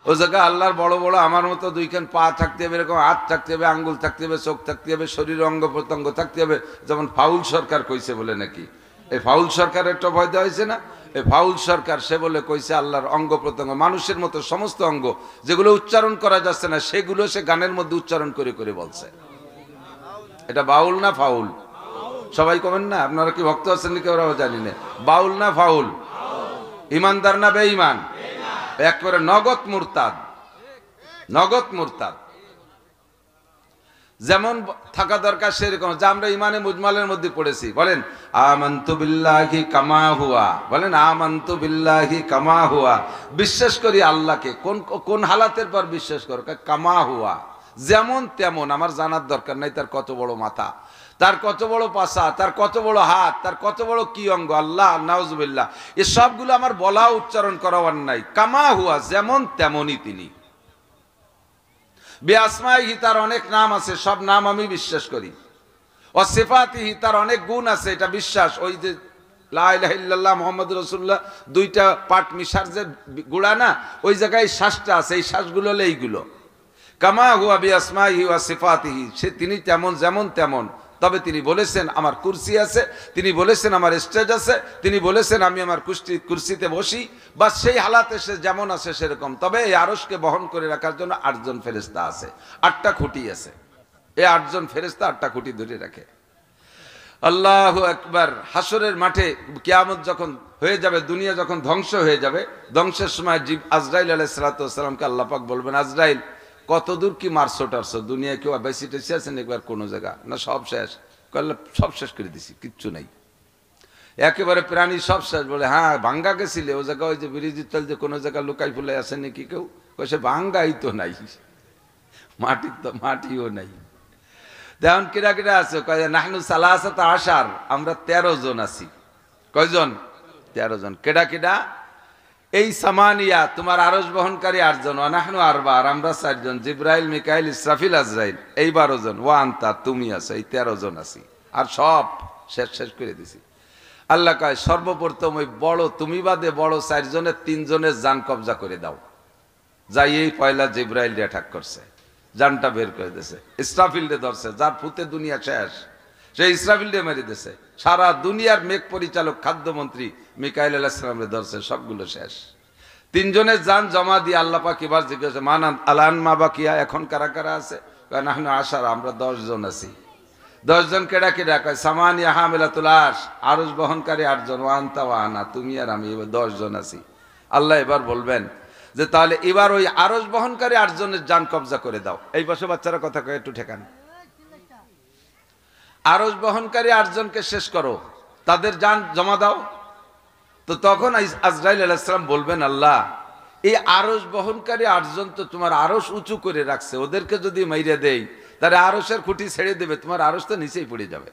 ও জায়গায় আল্লাহর বড় বড় আমার মতো দুইখান পা থাকতে হবে, এরকম হাত থাকতে হবে, আঙ্গুল থাকতে হবে, চোখ থাকতে হবে, শরীর অঙ্গ প্রত্যঙ্গ থাকতে হবে, যেমন ফাউল সরকার কইছে বলে নাকি। এই ফাউল সরকারের একটা ভয় দেওয়া হয়েছে না? এই ফাউল সরকার সে বলে কইছে আল্লাহর অঙ্গ প্রত্যঙ্গ মানুষের মতো সমস্ত অঙ্গ যেগুলো উচ্চারণ করা যাচ্ছে না সেগুলো সে গানের মধ্যে উচ্চারণ করে করে বলছে। এটা বাউল না ফাউল? সবাই কবেন না, আপনারা কি ভক্ত আছেন নাকি ওরাও জানি না। বাউল না ফাউল? ইমানদার না বেঈমান? একবারে নগদ মুরতাদ, নগদ মুরতাদ। যেমন থাকা দরকার সেরকম, যা আমরা ইমানে মুজমালের মধ্যে পড়েছি। বলেন আমানতু বিল্লাহি কামা হুয়া, বলেন আমানতু বিল্লাহি কামা হুয়া। বিশ্বাস করি আল্লাহকে। কোন কোন হালাতের পর বিশ্বাস করো? কামা হুয়া, যেমন তেমন। আমার জানার দরকার নাই তার কত বড় মাথা, তার কত বড় পাছা, তার কত বড় হাত, তার কত বড় কি অঙ্গ। আল্লাহ নাউজুবিল্লাহ, এ সবগুলো আমার বলা উচ্চারণ করার নাই। কামা হুয়া, যেমন তেমনই তিনি। বিআসমাইহি, তার অনেক নাম আছে, সব নাম আমি বিশ্বাস করি। ও সিফাতিহি, তার অনেক গুণ আছে, এটা বিশ্বাস। ওই যে লা ইলাহা ইল্লাল্লাহ মুহাম্মাদুর রাসূলুল্লাহ দুইটা পাট মিশার যে গুড়া না, ওই জায়গায় শ্বাসটা আছে, এই শ্বাসগুলো হলো এইগুলো। কামা হুয়া বিআসমাইহি ওয়া সিফাতিহি, সে তিনি তেমন যেমন তেমন। তবে তিনি বলেছেন আমার কুরসি আছে, তিনি বলেছেন আমার স্টেজ আছে, তিনি বলেছেন আমি আমার কুরসিতে বসি। বা সেই হালাতে সে যেমন আছে সেরকম। তবে এই আরশকে বহন করে রাখার জন্য 8 জন ফেরেশতা আছে, 8টা খুঁটি আছে। এই 8 জন ফেরেশতা 8টা খুঁটি ধরে রাখে। আল্লাহু আকবার। হাসরের মাঠে কিয়ামত যখন হয়ে যাবে, দুনিয়া যখন ধ্বংস হয়ে যাবে, ধ্বংসের সময় আজরাইল আলাইহিস সালাতু ওয়াস সালামকে আল্লাহ পাক বলবেন, আজরাইল কত দূর কি মারছো টারছো? দুনিয়ায় কেউ বেশি টেসি আছেন একবার কোন জায়গা না? সব শেষ। সব শেষ করে দিছি, কিচ্ছু নাই, একেবারে প্রাণী সব শেষ। বলে হ্যাঁ ভাঙ্গা গেছিলে ও জায়গা, ওই যে ব্রিজের তল যে কোনো জায়গা লুকাই ফুলে আছে নাকি কেউ? সে ভাঙ্গাই তো নাই, মাটি তো মাটিও নাই। তেমন কিরা কিরা আছে? নাহনু সালাসাত আশার, আমরা 13 জন আছি। কয়জন? 13 জন। কেডা কেডা? এই সামানিয়া, তোমার আরশ বহনকারী 8 জন, ওয়ানাহনু আরবা, আর আমরা 4 জন, জিব্রাইল মিকাইল ইসরাফিল আজরাইল, এই 12 জন, ওয়া আনতা, তুমি আছো, এই 13 জন আছি। আর সব শেষ শেষ করে দিছি। আল্লাহ কয় সর্বপ্রথম ওই বড় তুমি বাদে বড় 4 জনের 3 জনের জান কবজা করে দাও। যাই এই পয়লা জিব্রাইল অ্যাটাক করছে, জানটা বের করে দিয়েছে, ইসরাফিলকে ধরছে, যার ফুতে দুনিয়া শেষ, সেই ইসরাফিলকে মেরে দিয়েছে। সারা দুনিয়ার মেঘ পরিচালক খাদ্যমন্ত্রী মিকাইল আলাইহিস সালামকে ধরছে, সবগুলো শেষ। 3 জনের জান জমা দিয়ে আল্লাহ পাক এবার জিজ্ঞাসা মানান আলান মা বাকিয়া, এখন কারা কারা আছে? নাহনু আশারা, আমরা 10 জন আছি। 10 জন কেডা কেডা? কয় সামানিয়া হামিলাতুল আরশ, আরশ বহনকারী 8 জন, ওয়া আনতা ওয়া আনা, তুমি আর আমি, এবার 10 জন আছি। আল্লাহ এবার বলবেন যে তাহলে এবার ওই আরশ বহনকারী 8 জনের জান কবজা করে দাও। এই পাশে বাচ্চারা কথা কয়, একটু ঠেকান। আরশ বহনকারী 8 জনকে শেষ করো, তাদের জান জমা দাও। তো তখন আজরাইল আলাইহিস সালাম বলবেন, আল্লাহ এই আরশ বহনকারী 8 জন তো তোমার আরশ উঁচু করে রাখছে, ওদেরকে যদি মাইরে দেই তাহলে আরশের খুঁটি ছেড়ে দেবে, তোমার আরশ তো নিচেই পড়ে যাবে।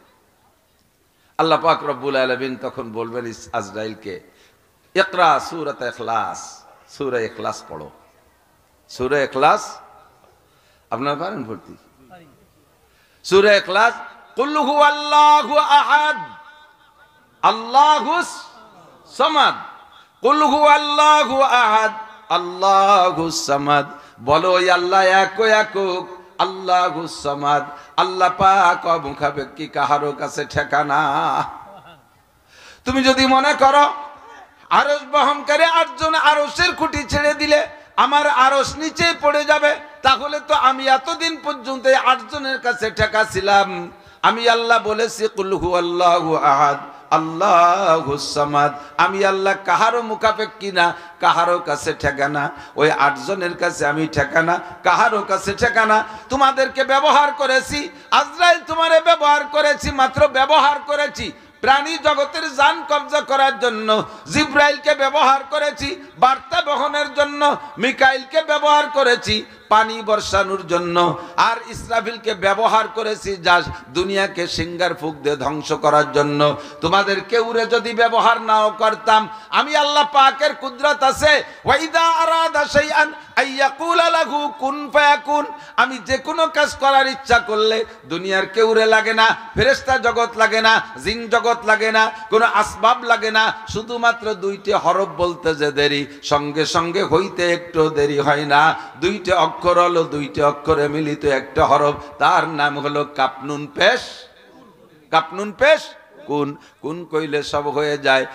আল্লাহ পাক রব্বুল আলামিন তখন বলবেন আজরাইলকে, ইকরা সূরাত ইখলাস, সূরা ইখলাস পড়ো। সূরা ইখলাস আপনারা পারেন পড়তে? সূরা ইখলাস, কুল হুয়াল্লাহু আহাদ আল্লাহুস সামাদ, কুল হুয়াল্লাহু আহাদ আল্লাহুস সামাদ। বলো ওই আল্লাহ এক একক, আল্লাহুস সামাদ। আল্লাহ পাক মুখাপেক্ষী, কাহারো কাছে ঠেকানা। তুমি যদি মনে করো আরশ বহনকারী 8 জন আরশের খুঁটি ছেড়ে দিলে আমার আরশ নিচে পড়ে যাবে, তাহলে তো আমি এতদিন পর্যন্ত 8 জনের কাছে ঠেকা ছিলাম। আমি আল্লাহ বলেছি কুল হুয়াল্লাহু আহাদ আল্লাহুস সামাদ, আমি আল্লাহ কাহারো মুখাপেক্ষী না, কাহারো কাছে ঠেকানা। ওই 8 জনের কাছে আমি ঠেকানা, কাহারো কাছে ঠেকানা। তোমাদেরকে ব্যবহার করেছি, আজরাইল তোমারে ব্যবহার করেছি, মাত্র ব্যবহার করেছি প্রাণী জগতের জান কবজা করার জন্য। জিব্রাইলকে ব্যবহার করেছি বার্তা বহনের জন্য, মিকাইলকে ব্যবহার করেছি পানি বর্ষানোর জন্য, আর ইসরাফিলকে ব্যবহার করেছি যা দুনিয়াকে সিঙ্গার ফুক দিয়ে ধ্বংস করার জন্য। তোমাদের কেউরে যদি ব্যবহার নাও করতাম, আমি আল্লাহ পাকের কুদরত আছে, ওয়াইদা আরাদা শাইআন আইয়াকুলা লাহু কুন ফায়াকুন, আমি যে কোনো কাজ করার ইচ্ছা করলে দুনিয়ার কেউরে লাগে না, ফেরেশতা জগৎ লাগে না, জিন জগৎ লাগে না, কোনো আসবাব লাগে না, শুধুমাত্র দুইটি হরফ বলতে যে দেরি, সঙ্গে সঙ্গে হইতে একটু দেরি হয় না। দুইটি অক্ষর হলো, দুইটি অক্ষরে মিলিত একটা হরফ, তার নাম হলো কাপনুন পেশ। কাপনুন পেশ কুন, কুন কইলে সব হয়ে যায়।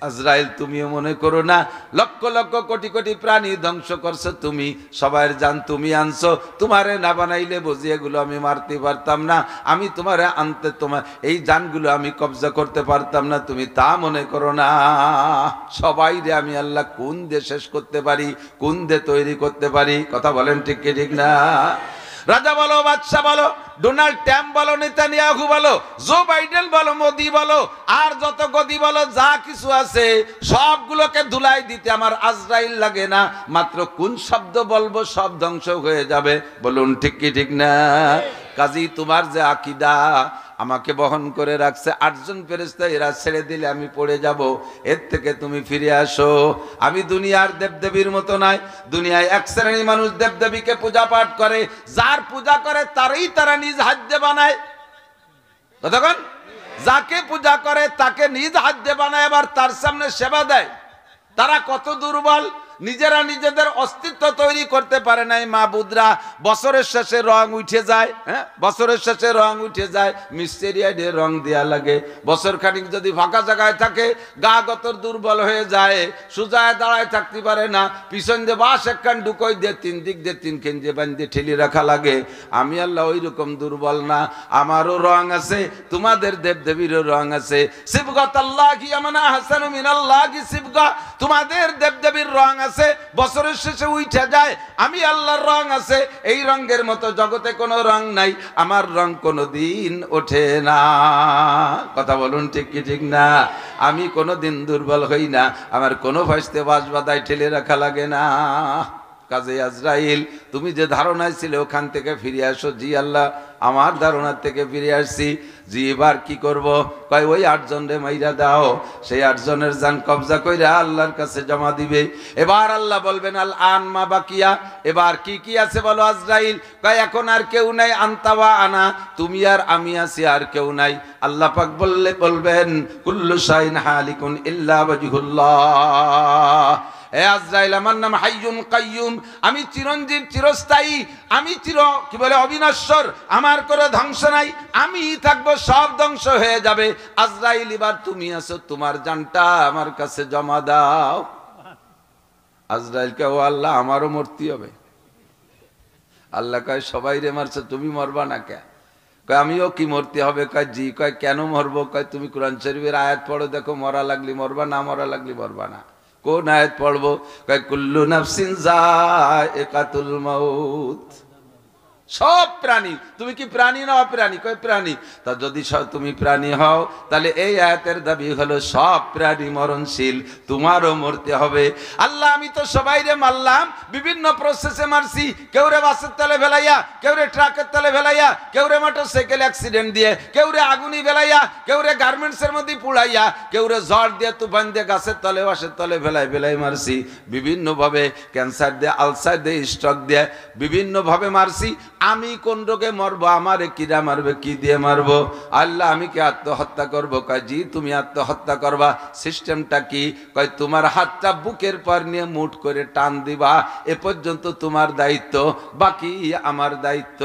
আজরাইল তুমিও মনে করো না লক্ষ লক্ষ কোটি কোটি প্রাণী ধ্বংস করছো তুমি, সবার জান তুমি আনছো, তোমারে না বানাইলে বুঝি এগুলো আমি মারতে পারতাম না, আমি তোমারে আনতে তোমার এই জানগুলো আমি কবজা করতে পারতাম না, তুমি তা মনে করো না। সবাই রে আমি আল্লাহ কোন দিয়ে শেষ করতে পারি, কোন দিয়ে তৈরি করতে পারি, কথা বলেন ঠিক কি ঠিক না? রাজা বলো, বাদশা বলো, ডোনাল্ড ট্রাম্প বলো, নেতানিয়াহু বলো, জো বাইডেন বলো, মোদি বলো, আর যত গদি বলো, যা কিছু আছে সবগুলোকে ধুলাই দিতে আমার আজরাইল লাগে না। মাত্র কোন শব্দ বলবো সব ধ্বংস হয়ে যাবে। বলুন ঠিক কি ঠিক না? কাজী তোমার যে আকীদা আমাকে বহন করে রাখছে 8 জন ফেরেশতা, এরা ছেড়ে দিলে আমি পড়ে যাব, এর থেকে তুমি ফিরে আসো। আমি দুনিয়ার দেবদেবীর মতো নাই। দুনিয়ায় এক শ্রেণীর মানুষ দেবদেবীকে পূজা পাঠ করে, যার পূজা করে তারই তারা নিজ হাত দিয়ে বানায়। তখন যাকে পূজা করে তাকে নিজ হাত দিয়ে বানায়, আবার তার সামনে সেবা দেয়। তারা কত দুর্বল, নিজেরা নিজেদের অস্তিত্ব তৈরি করতে পারে নাই। মাবুদরা বছরের শেষে রং উঠে যায়, হ্যাঁ বছরের শেষে রং উঠে যায়, মিস্টেরিয়া দিয়ে রং দেওয়া লাগে। বছর খানিক যদি ফাঁকা জায়গায় থাকে, গা গতর দুর্বল হয়ে যায়, সুজায় দাঁড়ায় থাকতে পারে না, পিছন দিয়ে বাঁশ একখান ঢুকোই দিয়ে 3 দিক দিয়ে 3 কেন্দ্রে বান্ধে ঠেলি রাখা লাগে। আমি আল্লাহ ওই রকম দুর্বল না, আমারও রং আছে, তোমাদের দেবদেবীরও রং আছে। সিবগাতাল্লাহি আমানা হাসানু মিনাল্লাহি সিবগা, তোমাদের দেবদেবীর রং আছে, বছরের শেষে উঠে যায়। আমি আল্লাহর রং আছে, এই রঙের মতো জগতে কোনো রং নাই, আমার রং কোনোদিন ওঠে না। কথা বলুন ঠিক কি ঠিক না? আমি কোনোদিন দুর্বল হই না, আমার কোনো ফাইস্তে বাঁশ বাদায় ঠেলে রাখা লাগে না। কাজে আজরাইল তুমি যে ধারণায় ছিলে ওখান থেকে ফিরে আসো। জি আল্লাহ, আমার ধারণার থেকে ফিরে আসছি। জি এবার কি করব? কয় ওই 8 জন রে মাইরা দাও, সেই 8 জনের জান কবজা কইরা আল্লাহর কাছে জমা দিবে। এবার আল্লাহ বলবেন আল আন মা বাকিয়া, এবার কি কি আছে বলো আজরাইল? কয় এখন আর কেউ নাই, আনতাওয়া আনা, তুমি আর আমি আছি, আর কেউ নাই। আল্লাহ পাক বলবেন কুল্লু শাইন হালিকুন ইল্লা ওয়াজহুল্লাহ। এ আজরাইল, আমার নাম হাইয়ুন কাইয়ুম, আমি চিরঞ্জীব, চিরস্থায়ী, আমি কি বলে অবিনশ্বর, আমার কোনো ধ্বংস নাই, আমি থাকবো, সব ধ্বংস হয়ে যাবে। আজরাইল এবার তুমি আছো, তোমার জানটা আমার কাছে জমা দাও। আজরাইলকে, ও আল্লাহ আমারও মরতে হবে। আল্লাহ কয় সবাই রে মারছে, তুমি মরবা না কে? কয় আমিও কি মরতে হবে? কয় জি। কয় কেন মরবো? কয় তুমি কোরআন শরীফের আয়াত পড়ো, দেখো মরা লাগলি মরবা, না মরা লাগলি মরবা না। কোন আয়াত পড়বো? কয় কুল্লু নাফসিন যায়কাতুল মাউত। সব প্রাণী, তুমি কি প্রাণী না অপ্রাণী? কয় প্রাণী। তা যদি তুমি প্রাণী হও, তাহলে এই আয়াতের দাবি হলো সব প্রাণী মরণশীল, তোমারও মরতে হবে। আল্লাহ আমি তো সবাইরে মারলাম, বিভিন্ন প্রসেসে মারছি, কেউ রে বাসের তলে ফেলাইয়া, কেউ রে ট্রাকের তলে ফেলাইয়া, কেউ রে মোটরসাইকেল অ্যাক্সিডেন্ট দিয়ে, কেউ রে আগুনি ফেলাইয়া, কেউ রে গার্মেন্টসের মধ্যে পুড়াইয়া, কেউ রে ঝড় দিয়ে, তুফান দিয়ে, গাছের তলে বাসের তলে ফেলাই মারছি। বিভিন্নভাবে ক্যান্সার দিয়ে, আলসার দিয়ে, স্ট্রোক দিয়ে, বিভিন্নভাবে মারছি। আমি কোন রোগে মরবো? আমারে কিরা মারবে? কি দিয়ে মারবো? আল্লাহ আমি কি আত্মহত্যা করবো? কয় জি তুমি আত্মহত্যা করবা। সিস্টেমটা কি? কয় তোমার হাতটা বুকের পর নিয়ে মুঠ করে টান দিবা, এ পর্যন্ত তোমার দায়িত্ব, বাকি আমার দায়িত্ব।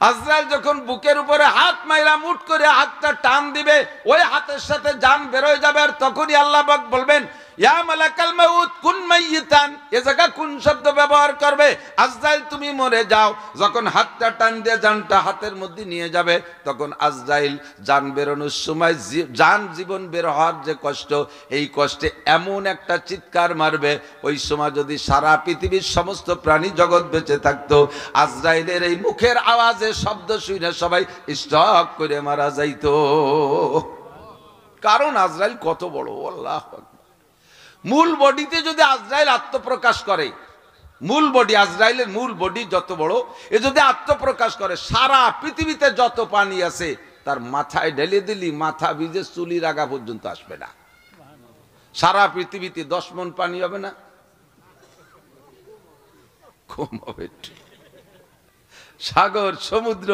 আজরাইল যখন বুকের উপরে হাত মাইরা মুঠ করে হাতটা টান দিবে, ওই হাতের সাথে জান বেরোয় যাবে। আর তখনই আল্লাহ পাক বলবেন ইয়া মালাকাল মাউত কুন মাইয়িতান, এ জায়গা কোন শব্দ ব্যবহার করবে? আজরাইল তুমি মরে যাও। যখন হাতটা টান দিয়ে জানটা হাতের মধ্যে নিয়ে যাবে, তখন আজরাইল জান বেরোনোর সময় জান জীবন বের হওয়ার যে কষ্ট, এই কষ্টে এমন একটা চিৎকার মারবে, ওই সময় যদি সারা পৃথিবীর সমস্ত প্রাণী জগৎ বেঁচে থাকতো, আজরাইলের এই মুখের আওয়াজে শব্দ শুনে সবাই স্টক করে মারা যাইতো। কারণ আজরাইল কত বড়, আল্লাহ আকবার। মূল বডিতে যদি আজরাইল আত্মপ্রকাশ করে, মূল বডি, আজরাইলের মূল বডি যত বড়, এ যদি আত্মপ্রকাশ করে, সারা পৃথিবীতে যত পানি আছে তার মাথায় ঢেলে দিলি মাথা ভিজে চুলির আগা পর্যন্ত আসবে না। সারা পৃথিবীতে 10 মণ পানি হবে না? কম হবে একটু। সাগর সমুদ্র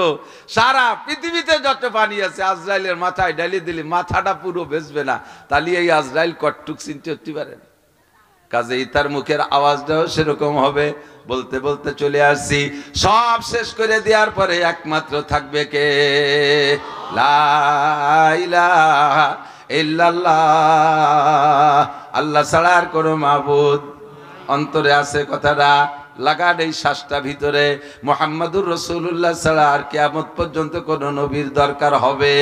সারা পৃথিবীতে যত পানি আছে আজরাইলের মাথায় ডালি দিলে মাথাটা পুরো বেচবে না, তাহলে এই আজরাইল কটটুক চিনতে হতে পারেন। কাজেই তার মুখের আওয়াজটাও সেরকম হবে। বলতে বলতে চলে আসছি, সব শেষ করে দেওয়ার পরে একমাত্র থাকবে কে? লা ইলাহা ইল্লাল্লাহ, আল্লাহ ছাড়া আর কোনো মাবুদ। অন্তরে আছে কথাটা, লাগান এই শ্বাসটা ভিতরে, মুহাম্মাদুর রাসূলুল্লাহ ছাড়া আর কিয়ামত পর্যন্ত কোন নবীর দরকার হবে?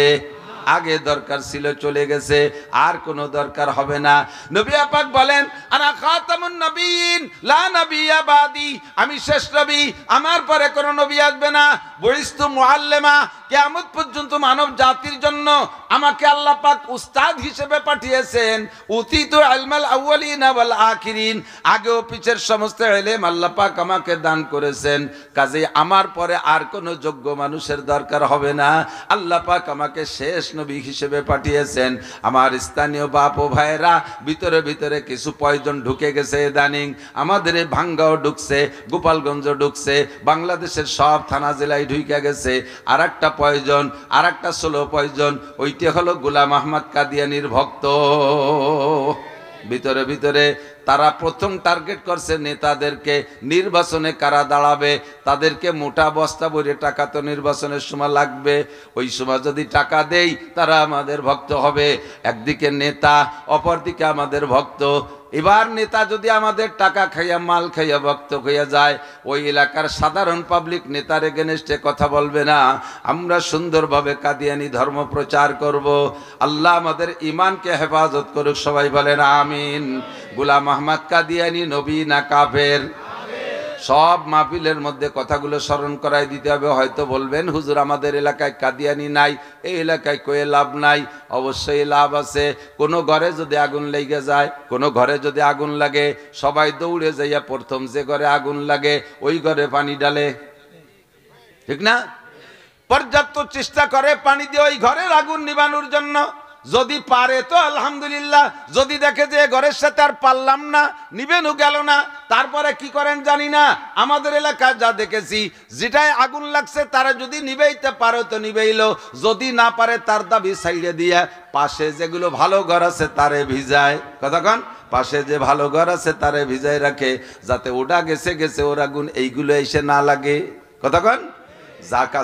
আগে দরকার ছিল, চলে গেছে, আর কোনো দরকার হবে না। নবী পাক বলেন, আনা খাতামুন নবিয়্যিন লা নাবিয়্যা বাদি, আমি শেষ নবী, আমার পরে কোনো নবী আসবে না। বুইস্তু মুআল্লিমা, কিয়ামত পর্যন্ত মানব জাতির জন্য আমাকে আল্লাহ পাক উস্তাদ হিসেবে পাঠিয়েছেন। উতিতু ইলমাল আউয়ালিনা ওয়াল আখিরিন, আগে ও পিছের সমস্ত ইলম আল্লাহ পাক আমাকে দান করেছেন। কাজেই আমার পরে আর কোনো যোগ্য মানুষের দরকার হবে না। আল্লাহ পাক আমাকে শেষ নবী হিসেবে পাঠিয়েছেন। আমার স্থানীয় বাপ ও ভাইয়েরা, ভিতরে ভিতরে কিছু পয়জন ঢুকে গেছে ইদানিং। আমাদের এই ভাঙ্গাও ঢুকছে, গোপালগঞ্জ ঢুকছে, বাংলাদেশের সব থানা জেলায় ঢুকে গেছে। আর একটা পয়জন, আর একটা ষোলো পয়জন, ওইটা হলো গোলাম আহমদ কাদিয়ানির ভক্ত। ভিতরে ভিতরে তারা প্রথম টার্গেট করছে নেতাদেরকে। নির্বাচনে কারা দাঁড়াবে তাদেরকে মোটা বস্তা ভরে টাকা তো নির্বাচনের সময় লাগবে। ওই সময় যদি টাকা দেই তারা আমাদের ভক্ত হবে। একদিকে নেতা, অপরদিকে আমাদের ভক্ত। এবার নেতা যদি আমাদের টাকা খাইয়া, মাল খাইয়া ভক্ত হইয়া যায়, ওই এলাকার সাধারণ পাবলিক নেতার এগেনস্টে কথা বলবে না। আমরা সুন্দরভাবে কাদিয়ানি ধর্ম প্রচার করব। আল্লাহ আমাদের ইমানকে হেফাজত করুক, সবাই বলেন আমিন। গোলাম আহমদ কাদিয়ানি নবী না কাফের? সব মাহফিলের মধ্যে কথাগুলো স্মরণ করাই দিতে হবে। হয়তো বলবেন, হুজুর আমাদের এলাকায় কাদিয়ানি নাই, এই এলাকায় কয়ে লাভ নাই। অবশ্যই লাভ আছে। কোনো ঘরে যদি আগুন লেগে যায়, কোনো ঘরে যদি আগুন লাগে, সবাই দৌড়ে যাইয়া প্রথম যে ঘরে আগুন লাগে ওই ঘরে পানি ডালে, ঠিক না? পর্যাপ্ত চেষ্টা করে পানি দিয়ে ওই ঘরের আগুন নিবানোর জন্য। যদি পারে তো আলহামদুলিল্লাহ, যদি দেখে যে ঘরের সাথে আর পারলাম না, নিবেনও গেল না, তারপরে কি করেন জানি না। আমাদের এলাকায় যা দেখেছি, যেটাই আগুন লাগছে তারা যদি নিবেইতে পারে তো নিবেইলো, যদি না পারে তার দাবি সাইডে দিয়া পাশে যেগুলো ভালো ঘর আছে তারে ভিজায়। কতক্ষণ পাশে যে ভালো ঘর আছে তারে ভিজায় রাখে, যাতে ওটা গেছে গেছে ওর আগুন এইগুলো এসে না লাগে। কতক্ষণ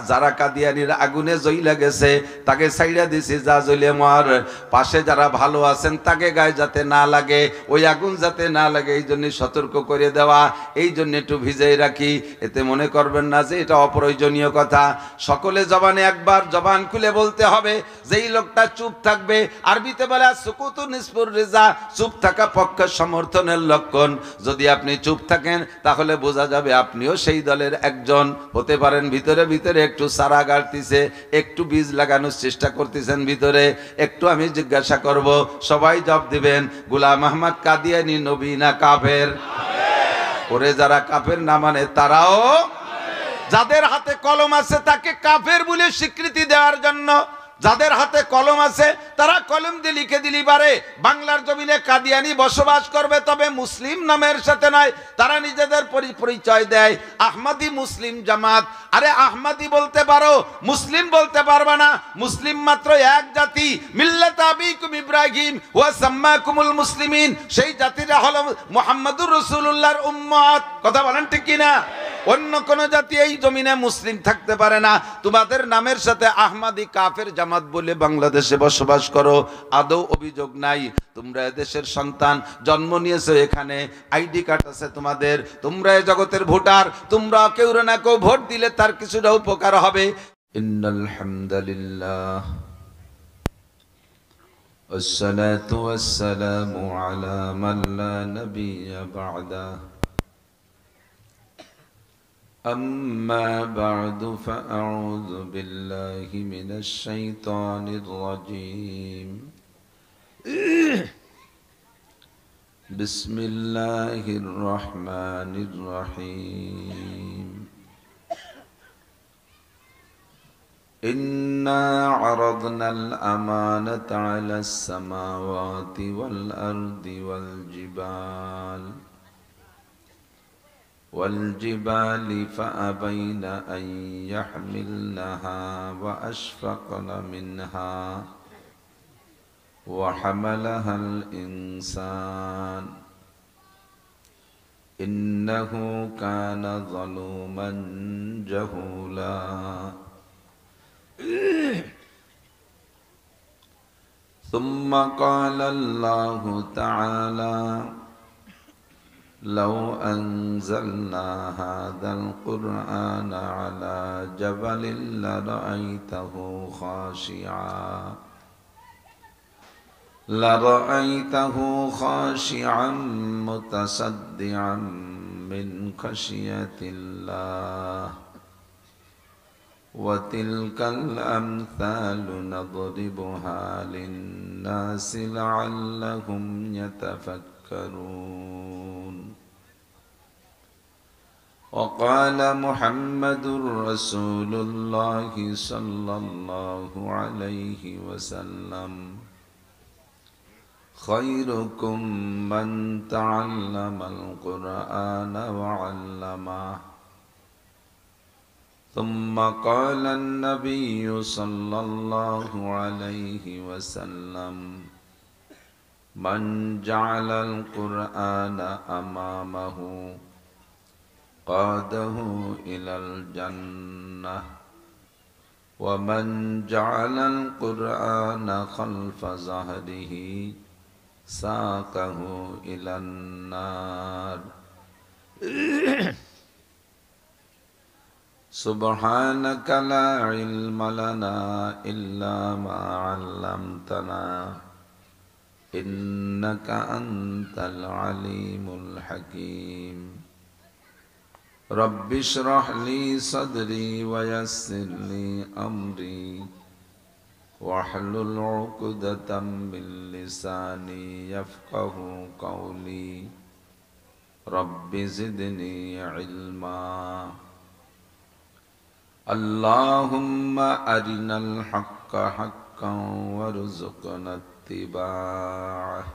যারা কাদিয়ানির আগুনে জ্বইলা গেছে তাকে সাইডা দিছি, যা জ্বলে মর। পাশে যারা ভালো আছেন তাকে গায়ে যাতে না লাগে, ওই আগুন যাতে না লাগে, এই জন্য সতর্ক করে দেওয়া, এই জন্য একটু ভিজাই রাখি। এতে মনে করবেন না যে এটা অপ্রয়োজনীয় কথা। সকলে জবানে একবার জবান খুলে বলতে হবে, যেই লোকটা চুপ থাকবে, আরবিতে বলে সুকুতু নিসফুর রিজা, চুপ থাকা পক্ষের সমর্থনের লক্ষণ। যদি আপনি চুপ থাকেন তাহলে বোঝা যাবে আপনিও সেই দলের একজন হতে পারেন। ভিতরে ভিতরে একটু সারা গাড়তিছে, একটু বীজ লাগানোর চেষ্টা করতেছেন ভিতরে। একটু আমি জিজ্ঞাসা করব, সবাই জবাব দিবেন, গোলাম আহমদ কাদিয়ানি নবী না কাফের? ওরে যারা কাফের না মানে তারাও, যাদের হাতে কলম আছে তাকে কাফের বলে স্বীকৃতি দেওয়ার জন্য, যাদের হাতে কলম আছে তারা কলম দিয়ে লিখে দিলি পারে বাংলার জমিনে কাদিয়ানি বসবাস করবে, তবে মুসলিম নামের সাথে নয়। তারা নিজেদের পরিচয় দেয় আহমদি মুসলিম জামাত। আরে আহমদি বলতে পারো, মুসলিম বলতে পারবে না। মুসলিম মাত্র এক জাতি, মিল্লাত আবিকুম ইব্রাহিম ওয়া সাম্মাকুমুল মুসলিমিন। সেই জাতিটা হলো মুহাম্মাদুর রাসূলুল্লাহর উম্মত। কথা বলেন ঠিক কি না? অন্য কোন জাতি এই জমিনে মুসলিম থাকতে পারে না। তোমাদের নামের সাথে আহমদি কাফের জামাত বলে বাংলাদেশে বসবাস করো, আদৌ অভিযোগ নাই। তোমরা দেশের সন্তান, জন্ম নিয়েছো এখানে, আইডি কার্ড আছে তোমাদের, তোমরা এই জগতের ভোটার। তোমরা কেউ না কেউ ভোট দিলে তার কিছুটা উপকার হবে। ইন্নাল হামদুলিল্লাহ والصلاة والسلام على من لا نبي بعده أما بعد فأعوذ بالله من الشيطان الرجيم بسم الله الرحمن الرحيم إنا عرضنا الأمانة على السماوات والأرض والجبال والجبال فأبين أن يحملنها وأشفقن منها وحملها الإنسان إنه كان ظلوما جهولا ثم قال الله تعالى لو أنزلنا هذا القرآن على جبل لرأيته خاشعا متصدعا من خشية الله وتلك الأمثال نضربها للناس لعلهم يتفكرون وقال محمد رسول الله صلى الله عليه وسلم خيركم من تعلم القرآن وعلمه ثم قال النبي صلى الله عليه وسلم من جعل القرآن أمامه قاده إلى الجنة ومن جعل القرآن خلف ظهره ساقه إلى النار سبحانك لا علم لنا إلا ما علمتنا إنك أنت العليم الحكيم رب اشرح لي صدري ويسر لي أمري واحلل عقدة من لساني يفقه قولي رب زدني علما اللهم أرنا الحق حقا وارزقنا اتباعه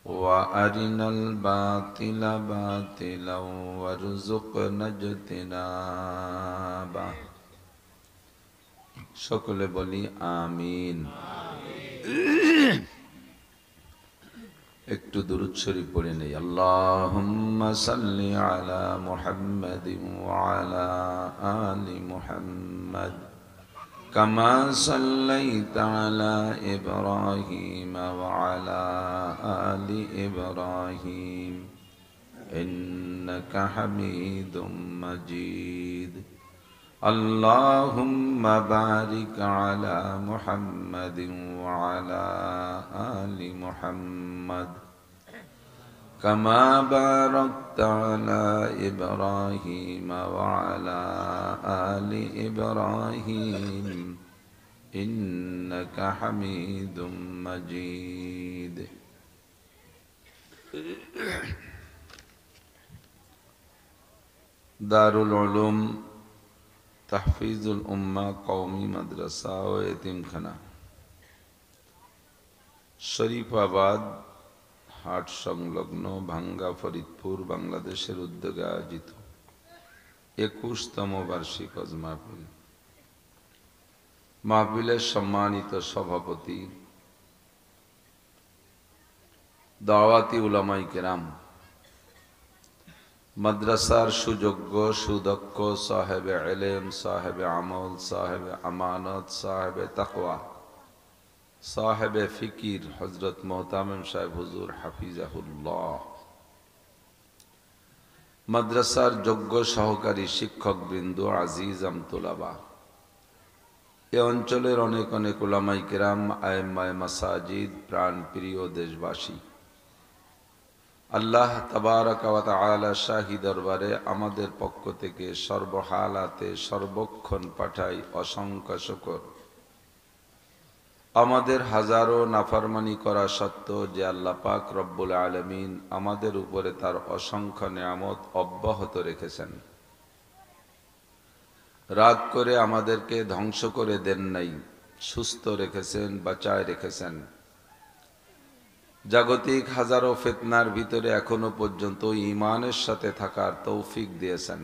وأرنا الباطل باطلا وارزقنا اجتنابه সকলে বলি আমিন একটু দুরূদ শরীফ পড়ে নেই আল্লাহুম্মা সাল্লি আলা মুহাম্মাদিন ওয়া আলা আলি মুহাম্মাদ কামা সাল্লাইতা আলা ইব্রাহিম ওয়া আলা আলি ইব্রাহিম ইন্নাকা হামিদুম মাজিদ اللهم بارك على محمد وعلى آل محمد كما باركت على إبراهيم وعلى آل إبراهيم إنك حميد مجيد دار العلوم তাহফিজুল উম্মাহ কওমি মাদ্রাসা ও এতিমখানা শরীফাবাদ হাট সংলগ্ন ভাঙ্গা ফরিদপুর বাংলাদেশের উদ্যোগে আয়োজিত 21তম বার্ষিক হজ মাহফিল মাহফিলের সম্মানিত সভাপতি দাওয়াতি উলামায়ে কেরাম মাদ্রাসার সুযোগ্য সুদক্ষ সাহেবে ইলম সাহেবে আমল সাহেবে আমানত সাহেবে তাকওয়া সাহেবে ফিকির হযরত মুহতামিম সাহেব হুজুর হাফিজাহুল্লাহ মাদ্রাসার যোগ্য সহকারী শিক্ষকবৃন্দ আজিজ আমতুলাবা এ অঞ্চলের অনেক অনেক উলামায়ে কেরাম আইম্মায়ে মাসাজিদ প্রাণপ্রিয় দেশবাসী আল্লাহ তাবারাকা ওয়া তাআলা শাহী দরবারে আমাদের পক্ষ থেকে সর্বহালাতে সর্বক্ষণ পাঠাই অসংখ্য শুকর আমাদের হাজারো নাফরমানি করা সত্ত্বেও যে আল্লাহ পাক রব্বুল আলামিন আমাদের উপরে তার অসংখ্য নিয়ামত অব্যাহত রেখেছেন রাগ করে আমাদেরকে ধ্বংস করে দেন নাই সুস্থ রেখেছেন বাঁচায় রেখেছেন জাগতিক হাজারো ফিতনার ভিতরে এখনো পর্যন্ত ঈমানের সাথে থাকার তৌফিক দিয়েছেন।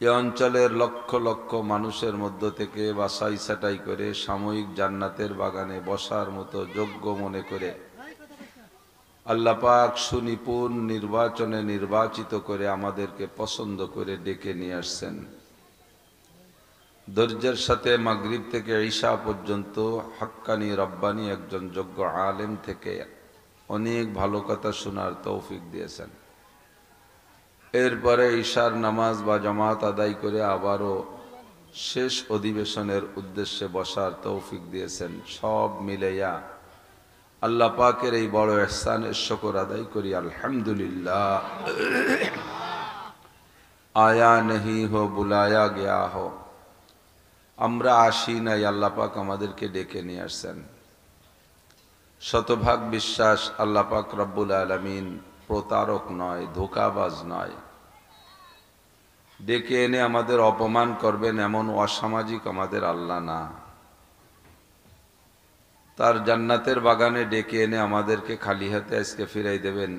এ অঞ্চলের লক্ষ লক্ষ মানুষের মধ্য থেকে বাছাই ছাঁটাই করে সাময়িক জান্নাতের বাগানে বসার মতো যোগ্য মনে করে আল্লাহ পাক সুনিপুণ নির্বাচনে নির্বাচিত করে আমাদেরকে পছন্দ করে ডেকে নিয়ে আসছেন। ধৈর্যের সাথে মাগরিব থেকে ঈশা পর্যন্ত হাক্কানি রব্বানি একজন যোগ্য আলেম থেকে অনেক ভালো কথা শোনার তৌফিক দিয়েছেন। এরপরে ঈশার নামাজ বা জামাত আদায় করে আবারও শেষ অধিবেশনের উদ্দেশ্যে বসার তৌফিক দিয়েছেন। সব মিলাইয়া আল্লাহ পাকের এই বড় ইহসানের শুকর আদায় করি আলহামদুলিল্লাহ। আয়া नहीं हो बुलाया गया हो, আমরা আসি নাই, আল্লাহ পাক আমাদেরকে ডেকে নিয়ে আসছেন। শতভাগ বিশ্বাস আল্লাহ পাক রব্বুল আলামিন প্রতারক নয়, ধোঁকাবাজ নয়। ডেকে এনে আমাদের অপমান করবেন এমন অসামাজিক আমাদের আল্লাহ না। তার জান্নাতের বাগানে ডেকে এনে আমাদেরকে খালি হাতে আজকে ফিরাই দেবেন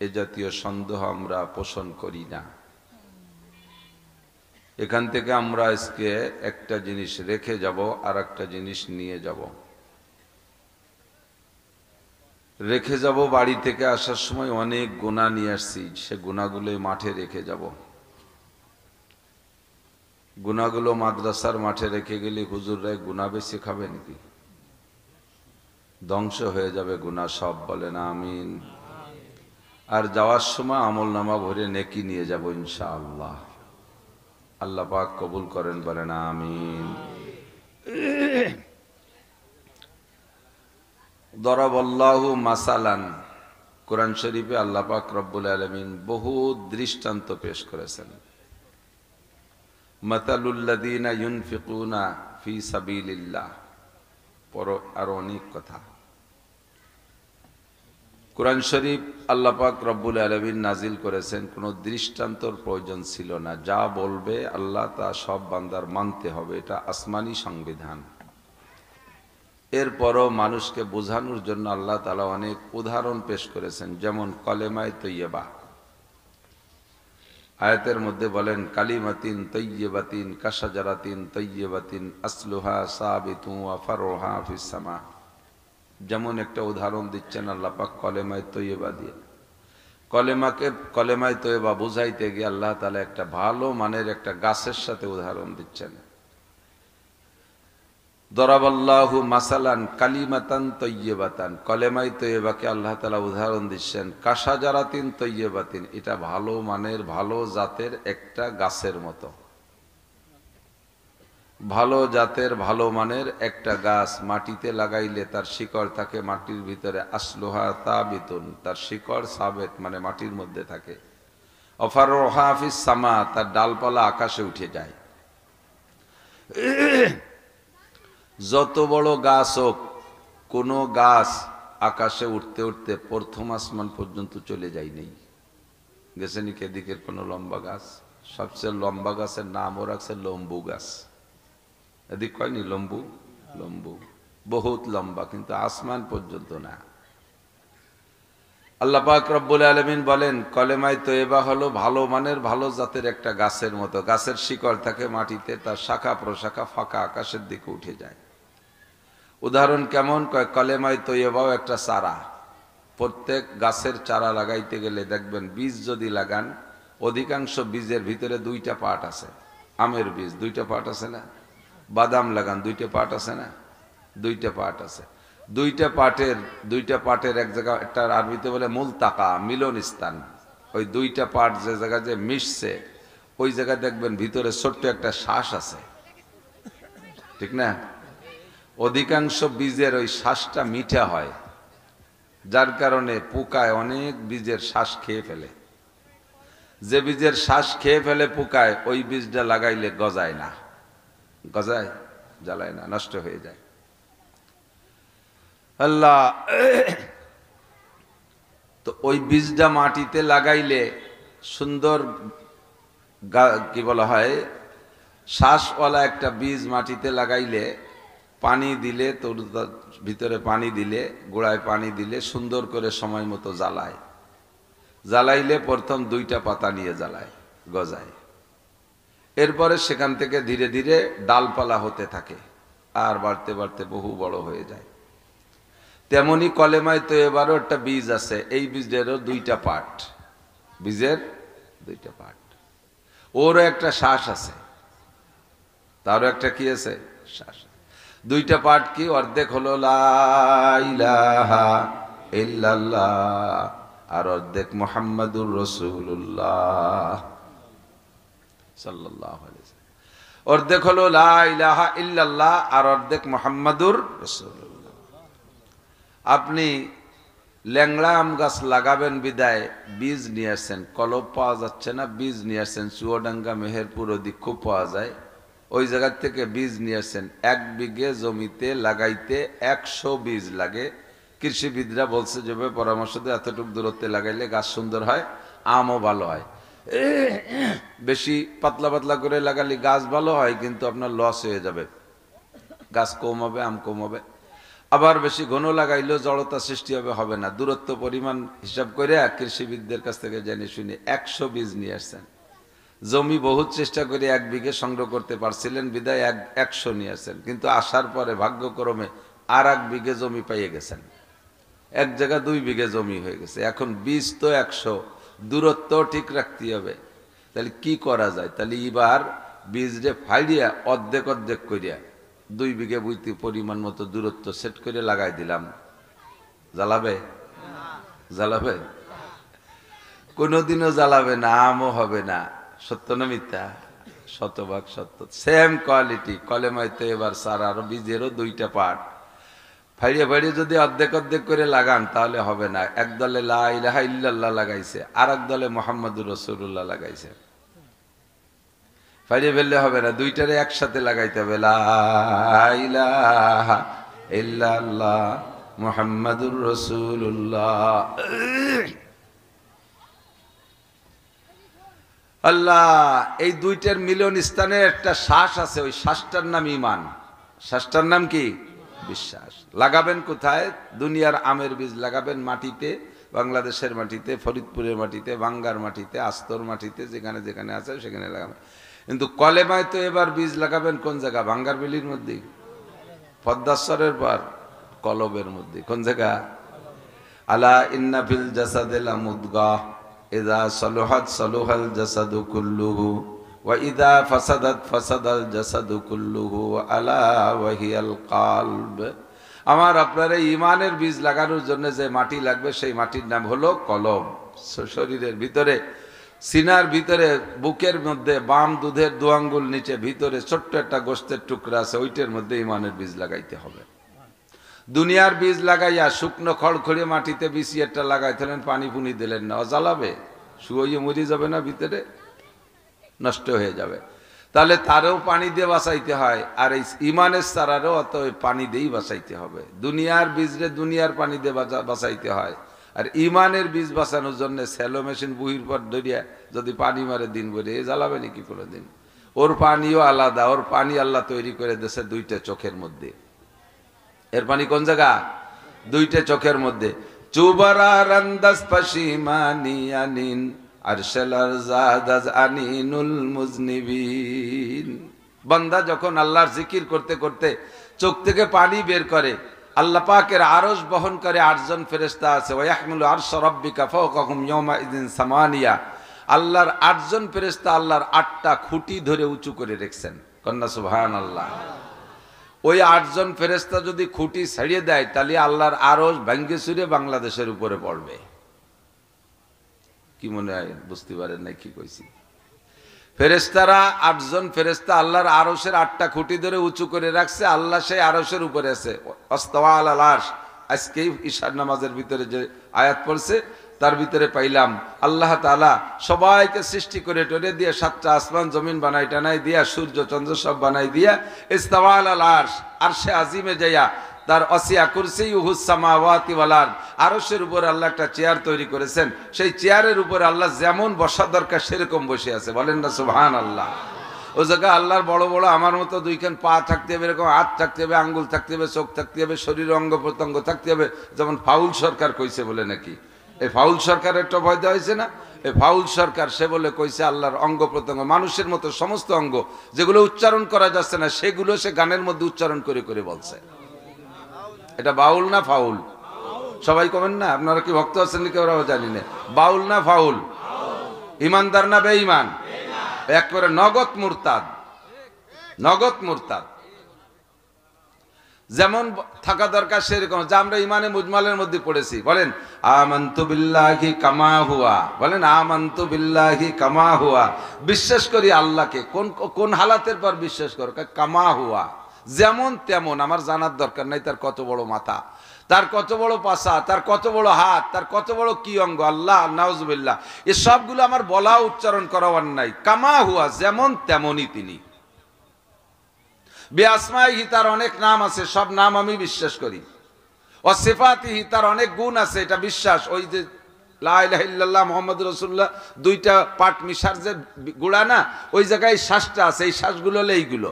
এ জাতীয় সন্দেহ আমরা পোষণ করি না। এখান থেকে আমরা আজকে একটা জিনিস রেখে যাব আর একটা জিনিস নিয়ে যাব। রেখে যাব, বাড়ি থেকে আসার সময় অনেক গুনাহ নিয়ে আসছি, সে গুনাহগুলোই মাঠে রেখে যাব। গুনাহগুলো মাদ্রাসার মাঠে রেখে গেলে হুজুররা গুনাহ বেশি খাবে নাকি? ধ্বংস হয়ে যাবে গুনাহ সব, বলেন আমিন। আর যাওয়ার সময় আমলনামা ভরে নেকি নিয়ে যাব ইনশাআল্লাহ। আল্লাহ পাক কবুল করেন, বলেন আমিন। দরাবাল্লাহু মাসালান, কোরআন শরীফে আল্লাহ পাক রব্বুল আলামিন বহু দৃষ্টান্ত পেশ করেছেন। মাতালুল্লাযীনা ইউনফিকুনা ফি সাবিলিল্লাহ, পর আরো অনেক কথা। কোরআন শরীফ আল্লাহ পাক রব্বুল আলামিন নাজিল করেছেন, কোনো দৃষ্টান্তর প্রয়োজন ছিল না। যা বলবে আল্লাহ তা সব বান্দার মানতে হবে, এটা আসমানি সংবিধান। এরপরও মানুষকে বোঝানোর জন্য আল্লাহ তাআলা অনেক উদাহরণ পেশ করেছেন, যেমন কলেমায়ে তৈয়বা। আয়াতের মধ্যে বলেন কালিমাতিন তৈয়বাতিন কাশাজারাতিন তৈয়বাতিন আসলুহা সাবিতুন ওয়া ফারউহা ফিস সামা। যেমন একটা উদাহরণ দিচ্ছেন আল্লাহ পাক কলেমায়ে তৈয়বা দিয়ে। কলেমায়ে তৈয়বা বুঝাইতে গিয়ে আল্লাহ তাআলা একটা ভালো মানের একটা গাছের সাথে উদাহরণ দিচ্ছেন। দরাবাল্লাহু মাসালান কালিমাতান তৈয়বাতান, কলেমায়ে তৈয়বাকে আল্লাহ তাআলা উদাহরণ দিচ্ছেন কাশাজারাতিন তৈয়বাতিন, এটা ভালো মানের ভালো জাতের একটা গাছের মতো। ভালো জাতের ভালো মানের একটা গাছ মাটিতে লাগাইলে তার শিকড় থাকে মাটির ভিতরে, আসলুহা তাবিতুন, তার শিকড় সাবেত মানে মাটির মধ্যে থাকে। অফারুহা ফিস সামা, তার ডালপালা আকাশে উঠে যায়। যত বড় গাছ হোক, কোনো গাছ আকাশে উঠতে উঠতে প্রথম আসমান পর্যন্ত চলে যায় নেই। গেছে নাকি এদিকের কোনো লম্বা গাছ? সবচেয়ে লম্বা গাছের নামও রাখছে লম্বু গাছ। এদিক কয়নি লম্বু? লম্বু বহুত লম্বা, কিন্তু আসমান পর্যন্ত না। আল্লাহ পাক রব্বুল আলামিন বলেন কলেমায়ে তৈয়বা হলো ভালো মানের ভালো জাতের একটা গাছের মতো। গাছের শিকড় থাকে মাটিতে, তার শাখা প্রশাখা ফাঁকা আকাশের দিকে উঠে যায়। উদাহরণ কেমন? কলেমায়ে তৈয়বাও একটা চারা। প্রত্যেক গাছের চারা লাগাইতে গেলে দেখবেন বীজ যদি লাগান, অধিকাংশ বীজের ভিতরে দুইটা পার্ট আছে। আমের বীজ দুইটা পার্ট আছে না? বাদাম লাগান দুইটা পার্ট আছে না? দুইটা পার্ট আছে। দুইটা পার্টের এক জায়গা, একটা আরবিতে বলে মুলতাকা, মিলন স্থান। ওই দুইটা পার্ট যে জায়গায় যে মিশছে, ওই জায়গায় দেখবেন ভিতরে ছোট্ট একটা শ্বাস আছে, ঠিক না? অধিকাংশ বীজের ওই শ্বাসটা মিঠা হয়, যার কারণে পোকায় অনেক বীজের শ্বাস খেয়ে ফেলে। যে বীজের শ্বাস খেয়ে ফেলে পোকায়, ওই বীজটা লাগাইলে গজায় না। গজায়? জ্বালায় না, নষ্ট হয়ে যায়। আল্লাহ তো ওই বীজটা মাটিতে লাগাইলে সুন্দর কি বলা হয়, শ্বাসওয়ালা একটা বীজ মাটিতে লাগাইলে পানি দিলে তোর ভিতরে পানি দিলে, গোড়ায় পানি দিলে সুন্দর করে সময় মতো জ্বালায়। জ্বালাইলে প্রথম 2টা পাতা নিয়ে জ্বালায়, গজায়। এরপরে সেখান থেকে ধীরে ধীরে ডালপালা হতে থাকে, আর বাড়তে বাড়তে বহু বড় হয়ে যায়। তেমনি কলেমায় তো এবারও একটা বীজ আছে, এই বীজেরও 2টা পার্ট, বীজের 2টা পার্ট। ওরও একটা শ্বাস আছে, তারও একটা কি আছে, শ্বাস। 2টা পার্ট কি? অর্ধেক হলো লা ইলাহা ইল্লাল্লাহ, আর অর্ধেক মুহাম্মাদুর রাসূলুল্লাহ সাল্লাল্লাহু আলাইহি ওয়াসাল্লাম। অর্ধেক হলো লা ইলাহা ইল্লাল্লাহ, আর অর্ধেক মুহাম্মাদুর রাসূলুল্লাহ। আপনি ল্যাংড়া আম গাছ লাগাবেন বিদায় বীজ নিয়ে আসছেন, কলব পাওয়া যাচ্ছে না, বীজ নিয়ে আসছেন চুয়াডাঙ্গা, মেহেরপুর ওদিক খুব পাওয়া যায়, ওই জায়গা থেকে বীজ নিয়ে আসছেন। 1 বিঘে জমিতে লাগাইতে 100 বীজ লাগে। কৃষিবিদরা বলছে যে পরামর্শ দিয়ে এতটুকু দূরত্বে লাগাইলে গাছ সুন্দর হয়, আমও ভালো হয়। বেশি পাতলা পাতলা করে লাগালে গাছ ভালো হয়, কিন্তু আপনার লস হয়ে যাবে, গাছ কম হবে, আম কম হবে। আবার বেশি ঘন লাগাইলেও জড়তা সৃষ্টি হবে না। দূরত্ব পরিমাণ হিসাব করে কৃষিবিদদের কাছ থেকে জেনে শুনে 100 বীজ নিয়ে আসছেন। জমি বহুত চেষ্টা করে 1 বিঘে সংগ্রহ করতে পারছিলেন বিদায় 100 নিয়ে আসছেন, কিন্তু আসার পরে ভাগ্যক্রমে আর 1 বিঘে জমি পাইয়ে গেছেন, এক জায়গা 2 বিঘে জমি হয়ে গেছে। এখন বীজ তো 100, দূরত্ব ঠিক রাখতে হবে। তাহলে কি করা যায়? তাহলে এবার বীজরে ফাইড়িয়া অর্ধেক অর্ধেক করিয়া 2 বিঘে বইতে পরিমাণ মতো দূরত্ব সেট করে লাগাই দিলাম। জ্বালাবে? জ্বালাবে? কোনোদিনও জ্বালাবে না, আমও হবে না। সত্য না মিথ্যা? শতভাগ সত্য। সেম কোয়ালিটি কলেমায় তো এবার সারা আর বীজেরও 2টা পার্ট। ফাইড়িয়ে ফাইড়িয়ে যদি অর্ধেক অর্ধেক করে লাগান তাহলে হবে না। এক দলে লা ইলাহা ইল্লাল্লাহ লাগাইছে, আর এক দলে মুহাম্মাদুর রাসূলুল্লাহ লাগাইছে। ফাইড়িয়ে ফেললে হবে না, 2টারে একসাথে লাগাইতে হবে, লা ইলাহা ইল্লাল্লাহ মুহাম্মাদুর রাসূলুল্লাহ। আল্লাহ, এই 2টার মিলন স্থানে একটা শ্বাস আছে, ওই শ্বাসটার নাম ঈমান। শ্বাসটার নাম কি? বিশ্বাস। লাগাবেন কোথায়? দুনিয়ার আমের বীজ লাগাবেন মাটিতে, বাংলাদেশের মাটিতে, ফরিদপুরের মাটিতে, বাঙ্গার মাটিতে, আস্তর মাটিতে, যেখানে যেখানে আছে সেখানে লাগাবেন। কিন্তু কলেমায় তো এবার বীজ লাগাবেন কোন জায়গা? ভাঙ্গার বিলির মধ্যে, পদ্মাশ্বরের পর কলবের মধ্যে। কোন জায়গা? আলা ইন্না ফিল জাসাদি লামুদগাহ ইযা সালুহাত সালুহাল জাসাদু কুল্লুহু ওয়া ইযা ফাসাদাত ফাসাদাল জাসাদু কুল্লুহু আলা ওয়া হিয়াল কলব। আমার আপনারা ঈমানের বীজ লাগানোর জন্য যে মাটি লাগবে সেই মাটির নাম হলো কলব। শরীরের ভিতরে, সিনার ভিতরে, বুকের মধ্যে বাম দুধের 2 আঙ্গুল নিচে ভিতরে ছোট্ট একটা গোশতের টুকরা আছে, ওইটার মধ্যে ঈমানের বীজ লাগাইতে হবে। দুনিয়ার বীজ লাগাইয়া শুকনো খড়খড়িয়ে মাটিতে বিছিয়েটা লাগাইছিলেন, পানি পুনি দিলেন না, জ্বালাবে, শুয়ে মরে যাবে না, ভিতরে নষ্ট হয়ে যাবে। তাহলে তারও পানি দিয়ে বাঁচাইতে হয়, আর এই ঈমানের চারারও অত পানি দিয়েই বাঁচাইতে হবে। দুনিয়ার বীজরে দুনিয়ার পানি দিয়ে বাঁচাইতে হয়, আর ঈমানের বীজ বাঁচানোর জন্য স্যালো মেশিন বুহির পর ধরিয়া যদি পানি মারে দিন ভরে, জ্বালাবে নাকি কোনোদিন? ওর পানিও আলাদা, ওর পানি আল্লাহ তৈরি করে দিয়েছে 2টা চোখের মধ্যে। এর পানি কোন জায়গা? 2টা চোখের মধ্যে। চুবারা রান্দাস পাশিমানি আনিন আরশালার জাদাজ আনিনুল মুজনিবিন। বান্দা যখন আল্লাহর জিকির করতে করতে চোখ থেকে পানি বের করে, আল্লাহ পাকের আরশ বহন করে 8 জন ফেরেশতা আছে, ওয়া ইয়াহমিলু আরশ রাব্বিকা ফাওকাহুম ইয়াওমা ইযিন সামানিয়া। আল্লাহর 8 জন ফেরেশতা আল্লাহর 8টা খুঁটি ধরে উঁচু করে রেখেছেন। কন্যা সুবহানাল্লাহ। ওই 8 জন ফেরেশতা যদি খুঁটি ছাড়িয়ে দেয় তাহলে আল্লাহর আরশ ভাঙ্গে চুরে বাংলাদেশের উপরে পড়বে। কি মনে হয়? বুঝতে পারেন না কি কইছি? ফেরেশতারা 8 জন ফেরেশতা আল্লাহর আরশের 8টা খুঁটি ধরে উঁচু করে রাখছে, আল্লাহ সেই আরশের উপরে আছে। আস্তাওয়া আলাল আরশ। আজকেই ঈশার নামাজের ভিতরে যে আয়াত পড়ছে তার ভিতরে পাইলাম আল্লাহ তাআলা সবাইকে সৃষ্টি করে টরে দিয়ে 7টা আসমান জমিন বানাই টানাই দিয়া সূর্য চন্দ্র সব বানাই দিয়া ইস্তাওয়া আলাল আরশ, আরশে আজিমে যাইয়া তার ওয়াসিয়া কুরসিয়ুহুস সামাওয়াতি ওয়াল আরদ, আরশের উপর আল্লাহ একটা চেয়ার তৈরি করেছেন। সেই চেয়ারের উপর আল্লাহ যেমন বসা দরকার সেরকম বসে আছে। বলেন না সুবহানাল্লাহ। ও জায়গায় আল্লাহর বড় বড় আমার মতো দুইখান পা থাকতে হবে, এরকম হাত থাকতে হবে, আঙ্গুল থাকতে হবে, চোখ থাকতে হবে, শরীর অঙ্গ প্রত্যঙ্গ থাকতে হবে, যেমন ফাউল সরকার কইছে বলে নাকি। এই ফাউল সরকার একটা ভয় দেওয়া হয়েছে না, এই ফাউল সরকার সে বলে কইছে আল্লাহর অঙ্গ প্রত্যঙ্গ মানুষের মতো সমস্ত অঙ্গ যেগুলো উচ্চারণ করা যাচ্ছে না সেগুলো সে গানের মধ্যে উচ্চারণ করে করে বলছে। এটা বাউল না ফাউল? সবাই কমেন না, আপনারা কি ভক্ত আছেন নাকি ওরাও জানি না। বাউল না ফাউল? ইমানদার না বেঈমান? একবারে নগদ মুরতাদ, নগদ মুরতাদ। যেমন থাকা দরকার সেরকম, যা আমরা ইমানে মুজমালের মধ্যে পড়েছি। বলেন আমানতু বিল্লাহি কামা হুয়া, বলেন আমানতু বিল্লাহি কামা হুয়া, বিশ্বাস করি আল্লাহকে। কোন কোন হালাতের পর বিশ্বাস করো? কামা হুয়া, যেমন তেমন। আমার জানার দরকার নাই তার কত বড় মাথা, তার কত বড় পাছা, তার কত বড় হাত, তার কত বড় কি অঙ্গ। আল্লাহ নাউজুবিল্লাহ, এ সবগুলো আমার বলা উচ্চারণ করার নাই। কামা হুয়া, যেমন তেমনই তিনি। বিআসমাইহি, তার অনেক নাম আছে, সব নাম আমি বিশ্বাস করি। ওয়া সিফাতিহি, তার অনেক গুণ আছে, এটা বিশ্বাস। ওই যে লা ইলাহা ইল্লাল্লাহ মুহাম্মাদুর রাসূলুল্লাহ দুইটা পাট মিশার যে গুড়া না, ওই জায়গায় শ্বাসটা আছে, এই শ্বাসগুলো হলো এইগুলো।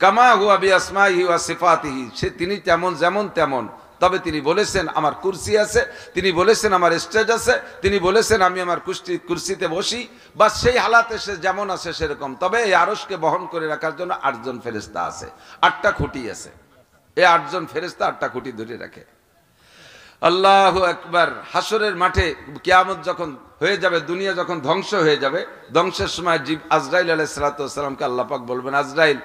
কামা হুয়া বিআসমাইহি ওয়া সিফাতিহি, সে তিনি তেমন যেমন তেমন। তবে তিনি বলেছেন আমার কুরসি আছে, তিনি বলেছেন আমার স্টেজ আছে, তিনি বলেছেন আমি আমার কুরসিতে বসি, বা সেই হালাতে সে যেমন আছে সেরকম। তবে এই আরশকে বহন করে রাখার জন্য 8 জন ফেরেশতা আছে, 8টা খুঁটি আছে। এই 8 জন ফেরেশতা 8টা খুঁটি ধরে রাখে। আল্লাহু আকবার। হাসরের মাঠে কিয়ামত যখন হয়ে যাবে, দুনিয়া যখন ধ্বংস হয়ে যাবে, ধ্বংসের সময় আজরাইল আলাইহিস সালাতু ওয়াস সালামকে আল্লাহ পাক বলবেন, আজরাইল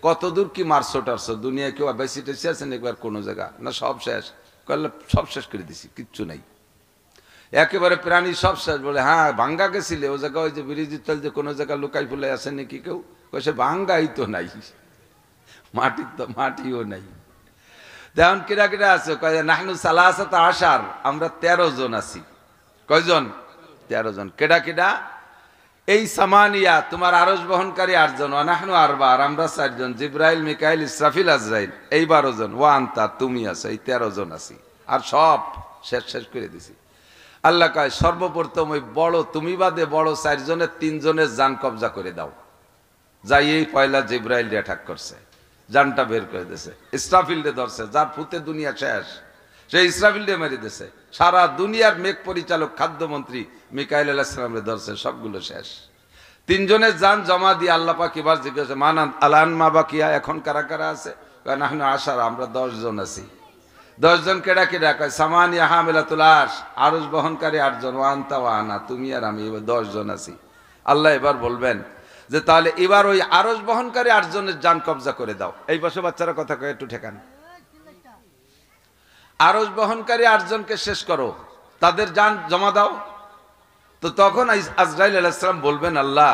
কত দূর কি মারছো টারছো, দুনিয়া কেউ বেশি টেসি আছেন একবার কোনো জায়গা না? সব শেষ। করলে সব শেষ করে দিছি, কিচ্ছু নাই, একেবারে প্রাণী সব শেষ। বলে হ্যাঁ ভাঙ্গা গেছিলে ও জায়গা, ওই যে ব্রিজের তল যে কোনো জায়গা লুকাই ফুলে আসেন নাকি কেউ? সে ভাঙ্গাই তো নাই, মাটি তো মাটিও নাই। তেমন কিরা কিরা আছে? নাহনু সালাসাত আশার, আমরা 13 জন আছি। কয়জন? 13 জন। কেডা কেডা? এই সামানিয়া, তোমার আরশ বহনকারী 8 জন, নাহনু আরবা, আর আমরা 4 জন, জিব্রাইল মিকাইল ইসরাফিল আজরাইল, এই 12 জন, ওয়া আনতা, তুমি আছো, এই 13 জন আছি। আর সব শেষ শেষ করে দিছি। আল্লাহ কয় সর্বপ্রথম ওই বড় তুমি বাদে বড় 4 জনের 3 জনের জান কবজা করে দাও। যাই এই পয়লা জিব্রাইল অ্যাটাক করছে, জানটা বের করে দিয়েছে, ইসরাফিলকে ধরছে, যার ফুতে দুনিয়া শেষ, সেই ইসরাফিলকে মেরে দিয়েছে। সারা দুনিয়ার মেঘ পরিচালক খাদ্যমন্ত্রী মিকাইল আলাইহিস সালামকে ধরছে, সবগুলো শেষ। 3 জনের জান জমা দিয়ে আল্লাহ পাক এবার জিজ্ঞাসা মানান আলান মা বাকিয়া, এখন কারা কারা আছে? কয় নাহনু আশারা, আমরা 10 জন আছি। 10 জন কেডা কেডা? কয় সামানিয়া হামিলাতুল আরশ, আরশ বহনকারী 8 জন, ওয়া আনতা ওয়া আনা, তুমি আর আমি, এবার 10 জন আছি। আল্লাহ এবার বলবেন যে তাহলে এবার ওই আরশ বহনকারী 8 জনের জান কবজা করে দাও। এই পাশে বাচ্চারা কথা কয়, একটু ঠেকান। আরশ বহনকারী 8 জনকে শেষ করো, তাদের জান জমা দাও। তো তখন আজরাইল আলাইহিস সালাম বলবেন, আল্লাহ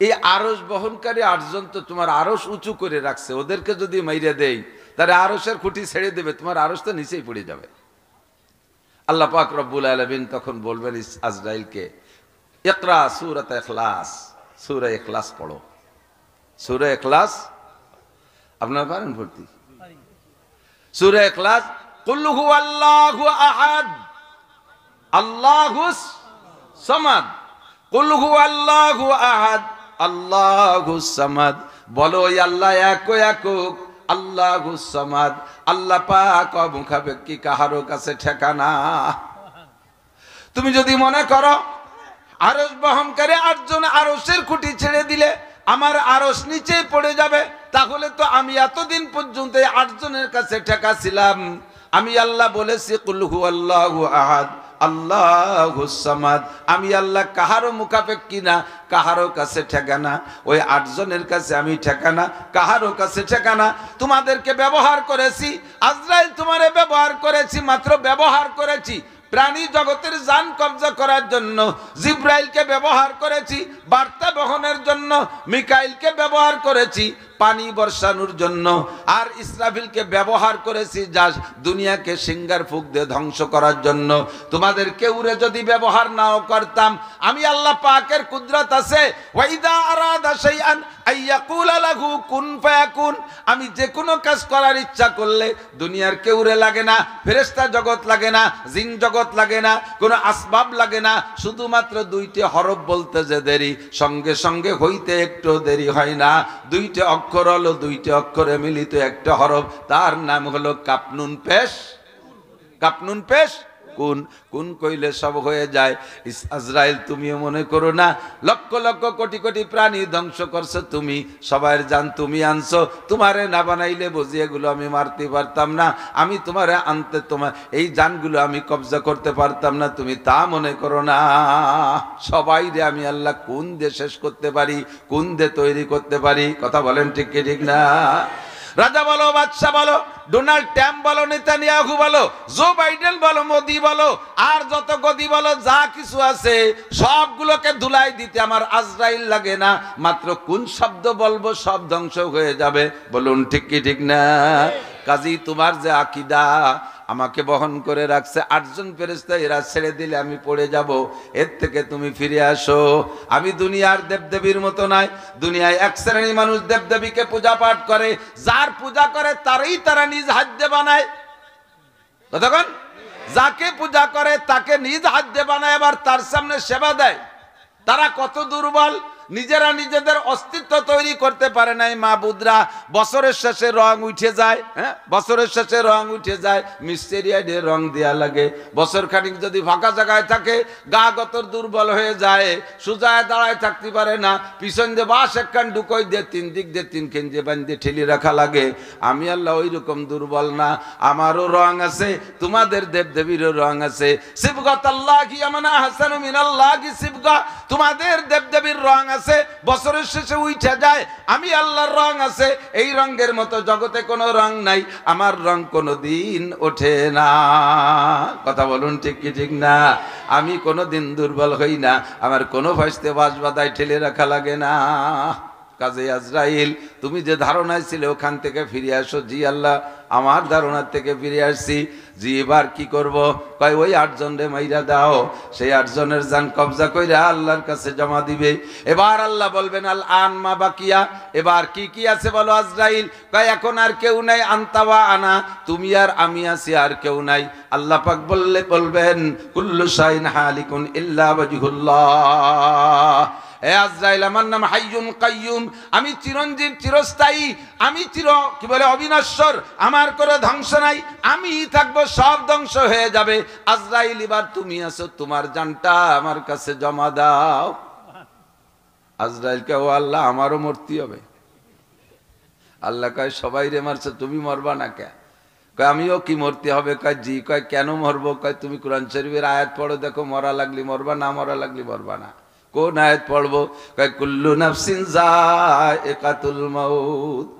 এই আরশ বহনকারী 8 জন তো তোমার আরশ উঁচু করে রাখছে, ওদেরকে যদি মাইরে দেই তাহলে আরশের খুঁটি ছেড়ে দেবে, তোমার আরশ তো নিচেই পড়ে যাবে। আল্লাহ পাক রব্বুল আলামিন তখন বলবেন আজরাইলকে, ইকরা সূরাত ইখলাস, সূরা ইখলাস পড়ো। সূরা ইখলাস আপনারা পারেন পড়তে? সূরা ইখলাস, কুল হুয়াল্লাহু আহাদ আল্লাহুস সামাদ, কুল হুয়াল্লাহু আহাদ আল্লাহুস সামাদ। বলো ওই আল্লাহ একক, আল্লাহুস সামাদ, আল্লাহ পাক মুখাপেক্ষী, কাহারও কাছে ঠিকানা। তুমি যদি মনে করো আরশ বহনকারী 8 জন আরশের খুঁটি ছেড়ে দিলে আমার আরশ নিচে পড়ে যাবে, তাহলে তো আমি এতদিন পর্যন্ত 8 জনের কাছে ঠেকা ছিলাম। আমি আল্লাহ বলেছি কুল হুয়াল্লাহু আহাদ আল্লাহুস সামাদ, আমি আল্লাহ কাহারও মুখাপেক্ষী না, কাহারও কাছে ঠেকানা। ওই 8 জনের কাছে আমি ঠেকানা, কাহারও কাছে ঠেকানা। তোমাদেরকে ব্যবহার করেছি, আজরাইল তোমারে ব্যবহার করেছি, মাত্র ব্যবহার করেছি। প্রাণী জগতের জান কবজা করার জন্য জিব্রাইলকে ব্যবহার করেছি, বার্তা বহনের জন্য মিকাইলকে ব্যবহার করেছি, পানি বর্ষানোর জন্য, আর ইসরাফিলকে ব্যবহার করেছি জাস্ট দুনিয়াকে সিঙ্গার ফুক দিয়ে ধ্বংস করার জন্য। তোমাদের কেউরে যদি ব্যবহার নাও করতাম, আমি আল্লাহ পাকের কুদরত আছে, ওয়াইদা আরাদা শাইআন আইয়াকুলা লাহু কুন ফায়াকুন, আমি যে কোনো কাজ করার ইচ্ছা করলে দুনিয়ার কেউরে লাগে না, ফেরেশতা জগৎ লাগে না, জিন জগৎ লাগে না, কোনো আসবাব লাগে না, শুধুমাত্র দুইটি হরফ বলতে যে দেরি, সঙ্গে সঙ্গে হইতে একটু দেরি হয় না। দুইটি অক্ষর হলো, দুইটি অক্ষরে মিলিত একটা হরফ, তার নাম হলো কাপনুন পেশ। কাপনুন পেশ কুন, কুন কইলে সব হয়ে যায়। আজরাইল তুমিও মনে করো না লক্ষ লক্ষ কোটি কোটি প্রাণী ধ্বংস করছো তুমি, সবার জান তুমি আনছো, তোমারে না বানাইলে বুঝি এগুলো আমি মারতে পারতাম না, আমি তোমারে আনতে তোমার এই জানগুলো আমি কবজা করতে পারতাম না, তুমি তা মনে করো না। সবাই রে আমি আল্লাহ কোন দিয়ে শেষ করতে পারি, কোন দিয়ে তৈরি করতে পারি, কথা বলেন ঠিক কি ঠিক না? রাজা বলো, বাদশা বলো, ডোনাল্ড ট্রাম্প বলো, নেতানিয়াহু বলো, জো বাইডেন বলো, মোদি বলো, আর যত গদি বলো, যা কিছু আছে সবগুলোকে ধুলাই দিতে আমার আজরাইল লাগে না। মাত্র কোন শব্দ বলবো সব ধ্বংস হয়ে যাবে। বলুন ঠিক কি ঠিক না? কাজী তোমার যে আকীদা আমাকে বহন করে রাখছে 8 জন ফেরেশতা, এরা ছেড়ে দিলে আমি পড়ে যাব, এর থেকে তুমি ফিরে আসো। আমি দুনিয়ার দেবদেবীর মতো নাই। দুনিয়ায় এক শ্রেণীর মানুষ দেবদেবীকে পূজা পাঠ করে, যার পূজা করে তারই তারা নিজ হাত দিয়ে বানায়। কতক্ষণ যাকে পূজা করে তাকে নিজ হাত দিয়ে বানায়, আবার তার সামনে সেবা দেয়। তারা কত দুর্বল, নিজেরা নিজেদের অস্তিত্ব তৈরি করতে পারে নাই। মাবুদরা বছরের শেষে রং উঠে যায়, হ্যাঁ বছরের শেষে রং উঠে যায়, মিস্টেরিয়া দিয়ে রং দেয়া লাগে। বছর খানিক যদি ফাঁকা জায়গায় থাকে, গা গতর দুর্বল হয়ে যায়, সুজায় দাঁড়ায় থাকতে পারে না, পিছন দিয়ে বাস একখান ঢুকোই দিয়ে 3 দিক দিয়ে 3 খেঞ্জে বান দিয়ে ঠেলি রাখা লাগে। আমি আল্লাহ ওই রকম দুর্বল না, আমারও রং আছে, তোমাদের দেবদেবীরও রং আছে। সিবগাতাল্লাহি আমানা হাসানু মিনাল্লাহি সিবগা, তোমাদের দেবদেবীর রং আছে, বছরের শেষে উঠে যায়। আমি আল্লাহর রং আছে, এই রঙের মতো জগতে কোনো রং নাই, আমার রং কোনোদিন ওঠে না। কথা বলুন ঠিক কি ঠিক না? আমি কোনোদিন দুর্বল হই না, আমার কোনো ভয়েসতে বাস বাদায় ঠেলে রাখা লাগে না। কাজে আজরাইল তুমি যে ধারণায় ছিলে ওখান থেকে ফিরে আসো। জি আল্লাহ, আমার ধারণার থেকে ফিরে আসছি। জি এবার কি করব? কয় ওই 8 জন রে মাইরা দাও, সেই 8 জনের জান কবজা কইরা আল্লাহর কাছে জমা দিবে। এবার আল্লাহ বলবেন আল আন মা বাকিয়া, এবার কি কি আছে বলো আজরাইল? কয় এখন আর কেউ নাই, আনতাওয়া আনা, তুমি আর আমি আছি, আর কেউ নাই। আল্লাহ পাক বলবেন কুল্লু শাইন হালিকুন ইল্লা ওয়াজহুল্লাহ। এ আজরাইল, আমার নাম হাইয়ুন কাইয়ুম, আমি চিরঞ্জীব চিরস্থায়ী, আমি কি বলে অবিনশ্বর, আমার কোনো ধ্বংস নাই, আমি থাকবো, সব ধ্বংস হয়ে যাবে। আজরাইল এবার তুমি আছো, তোমার জানটা আমার কাছে জমা দাও। আজরাইল কে, ও আল্লাহ আমারও মরতে হবে। আল্লাহ কয় সবাই রে মারছে, তুমি মরবা না কে? কয় আমিও কি মরতে হবে? কয় জি। কয় কেন মরবো? কয় তুমি কোরআন শরীফের আয়াত পড়ো, দেখো মরা লাগলি মরবা, না মরা লাগলি মরবা না। কোন আয়াত পড়বো? কয় কুল্লু নাফসিন যায়কাতুল মাউত।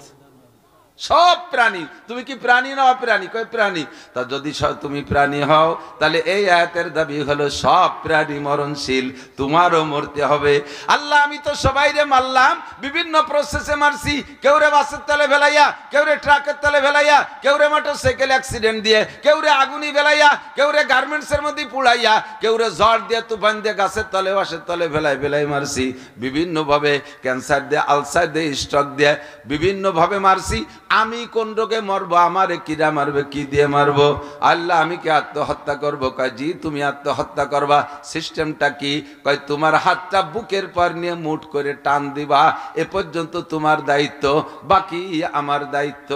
সব প্রাণী, তুমি কি প্রাণী না অপ্রাণী? কয় প্রাণী। তা যদি তুমি প্রাণী হও, তাহলে এই আয়াতের দাবি হলো সব প্রাণী মরণশীল, তোমারও মরতে হবে। আল্লাহ আমি তো সবাইরে মারলাম, বিভিন্ন প্রসেসে মারছি। কেউ রে বাসের তলে ফেলাইয়া, কেউ রে ট্রাকের তলে ফেলাইয়া, কেউ রে মোটরসাইকেল অ্যাক্সিডেন্ট দিয়ে, কেউ রে আগুনি ফেলাইয়া, কেউ রে গার্মেন্টসের মধ্যে পুড়াইয়া, কেউ রে ঝড় দিয়ে, তুফান দিয়ে, গাছের তলে বাসের তলে ফেলাই মারছি। বিভিন্নভাবে ক্যান্সার দিয়ে, আলসার দিয়ে, স্ট্রোক দিয়ে, বিভিন্নভাবে মারছি। আমি কোন রোগে মরবো? আমারে কিরা মারবে? কি দিয়ে মারবো? আল্লাহ আমি কি আত্মহত্যা করবো? কয় জি তুমি আত্মহত্যা করবা। সিস্টেমটা কি? কয় তোমার হাতটা বুকের পর নিয়ে মুঠ করে টান দিবা, এ পর্যন্ত তোমার দায়িত্ব, বাকি আমার দায়িত্ব।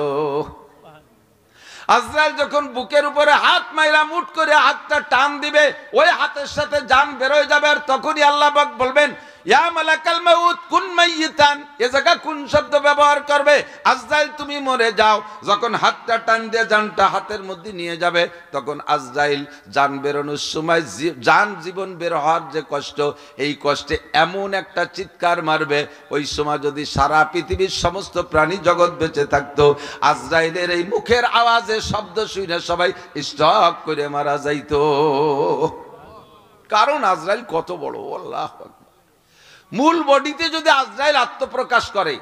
আজরাইল যখন বুকের উপরে হাত মাইরা মুঠ করে হাতটা টান দিবে, ওই হাতের সাথে জান বেরোয় যাবে। আর তখনই আল্লাহ পাক বলবেন ইয়া মালাকাল মাউত কুন মাইয়িতান, এ জায়গা কোন শব্দ ব্যবহার করবে? আজরাইল তুমি মরে যাও। যখন হাতটা টান দিয়ে জানটা হাতের মধ্যে নিয়ে যাবে, তখন আজরাইল জান বেরোনোর সময় জান জীবন বের হওয়ার যে কষ্ট, এই কষ্টে এমন একটা চিৎকার মারবে, ওই সময় যদি সারা পৃথিবীর সমস্ত প্রাণী জগৎ বেঁচে থাকতো, আজরাইলের এই মুখের আওয়াজে শব্দ শুনে সবাই স্টক করে মারা যাইতো। কারণ আজরাইল কত বড়, আল্লাহু আকবার। মূল বডিতে যদি আজরাইল আত্মপ্রকাশ করে,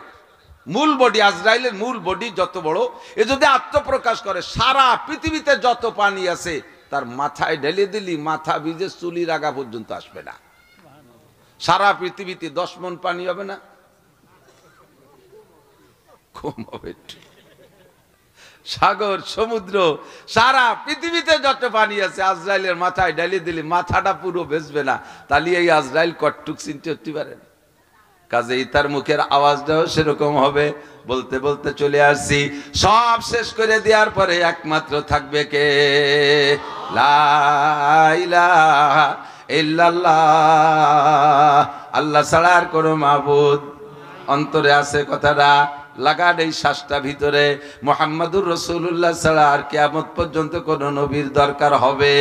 মূল বডি, আজরাইলের মূল বডি যত বড়, এ যদি আত্মপ্রকাশ করে সারা পৃথিবীতে যত পানি আছে তার মাথায় ঢেলে দিলি মাথা ভিজে চুলির আগা পর্যন্ত আসবে না। সারা পৃথিবীতে 10 মণ পানি হবে না? কম হবে। সাগর সমুদ্র সারা পৃথিবীতে যত পানি আছে আজরাইলের মাথায় ঢেলে দিলি মাথাটা পুরো ভেসবে না। তাহলে এই আজরাইল কটটুক চিনতে হতে পারেন। কাজেই তার মুখের আওয়াজটাও সেরকম হবে। বলতে বলতে চলে আসছি, সব শেষ করে দেওয়ার পরে একমাত্র থাকবে কে? লা ইলাহা ইল্লাল্লাহ, আল্লাহ ছাড়া আর কোনো মাবুদ। অন্তরে আছে কথাটা, লাগান এই শ্বাসটা ভিতরে। মুহাম্মাদুর রাসূলুল্লাহ ছাড়া আর কিয়ামত পর্যন্ত কোন নবীর দরকার হবে?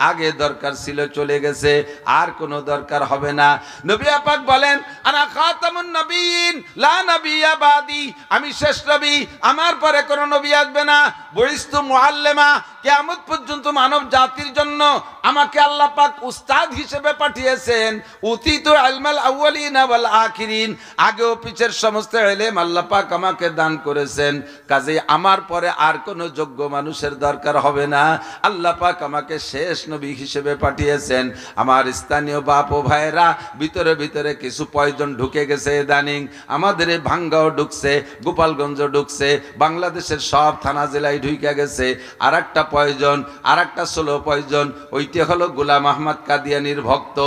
আগে দরকার ছিল, চলে গেছে, আর কোনো দরকার হবে না। নবী পাক বলেন, আনা খাতামুন নবিয়্যিন লা নাবিয়্যা বাদি, আমি শেষ নবী, আমার পরে কোনো নবী আসবে না। বুইস্তু মুআল্লিমা, কিয়ামত পর্যন্ত মানব জাতির জন্য আমাকে আল্লাহ পাক উস্তাদ হিসেবে পাঠিয়েছেন। উতিতু ইলমাল আউয়ালিন ওয়াল আখিরিন, আগে ও পিছের সমস্ত ইলম আল্লাহ পাক আমাকে দান করেছেন। কাজেই আমার পরে আর কোনো যোগ্য মানুষের দরকার হবে না। আল্লাহ পাক আমাকে শেষ নবী হিসেবে পাঠিয়েছেন। আমার স্থানীয় বাপ ও ভাইয়েরা, ভিতরে ভিতরে কিছু পয়জন ঢুকে গেছে ইদানিং। আমাদের এই ভাঙ্গাও ঢুকছে, গোপালগঞ্জ ঢুকছে, বাংলাদেশের সব থানা জেলায় ঢুকে গেছে। আর একটা পয়জন, আর একটা 16 পয়জন, ওইটি হলো গোলাম আহমদ কাদিয়ানির ভক্ত।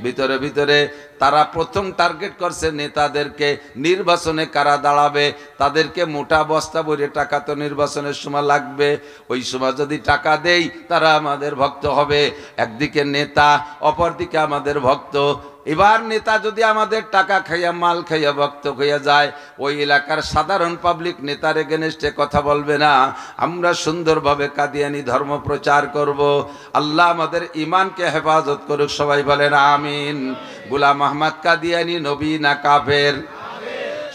ভিতরে ভিতরে তারা প্রথম টার্গেট করছে নেতাদেরকে। নির্বাচনে কারা দাঁড়াবে তাদেরকে মোটা বস্তা ভরে টাকা তো নির্বাচনের সময় লাগবে। ওই সময় যদি টাকা দেই তারা আমাদের ভক্ত হবে। একদিকে নেতা, অপরদিকে আমাদের ভক্ত। এবার নেতা যদি আমাদের টাকা খাইয়া মাল খাইয়া ভক্ত হইয়া যায়, ওই এলাকার সাধারণ পাবলিক নেতার এগেনস্টে কথা বলবে না। আমরা সুন্দরভাবে কাদিয়ানি ধর্ম প্রচার করব। আল্লাহ আমাদের ইমানকে হেফাজত করুক, সবাই বলেন আমিন। গোলাম আহমদ কাদিয়ানি নবী না কাফের?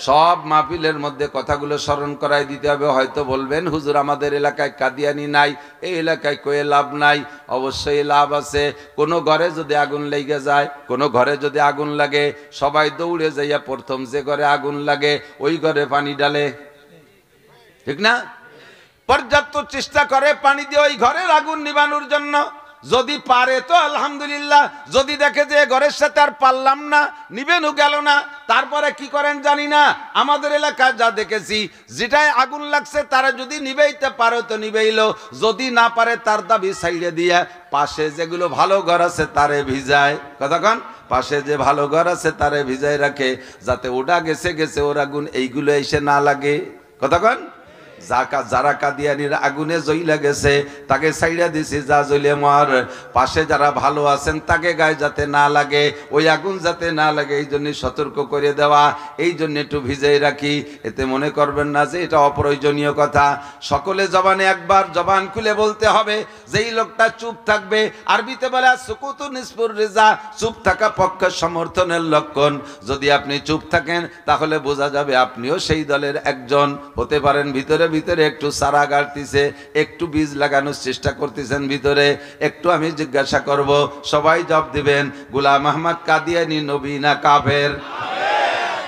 সব মাহফিলের মধ্যে কথাগুলো স্মরণ করাই দিতে হবে। হয়তো বলবেন, হুজুর আমাদের এলাকায় কাদিয়ানি নাই, এই এলাকায় কয়ে লাভ নাই। অবশ্যই লাভ আছে। কোনো ঘরে যদি আগুন লেগে যায়, কোনো ঘরে যদি আগুন লাগে, সবাই দৌড়ে যাইয়া প্রথম যে ঘরে আগুন লাগে ওই ঘরে পানি ডালে, ঠিক না? পর্যাপ্ত চেষ্টা করে পানি দিয়ে ওই ঘরের আগুন নিবানোর জন্য। যদি পারে তো আলহামদুলিল্লাহ, যদি দেখে যে ঘরের সাথে আর পারলাম না, নিবেনও গেল না, তারপরে কি করেন জানি না। আমাদের এলাকায় যা দেখেছি, যেটাই আগুন লাগছে তারা যদি নিবেইতে পারে তো নিবেইল, যদি না পারে তার দাবি ছাইড়ে দিয়া পাশে যেগুলো ভালো ঘর আছে তারে ভিজায়। কতক্ষণ পাশে যে ভালো ঘর আছে তারে ভিজায় রাখে, যাতে ওটা গেছে গেছে ওর আগুন এইগুলো এসে না লাগে। কতক্ষণ যারা কাদিয়ানির আগুনে জ্বইলা গেছে তাকে ছাইড়া দিছি, যা জ্বলে মর। পাশে যারা ভালো আছেন তাকে গায়ে যাতে না লাগে, ওই আগুন যাতে না লাগে, এই জন্য সতর্ক করে দেওয়া, এই জন্য একটু ভিজাই রাখি। এতে মনে করবেন না যে এটা অপ্রয়োজনীয় কথা। সকলে জবানে একবার জবান খুলে বলতে হবে, যেই লোকটা চুপ থাকবে, আরবিতে বলে সুকুতু নিসফুর রিজা, চুপ থাকা পক্ষে সমর্থনের লক্ষণ। যদি আপনি চুপ থাকেন তাহলে বোঝা যাবে আপনিও সেই দলের একজন হতে পারেন। ভিতরে ভিতরে একটু সারা গাড়তিছে, একটু বীজ লাগানোর চেষ্টা করতেছেন ভিতরে। একটু আমি জিজ্ঞাসা করব, সবাই জবাব দিবেন, গোলাম আহমদ কাদিয়ানি নবী না কাফের?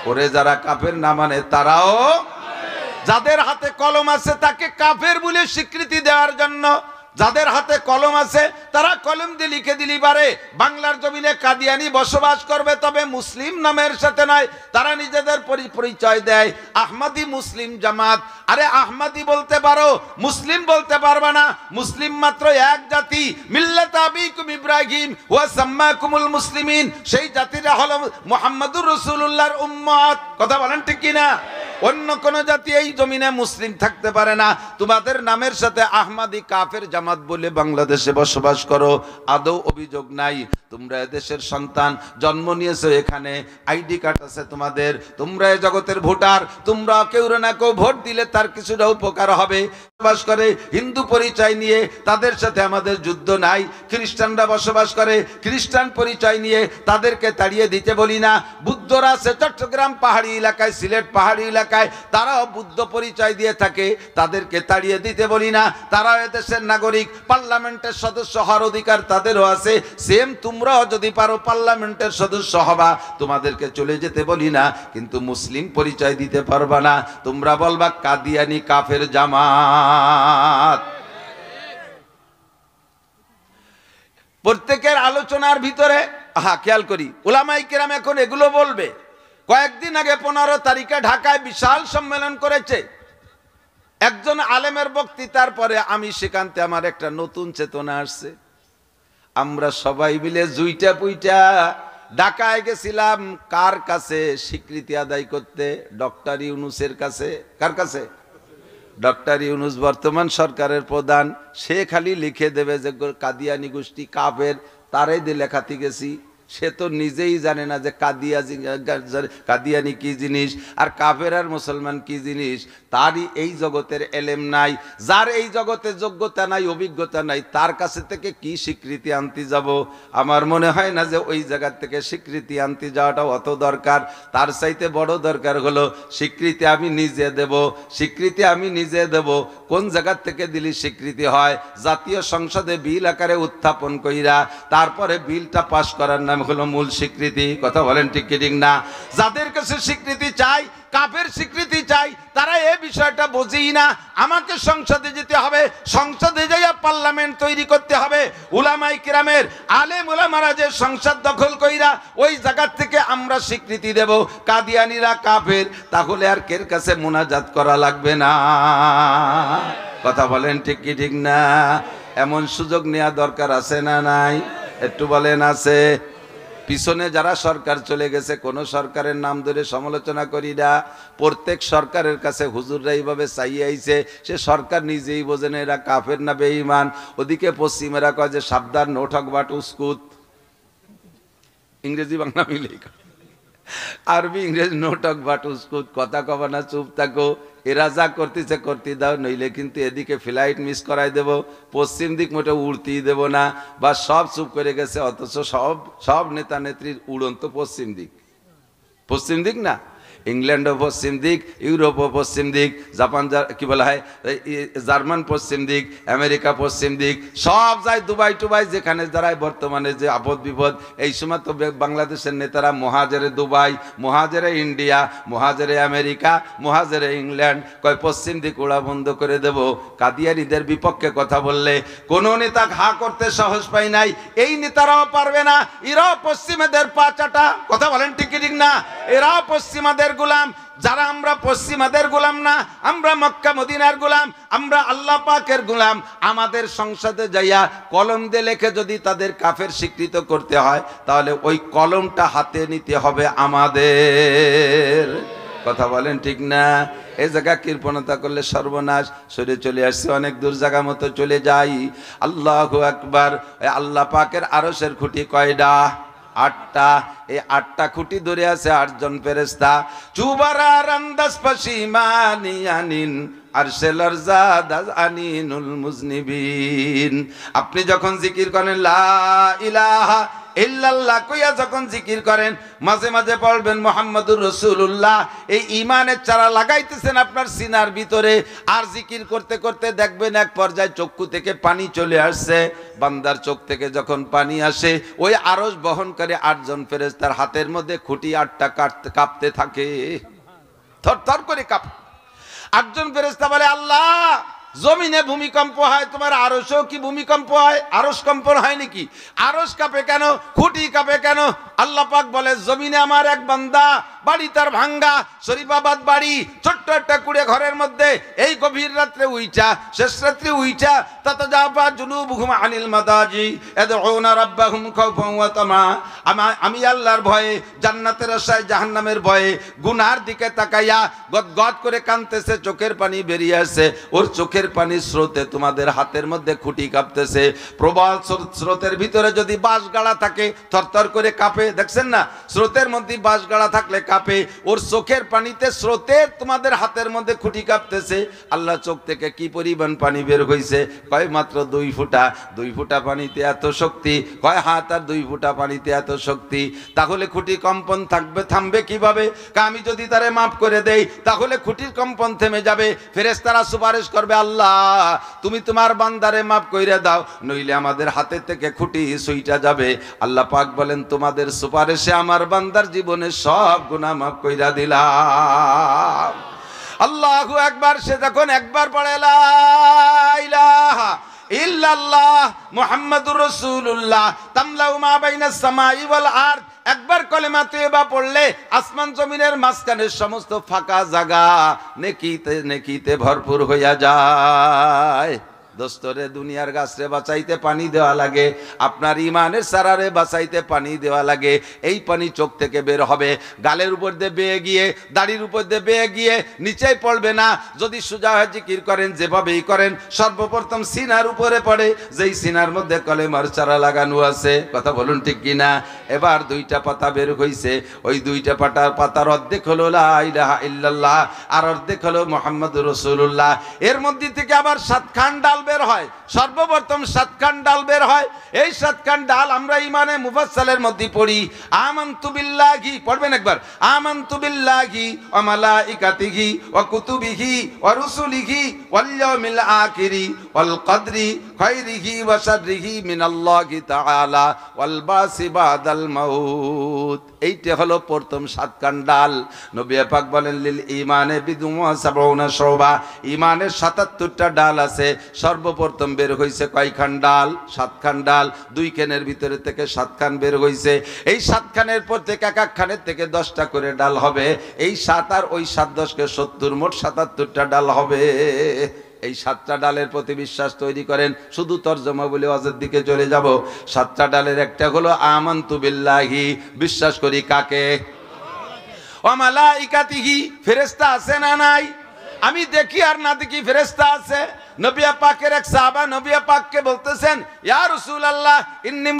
ওরে যারা কাফের না মানে তারাও, যাদের হাতে কলম আছে তাকে কাফের বলে স্বীকৃতি দেওয়ার জন্য, যাদের হাতে কলম আছে তারা কলম দিয়ে লিখে দিলি পারে বাংলার জমিনে কাদিয়ানি বসবাস করবে, তবে মুসলিম নামের সাথে নয়। তারা নিজেদের পরিচয় দেয় আহমদি মুসলিম জামাত। আরে আহমদি বলতে পারো, মুসলিম বলতে পারবে না। মুসলিম মাত্র এক জাতি, মিল্লাত আবিকুম ইব্রাহিম ওয়া সাম্মাকুমুল মুসলিমিন। সেই জাতিরা হলো মুহাম্মাদুর রাসূলুল্লাহর উম্মত। কথা বলেন ঠিক কি না? অন্য কোন জাতি এই জমিনে মুসলিম থাকতে পারে না। তোমাদের নামের সাথে আহমদি কাফের জামাত বলে বাংলাদেশে বসবাস করো, আদৌ অভিযোগ নাই। তোমরা এদেশের সন্তান, জন্ম নিয়েছো এখানে, আইডি কার্ড আছে তোমাদের, তোমরা এই জগতের ভোটার। তোমরা কেউ না কেউ ভোট দিলে তার কিছুটা উপকার হবে। বসবাস করে হিন্দু পরিচয় নিয়ে, তাদের সাথে আমাদের যুদ্ধ নাই। খ্রিস্টানরা বসবাস করে খ্রিস্টান পরিচয় নিয়ে, তাদেরকে তাড়িয়ে দিতে বলি না। বুদ্ধরা আছে চট্টগ্রাম পাহাড়ি এলাকায়, সিলেট পাহাড়ি এলাকায়, এলাকায় তারাও বুদ্ধ পরিচয় দিয়ে থাকে, তাদেরকে তাড়িয়ে দিতে বলি না। তারাও এদেশের নাগরিক, পার্লামেন্টের সদস্য হওয়ার অধিকার তাদেরও আছে। সেম তোমরাও যদি পারো পার্লামেন্টের সদস্য হবা, তোমাদেরকে চলে যেতে বলি না, কিন্তু মুসলিম পরিচয় দিতে পারবা না। তোমরা বলবা কাদিয়ানি কাফের জামাত। প্রত্যেকের আলোচনার ভিতরে খেয়াল করি, উলামায়ে কেরাম এখন এগুলো বলবে। কয়েকদিন আগে 15 তারিখে ঢাকায় বিশাল সম্মেলন করেছে একজন আলেমের বক্তৃতার পরে আমি সেখানতে আমার একটা নতুন চেতনা আসছে। আমরা সবাই মিলে জুইটা পুইটা ঢাকায় গেছিলাম কার কাছে? স্বীকৃতি আদায় করতে ডক্টর ইউনূসের কাছে। কার কাছে? ডক্টর ইউনূস বর্তমান সরকারের প্রধান। সে খালি লিখে দেবে যে কাদিয়ানি গোষ্ঠী কাফের, তারাই দিয়ে লেখাতে গেছি। সে তো নিজেই জানে না যে কাদিয়ানি কি জিনিস আর কাফের আর মুসলমান কি জিনিস। তারই এই জগতের এলেম নাই। যার এই জগতে যোগ্যতা নাই, অভিজ্ঞতা নাই, তার কাছে থেকে কি স্বীকৃতি আনতে যাব? আমার মনে হয় না যে ওই জায়গার থেকে স্বীকৃতি আনতে যাওয়াটা অত দরকার। তার চাইতে বড় দরকার হলো স্বীকৃতি আমি নিজে দেব। স্বীকৃতি আমি নিজে দেব। কোন জায়গার থেকে দিলি স্বীকৃতি হয়? জাতীয় সংসদে বিল আকারে উত্থাপন কইরা তারপরে বিলটা পাশ করার নাম হলো মূল স্বীকৃতি। কথা বলেন ঠিক কি ঠিক না? যাদের কাছে স্বীকৃতি চাই, কাফের স্বীকৃতি চাই, তারা এই বিষয়টা বোঝেই না। আমাকে সংসদে যেতে হবে, সংসদে যাইয়া পার্লামেন্ট তৈরি করতে হবে। উলামায়ে কেরামের আলেম উলামারা যে সংসদ দখল কইরা ওই জায়গা থেকে আমরা স্বীকৃতি দেব কাদিয়ানিরা কাফের, তাহলে আর কের কাছে মুনাজাত করা লাগবে না। কথা বলেন ঠিক কি ঠিক না? এমন সুযোগ নেওয়া দরকার আছে না নাই? একটু বলেন আছে? পিছনে যারা সরকার চলে গেছে, কোন সরকারের নাম ধরে সমালোচনা করি না। প্রত্যেক সরকারের কাছে হুজুররা এইভাবে চাইয়ে আইছে, সে সরকার নিজেই বোঝে না এরা কাফের না বেঈমান। ওদিকে পশ্চিমেরা কয় যে সাবধান, নো ঠক বাট উস্কুত। ইংরেজি বাংলা মিলেই আরবি ইংরেজি, নো টক বাট উস্কুত, কথা কবা না, চুপ থাকো। এরা যা করতেছে করতে দাও, নইলে কিন্তু এদিকে ফ্লাইট মিস করাই দেব, পশ্চিম দিক মোটে উড়তেই দেব না। বা সব চুপ করে গেছে, অথচ সব নেতা নেত্রীর উড়ন্ত পশ্চিম দিক। পশ্চিম দিক না, ইংল্যান্ডও পশ্চিম দিক, ইউরোপও পশ্চিম দিক, জাপান কি বলা হয় জার্মান পশ্চিম দিক, আমেরিকা পশ্চিম দিক, সব যায় দুবাই টুবাই, যেখানে দাঁড়ায় বর্তমানে যে আপদ বিপদ। এই সময় তো বাংলাদেশের নেতারা মহাজেরে দুবাই, মহাজেরে ইন্ডিয়া, মহাজেরে আমেরিকা, মহাজেরে ইংল্যান্ড, কয় পশ্চিম দিক ওড়া বন্ধ করে দেব। কাদিয়ানীদের বিপক্ষে কথা বললে কোন নেতা ঘা করতে সাহস পাই নাই। এই নেতারাও পারবে না, এরাও পশ্চিমাদের পা চাটা। কথা বলেন ঠিক ঠিক না? এরাও পশ্চিমাদের গোলাম। যারা আমরা পশ্চিমাদের গোলাম না, আমরা মক্কা মদিনার গোলাম, আমরা আল্লাহ পাকের গোলাম। আমাদের সংসদে যাইয়া কলম দিয়ে লেখে যদি তাদের কাফের স্বীকৃত করতে হয়, তাহলে ওই কলমটা হাতে নিতে হবে আমাদের। কথা বলেন ঠিক না? এই জায়গা কৃপণতা করলে সর্বনাশ। সরে চলে আসছে অনেক দূর জায়গা মতো চলে যাই। আল্লাহু আকবার। আল্লাহ পাকের আরশের খুঁটি কয়টা? 8টা। এই 8টা খুঁটি ধরে আছে 8 জন ফেরেশতা। চুবারা রান্দাস পাশিমানিয়ানিন আরশেলার জাদাজ আনিনুল মুজনিবিন। আপনি যখন জিকির করেন লা ইলাহা ইল্লাল্লাহ কইয়া যখন জিকির করেন, মাঝে মাঝে পড়বেন মুহাম্মাদুর রাসূলুল্লাহ। এই ঈমানের চারা লাগাইতেছেন আপনার সিনার ভিতরে। আর জিকির করতে করতে দেখবেন এক পর্যায়ে চক্ষু থেকে পানি চলে আসছে। বান্দার চোখ থেকে যখন পানি আসে, ওই আরশ বহনকারী 8 জন ফেরেশতার হাতের মধ্যে খুঁটি 8টা কাঁপতে থাকে, থরথর করে কাঁপ। 8 জন ফেরেশতা বলে, আল্লাহ জমিনে ভূমিকম্প হয়, তোমার আরশেও কি ভূমিকম্প হয়? আরশ কম্পন হয় নাকি? আরশ কাঁপে কেন? খুঁটি কাঁপে কেন? আল্লাহ পাক বলে, জমিনে আমার এক বান্দা, বাড়ি তার ভাঙ্গা, শরীফাবাদ বাড়ি, ছোট্ট একটা কুড়ে ঘরের মধ্যে এই গভীর রাত্রে উইটা, শেষ রাত্রে উইটা, তাতাজাফা জুনুবুহুম আনিল মাদাজি ইয়াদউনা রাব্বাহুম খাওফান ওয়া তামা। আমি আল্লাহর ভয়ে, জান্নাতের আশায়, জাহান্নামের ভয়ে, গুনার দিকে তাকাইয়া গদগদ করে কাঁদতেছে, চোখের পানি বেরিয়ে আসে। ওর চোখের পানির স্রোতে তোমাদের হাতের মধ্যে খুঁটি কাঁপতেছে। প্রবল স্রোতের ভিতরে যদি বাঁশ গাড়া থাকে, থরথর করে কাঁপে। দেখছেন না? স্রোতের মধ্যে বাঁশ গাড়া থাকলে কাঁপে, ওর চোখের পানিতে স্রোতে তোমাদের হাতের মধ্যে খুঁটি কাঁপতেছে। আল্লাহ চোখ থেকে কি পরিমাণ পানি বের হইছে? কয় মাত্র 2 ফোঁটা। 2 ফোঁটা পানিতে এত শক্তি? কয় হাত আর 2 ফোঁটা পানিতে এত শক্তি। তাহলে খুঁটি কম্পন থামবে কিভাবে? আমি যদি তারে মাফ করে দেই তাহলে খুঁটির কম্পন থেমে যাবে। ফেরেশতারা সুপারিশ করবে, আল্লাহ তুমি তোমার বান্দারে মাফ কইরা দাও, নইলে আমাদের হাতে থেকে খুঁটি ছুইটা যাবে। আল্লাহ পাক বলেন, তোমাদের সুপারিশে আমার বান্দার জীবনে সব গুনাহ মাফ কইরা দিলাম। আল্লাহু আকবার। সে যখন একবার পড়ে লা ইলাহা ইল্লাল্লাহ মুহাম্মাদুর রাসূলুল্লাহ তামলাউ মা বাইনাস সামাই ওয়াল আরদ, একবার কলেমা তয়্যিবা পড়লে আসমান জমিনের মাঝখানের সমস্ত ফাঁকা জায়গা নেকিতে ভরপুর হইয়া যায়। দোস্তরে দুনিয়ার গাছরে বাঁচাইতে পানি দেওয়া লাগে, আপনার ইমানের সারারে বাঁচাইতে পানি দেওয়া লাগে। এই পানি চোখ থেকে বের হবে, গালের উপর দিয়ে বেয়ে গিয়ে দাড়ির উপর দিয়ে বেয়ে গিয়ে নিচেই পড়বে না। যদি সুজা হয়ে জিকির করেন যেভাবেই করেন, সর্বপ্রথম সিনার উপরে পড়ে, যেই সিনার মধ্যে কলেমার চারা লাগানো আছে। কথা বলুন ঠিক কিনা? এবার 2টা পাতা বের হইছে, ওই 2টা পাতার অর্ধেক হলো লা ইলাহা ইল্লাল্লাহ আর অর্ধেক হলো মুহাম্মাদুর রাসূলুল্লাহ। এর মধ্যে থেকে আবার 7 খান ডাল বের হয়। সর্বপ্রথম 7 খান ডাল বের হয়। এই 7 খান ডাল আমরা ইমানে মুফাসসালের মধ্যে পড়ি। আমানতু বিল্লাহি, পড়বেন একবার, আমানতু বিল্লাহি ওয়া মালাইকাতিহি ওয়া কুতুবিহি ওয়া রুসুলিহি ওয়াল ইয়াউমিল আখিরি ওয়াল কদরি খায়রিহি ওয়া শাররিহি মিনাল্লাহি তাআলা ওয়াল বাসি বাদাল মাউত। এইটা হলো প্রথম 7 খান ডাল। নবী পাক বলেন, লিল ইমানে বিদুমা 70 শুবা, ইমানের 77টা ডাল আছে। সর্বপ্রথম বের হইছে কয়খান ডাল? 7 খান ডাল। 2 খানের ভিতরে থেকে 7 খান বের হইছে। এই 7 খানের পর থেকে এক এক খানের থেকে 10টা করে ডাল হবে। এই 7 আর ওই 7 10 কে 70, মোট 77টা ডাল হবে। এই 7টা ডালের প্রতি বিশ্বাস তৈরি করেন। শুধু তরজমা বলে ওয়াজের দিকে চলে যাব। 7টা ডালের একটা হলো আমানতু বিল্লাহি, বিশ্বাস করি কাকে? ওয়া মালাইকাতিহি, ফেরেশতা আছে না নাই? আমি দেখি আর না দেখি ফেরেশতা আছে। নবী পাকের এক সাহাবা নবী পাককে বলতেছেন, ইয়া রাসূলুল্লাহ ইন্নী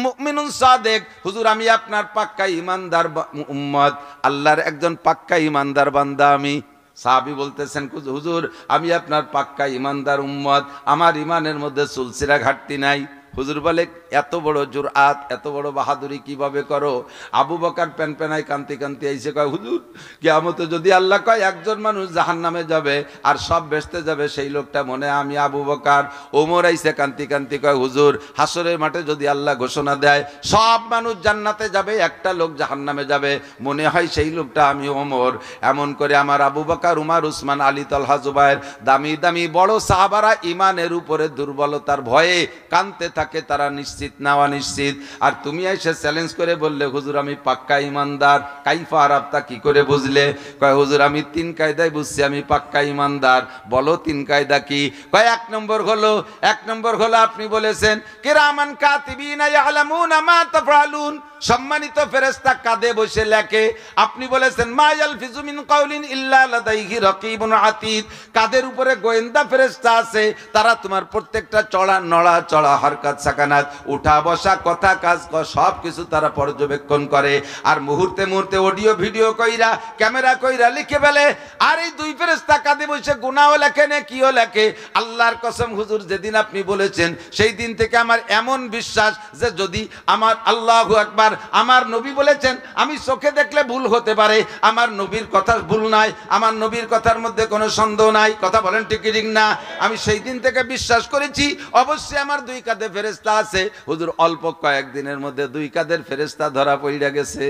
মুমিনুন সাদিক, হুজুর আমি আপনার পাক্কা ঈমানদার উম্মত, আল্লাহর একজন পাক্কা ঈমানদার বান্দা আমি। সাহাবী বলতেছেন, হুজুর আমি আপনার পাক্কা ঈমানদার উম্মত, আমার ঈমানের মধ্যে চুলচিরা ঘাটতি নাই। হুজুর বলে, এত বড় জুরআত, এত বড় বাহাদুরি কিভাবে করো? আবু বকর পেনপেনায় কান্তি কান্তি আইসে কয়, হুজুর কিয়ামতে যদি আল্লাহ কয় একজন মানুষ জাহান্নামে যাবে আর সব বেহেশতে যাবে, সেই লোকটা মনে আমি আবু বকর। ওমর আইসে কান্তি কান্তি কয়, হুজুর হাসরের মাঠে যদি আল্লাহ ঘোষণা দেয় সব মানুষ জান্নাতে যাবে, একটা লোক জাহান্নামে যাবে, মনে হয় সেই লোকটা আমি ওমর। এমন করে আমার আবু বকর, উমর, উসমান, আলী, তালহা, জুবায়ের, দামি দামি বড় সাহাবারা ইমানের উপরে দুর্বলতার ভয়ে কানতে থাকে, তারা নিশ্চিত না অনিশ্চিত। আর তুমি এসে চ্যালেঞ্জ করে বললে, হুজুর আমি পাক্কা ইমানদার। কাইফা আরাফতা, কি করে বুঝলে? কয়, হুজুর আমি 3 কায়দায় বুঝছি আমি পাক্কা ইমানদার। বলো 3 কায়দা কি? কয়, 1 নম্বর হলো আপনি বলেছেন কিরামান কাতিবিনা ইয়ালামুনা মা তাফআলুন, সম্মানিত ফেরেশতা কাঁধে বসে লেখে। আপনি বলেছেন মা ইয়ালফিজু মিন কাউলিন ইল্লা লাদাইহি রাকিবুন আতীদ, কাঁধের উপরে গোয়েন্দা ফেরেশতা আছে, তারা তোমার প্রত্যেকটা চড়া নড়া চড়া হরকত সাকানাত, উঠা বসা কথা কাজ সব কিছু তারা পর্যবেক্ষণ করে। আর মুহূর্তে মুহূর্তে অডিও ভিডিও কইরা ক্যামেরা কইরা লিখে ফেলে। আর এই 2 ফেরেশতা কাঁধে বসে গুনাহও লেখে না কিও লেখে। আল্লাহর কসম হুজুর যেদিন আপনি বলেছেন সেই দিন থেকে আমার এমন বিশ্বাস যে যদি আমার, আল্লাহু আকবার, আমার নবী বলেছেন আমি চোখে দেখলে ভুল হতে পারে, আমার নবীর কথা ভুল নাই, আমার নবীর কথার মধ্যে কোনো সন্দেহ নাই। কথা বলেন ঠিক ঠিক না? আমি সেই দিন থেকে বিশ্বাস করেছি অবশ্যই আমার 2 কাঁধে ফেরেশতা আছে। হুজুর অল্প কয়েকদিনের মধ্যে 2 কাঁধের ফেরেশতা ধরা পড়ে গেছে।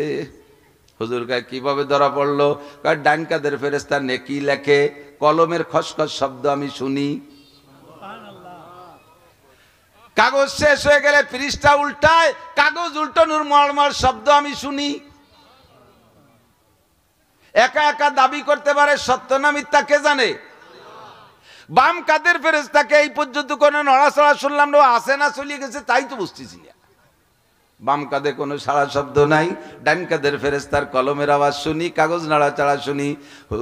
হুজুর কয়, কিভাবে ধরা পড়লো? কয়, ডান কাঁধের ফেরেশতা নেকি লেখে, কলমের খসখস শব্দ আমি শুনি। কাগজ শেষ হয়ে গেলে পৃষ্ঠা উল্টায়, কাগজ উল্টানোর মড়মড় শব্দ আমি শুনি। একা একা দাবি করতে পারে সত্য না মিথ্যা কে জানে? বাম কাঁধের ফেরেশতাকে এই পর্যন্ত কোনো নড়াচড়া শুনলাম না, আসে না চলে গেছে, তাই তো বুঝতেছি না। বাম কাঁধে কোনো সারা শব্দ নাই, ডান কাঁধের ফেরেশতার কলমের আওয়াজ শুনি, কাগজ নাড়াচাড়া শুনি।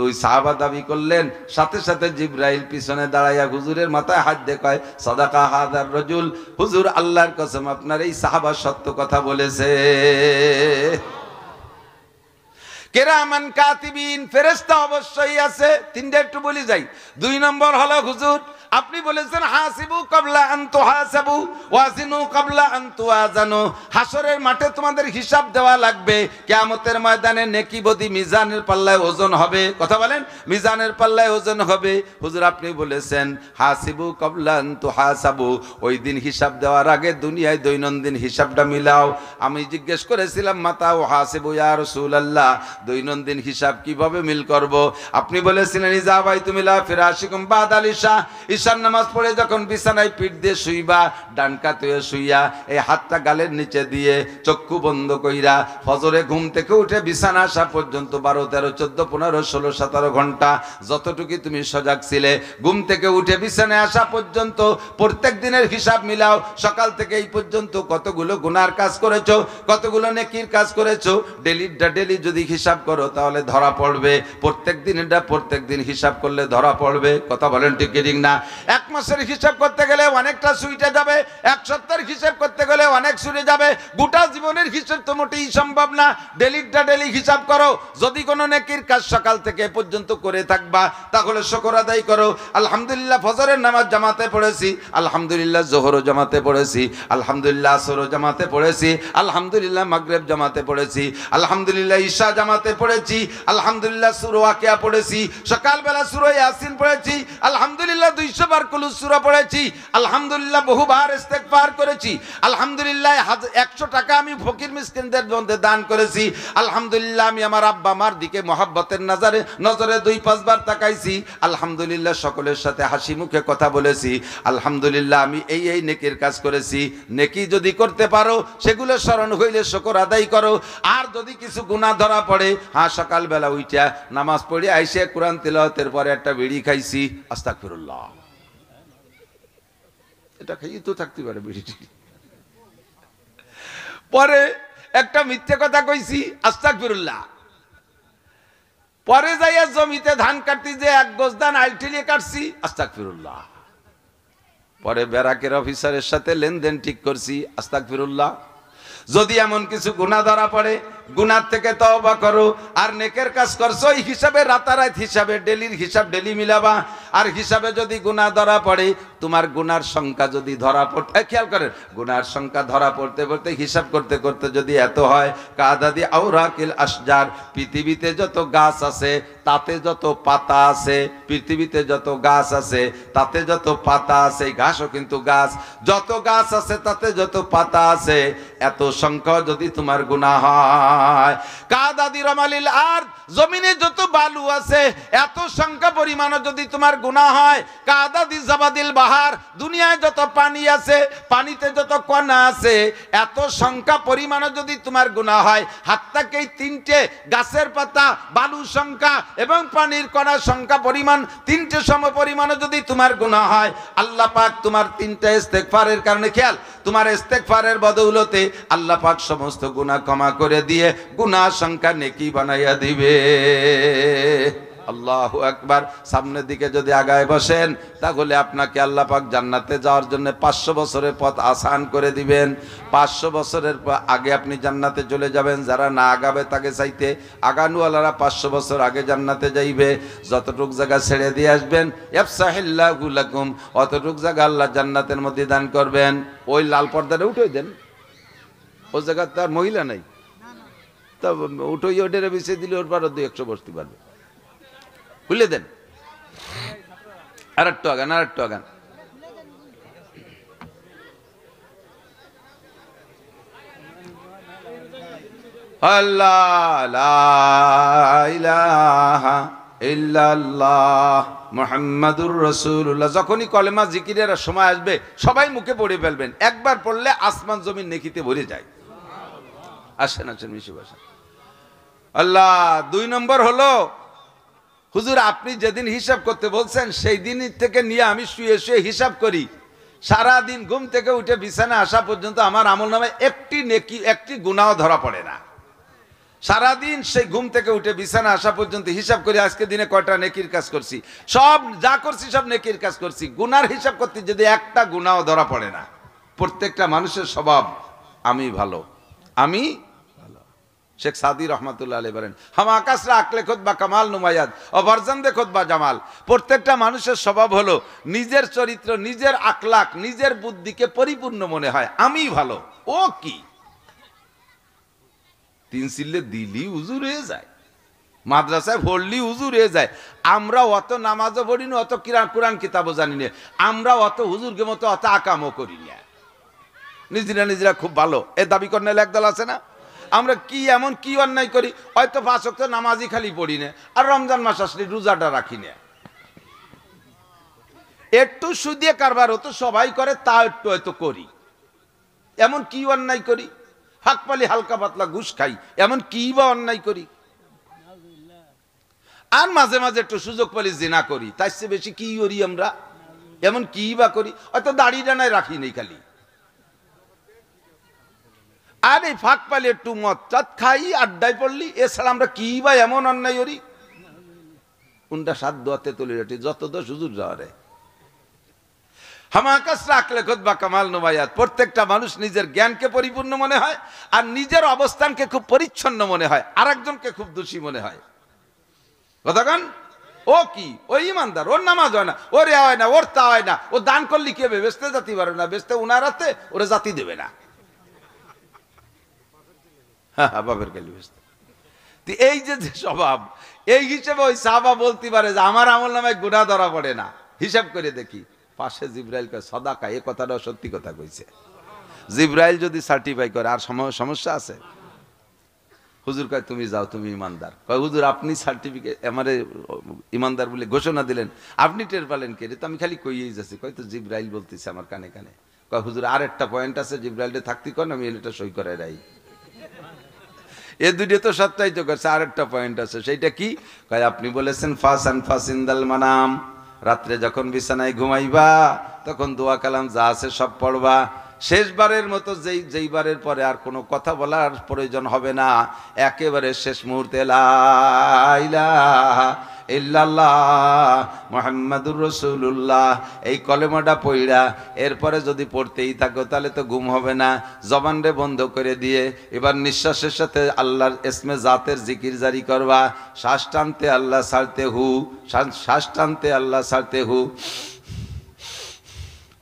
ওই সাহাবা দাবি করলেন, সাথে সাথে জিবরাইল পিছনে দাঁড়াইয়া হুজুরের মাথায় হাত দেখায়, সাদাকা হাদার রাজুল, হুজুর আল্লাহর কসম আপনার এই সাহাবা সত্য কথা বলেছে। কেরামান কাতিবিন, ফেরেশতা অবশ্যই আছে। তিনটা একটু বলি যাই। 2 নম্বর হলো হুজুর আপনি বলেছেন হাসিবু ক্বাবলা আন তুহাসাবু ওয়াজিনু ক্বাবলা আন তুওয়াজানু। হাসরের মাঠে তোমাদের হিসাব দেওয়া লাগবে, কিয়ামতের ময়দানে নেকি বদি মিজানের পাল্লায় ওজন হবে। কথা বলেন, মিজানের পাল্লায় ওজন হবে। হুজুর আপনি বলেছেন হাসিবু ক্বাবলা আন তুহাসাবু, ওই দিন হিসাব দেওয়ার আগে দুনিয়ায় দৈনন্দিন হিসাবটা মিলাও। আমি জিজ্ঞেস করেছিলাম মাতা ও হাসিবু ইয়া রাসূলুল্লাহ, দৈনন্দিন হিসাব কিভাবে মিল করব? আপনি বলেছিলেন ইজা বাইতুমিলা ফিরাশিকুম বাদাল ইশা, ঈশার নামাজ পড়ে যখন বিছানায় পিঠ দিয়ে শুইবা, ডান কাত হয়ে শুইয়া এই হাতটা গালের নিচে দিয়ে চক্ষু বন্ধ কইরা ফজরে ঘুম থেকে উঠে বিছানা আসা পর্যন্ত 12, 13, 14, 15, 16, 17 ঘন্টা যতটুকু তুমি সজাগ ছিলে, ঘুম থেকে উঠে বিছানায় আসা পর্যন্ত প্রত্যেক দিনের হিসাব মিলাও। সকাল থেকে এই পর্যন্ত কতগুলো গুনার কাজ করেছো, কতগুলো নেকির কাজ করেছো। ডেলি যদি হিসাব করো তাহলে ধরা পড়বে। প্রত্যেক দিন হিসাব করলে ধরা পড়বে। কথা বলেন ঠিক কি ঠিক না? 1 মাসের হিসাব করতে গেলে অনেকটা সুইটে যাবে, 1 সপ্তাহের হিসাব করতে গেলে অনেক সুরে যাবে। গোটা জীবনের হিসাব তো মোটেই সম্ভব না। ডেলি হিসাব করো। যদি কোনো নেকির কাজ সকাল থেকে পর্যন্ত করে থাকবা তাহলে শুকর আদায় করো। আলহামদুলিল্লাহ ফজরের নামাজ জামাতে পড়েছি, আলহামদুলিল্লাহ জোহরও জামাতে পড়েছি, আলহামদুলিল্লাহ আসরও জামাতে পড়েছি, আলহামদুলিল্লাহ মাগরিব জামাতে পড়েছি, আলহামদুলিল্লাহ ঈশা জামাতে পড়েছি, আলহামদুলিল্লাহ সূরা ওয়াকিয়া পড়েছি, সকালবেলা সূরা ইয়াসিন পড়েছি, আলহামদুলিল্লাহ 200 বার কুলুস সূরা পড়েছি, আলহামদুলিল্লাহ বহুবার ইস্তেগফার করেছি, আলহামদুলিল্লাহ 100 টাকা আমি ফকির মিসকিনদের মধ্যে দান করেছি, আলহামদুলিল্লাহ আমি আমার আব্বা মার দিকে মহব্বতের নজরে 2-5 বার তাকাইছি, আলহামদুলিল্লাহ সকলের সাথে হাসি মুখে কথা বলেছি, আলহামদুলিল্লাহ আমি এই নেকির কাজ করেছি। নেকি যদি করতে পারো সেগুলো স্মরণ হইলে শুকর আদায় করো। আর যদি কিছু গুনাহ ধরা পড়ে, সকালবেলা উইঠা নামাজ পড়ে আইসে কোরআন তিলাওয়াতের পরে একটা বিড়ি খাইছি, আস্তাগফিরুল্লাহ, এটা খাইয়ে তো থাকতে পারে বিড়িটি। পরে একটা মিথ্যে কথা কইছি, আস্তাগফিরুল্লাহ। পরে যাইয়া জমিতে ধান কাটতে যে 1 গজ ধান আইটিলিয়ে কাটছি, আস্তাগফিরুল্লাহ। পরে ব্যারাকের অফিসারের সাথে লেনদেন ঠিক করছি, আস্তাগফিরুল্লাহ। যদি এমন কিছু গুনাহ ধরা পড়ে, গুনার থেকে তওবা করো। আর নেকের কাজ করছো এই হিসাবে রাতারাত হিসাবে ডেলির হিসাব ডেলি মিলাবা। আর হিসাবে যদি গুনাহ ধরা পড়ে, তোমার গুনার সংখ্যা যদি ধরা পড়তে, খেয়াল করেন, গুনার সংখ্যা ধরা পড়তে পড়তে হিসাব করতে করতে যদি এত হয়, কাদাদি আওরাকিল আশজার, পৃথিবীতে যত গাছ আছে তাতে যত পাতা আছে, পৃথিবীতে যত গাছ আছে তাতে যত পাতা আছে, এই ঘাসও কিন্তু গাছ, যত গাছ আছে তাতে যত পাতা আছে, এত সংখ্যা যদি তোমার গুনাহ হয়, কাদাদি রমালিল আরদ, জমিনে যত বালু আছে এত সংখ্যা পরিমাণ যদি তোমার গুনাহ হয়, কাদাদি জাবাদিল বাহার, দুনিয়ায় যত পানি আছে, পানিতে যত কণা আছে, এত সংখ্যা পরিমাণ যদি তোমার গুনাহ হয়, হাত্তাকে এই 3টে গাছের পাতা, বালু সংখ্যা এবং পানির কণা সংখ্যা পরিমাণ 3টে সম পরিমাণ যদি তোমার গুনাহ হয়, আল্লাহ পাক তোমার 3টা ইস্তেগফারের কারণে, খেয়াল, তোমার ইস্তেগফারের বদৌলতে আল্লাহ পাক সমস্ত গুনাহ ক্ষমা করে দিয়ে গুনাহ সংখ্যা নেকি বানাইয়া দিবে। আল্লাহু আকবার। সামনের দিকে যদি আগায় বসেন তাহলে আপনাকে আল্লাহ পাক জান্নাতে যাওয়ার জন্য 500 বছরের পথ আসান করে দিবেন। 500 বছরের আগে আপনি জান্নাতে চলে যাবেন। যারা না আগাবে তাকে চাইতে আগানুওয়ালারা 500 বছর আগে জান্নাতে যাইবে। যতটুক জায়গা ছেড়ে দিয়ে আসবেন, ইয়াফসাহিল্লাহু লাকুম, অতটুক জায়গা আল্লাহ জান্নাতের মধ্যে দান করবেন। ওই লাল পর্দাটা উঠে দেন, ওই জায়গা তার মহিলা নাই, তা উঠোই ওটারে বিছিয়ে দিলে ওর পার 200 বসতে পারবে। খুলে দেন, আরেকটু আগান, আরেকটু আগান। আল্লাহ লা ইলাহা ইল্লাল্লাহ মুহাম্মাদুর রাসূলুল্লাহ। যখনই কলেমা জিকিরের সময় আসবে সবাই মুখে পড়ে ফেলবেন। একবার পড়লে আসমান জমিন নেকিতে ভরে যায়। আসেন আসেন মিশু বসেন। আল্লাহ 2 নম্বর হলো, হুজুর আপনি যেদিন হিসাব করতে বলছেন সেই দিন থেকে নিয়ে আমি শুয়ে শুয়ে হিসাব করি, সারাদিন ঘুম থেকে উঠে বিছানা আসা পর্যন্ত আমার আমলনামায় একটি নেকি, একটি গুনাহ ধরা পড়ে না। সারাদিন সেই ঘুম থেকে উঠে বিছানা আসা পর্যন্ত হিসাব করি আজকে দিনে কয়টা নেকির কাজ করছি, সব যা করছি সব নেকির কাজ করছি। গুনার হিসাব করতে যদি একটা গুনাহ ধরা পড়ে না। প্রত্যেকটা মানুষের স্বভাব আমি ভালো, আমি ভালো, শেখ সাদি রহমাতুল্লাহ আলাইহি বলেন, হাম আকাশরা আকলে খুতবা কামাল নুমায়াদ ও বরজন্দে খুতবা জামাল। প্রত্যেকটা মানুষের স্বভাব হলো নিজের চরিত্র, নিজের আখলাক, নিজের বুদ্ধিকে পরিপূর্ণ মনে হয়। আমি ভালো, ও কি তিন সিল্লে দিলি হুজুর হয়ে যায়, মাদ্রাসায় পড়লি হুজুর হয়ে যায়। আমরা অত নামাজও পড়ি না, অত কোরআন কিতাবও জানি না, আমরা অত হুজুরকে মতো অত আকামও করি না, নিজেরা খুব ভালো এ দাবি করলে একদল আছে না। আমরা কি এমন কি অন্যায় করি, হয়তো 5 ওয়াক্ত নামাজই খালি পড়ি না, আর রমজান মাস আসলে রোজাটা রাখি না। একটু সুদিয়ে কারবার হতো সবাই করে, তা একটু হয়তো করি। এমন কি অন্যায় করি, হাক পালি হালকা পাতলা ঘুষ খাই, এমন কি বা অন্যায় করি। আর মাঝে মাঝে একটু সুযোগ পালি জিনা করি, তার চেয়ে বেশি কি করি আমরা, এমন কি বা করি। হয়তো দাড়ি ডানায় রাখি নেই খালি, আর এই ফাঁক পালি একটু মদ চাঁদ খাই, আড্ডায় পড়লি, এছাড়া আমরা কি বা এমন অন্যায় করি। কোনটা সাত দোয়াতে তুলি রাটি যত দোষ হুজুর যাওয়ারে। হামাকাস রাখলে খুতবা কামাল নুমায়াত। প্রত্যেকটা মানুষ নিজের জ্ঞানকে পরিপূর্ণ মনে হয়, আর নিজের অবস্থানকে খুব পরিচ্ছন্ন মনে হয়, আর একজনকে খুব দোষী মনে হয়। কথাগান ও কি, ও ইমানদার, ওর নামাজ হয় না, ওর এ হয় না, ওর তা হয় না, ও দান করলি কি হবে, বেচতে জাতি পারবে না, বেচতে উনার হাতে, ওরা জাতি দেবে না। হ্যাঁ, বাপের গালি বেচতে। এই যে স্বভাব, এই হিসেবে ওই সাহাবা বলতে পারে যে আমার আমল নামায় গুনাহ ধরা পড়ে না। হিসাব করে দেখি, পাশে জিব্রাইল কয় সদাকা, এই কথাটাও সত্যি কথা কইছে। জিব্রাইল যদি সার্টিফাই করে আর সমস্যা আছে? হুজুর কয় তুমি যাও, তুমি ইমানদার। কয় হুজুর আপনি সার্টিফিকেট আমারে ইমানদার বলে ঘোষণা দিলেন, আপনি টের পেলেন কে? তো আমি খালি কইয়েই যাচ্ছি। কয় তো জিব্রাইল বলতেছে আমার কানে কানে। কয় হুজুর আর একটা পয়েন্ট আছে, জিব্রাইলটা থাকতে কন, আমি এটা সই করে রাই। এ দুটো তো সত্যায়িত করছে, আর একটা পয়েন্ট আছে, সেইটা কি? কয় আপনি বলেছেন ফাসিন্দাল মানাম, রাত্রে যখন বিছানায় ঘুমাইবা তখন দোয়া কালাম যা আছে সব পড়বা। শেষবারের মতো যেইবারের পরে আর কোনো কথা বলার প্রয়োজন হবে না, একেবারে শেষ মুহূর্তে লা ইলাহা ইল্লাল্লাহ মুহাম্মাদুর রাসূলুল্লাহ এই কলেমাটা পড়া এরপরে যদি পড়তেই থাকো তাহলে তো ঘুম হবে না। জবানরে বন্ধ করে দিয়ে এবার নিঃশ্বাসের সাথে আল্লাহর ইসমে জাতের জিকির জারি করবা। শ্বাস টানতে আল্লাহ ছাড়তে হু, শ্বাস টানতে আল্লাহ ছাড়তে হু,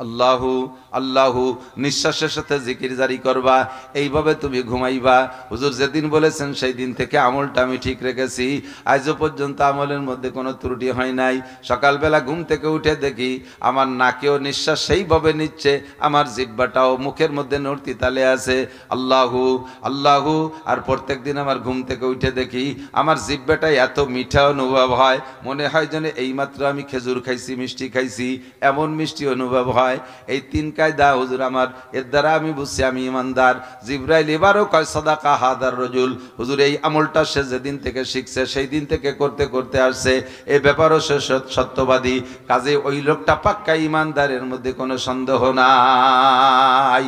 আল্লাহু আল্লাহু, নিঃশ্বাসের সাথে জিকির জারি করবা। এইভাবে তুমি ঘুমাইবা। হুজুর যেদিন বলেছেন সেই দিন থেকে আমলটা আমি ঠিক রেখেছি, আজও পর্যন্ত আমলের মধ্যে কোনো ত্রুটি হয় নাই। সকালবেলা ঘুম থেকে উঠে দেখি আমার নাকেও নিঃশ্বাস সেইভাবে নিচ্ছে, আমার জিহ্বাটাও মুখের মধ্যে নড়তি তালে আছে, আল্লাহু আল্লাহু। আর প্রত্যেক দিন আমার ঘুম থেকে উঠে দেখি আমার জিহ্বাটাই এত মিঠা অনুভব হয়, মনে হয় যেন এইমাত্র আমি খেজুর খাইছি, মিষ্টি খাইছি, এমন মিষ্টি অনুভব হয়। এই 3 কায়দা হুজুর আমার, এর দ্বারা আমি বুঝছি আমি ইমানদার। জিব্রাইল এবারও কয় সাদাকা হাদার রাজুল, হুজুর এই আমলটা সে যেদিন থেকে শিখছে সেই দিন থেকে করতে করতে আসছে, এই ব্যাপারও সে সত্যবাদী। কাজে ওই লোকটা পাক্কা ইমানদার, এর মধ্যে কোনো সন্দেহ নাই।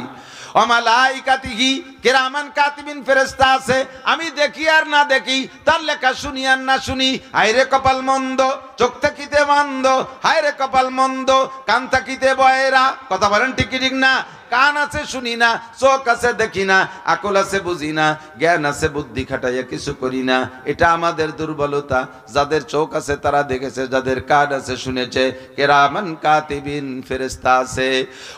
ও মালাইকাতিহি কিরামান কাতিবিন, ফেরেশতা আছে, আমি দেখি আর না দেখি, তার লেখা শুনি আর না শুনি। হায়রে কপাল মন্দ, চোখ থাকিতে মন্দ, হায়রে কপাল মন্দ, কান থাকিতে বয়রা। কথা বলেন ঠিক ঠিক না? কান আছে শুনি না, চোখ আছে দেখি না, আকল আছে বুঝি না, জ্ঞান আছে বুদ্ধি খাটাইয়া কিছু করি না। এটা আমাদের দুর্বলতা। যাদের চোখ আছে তারা দেখেছে, যাদের কান আছে শুনেছে। কিরামান কাতিবিন, ফেরেশতা আছে।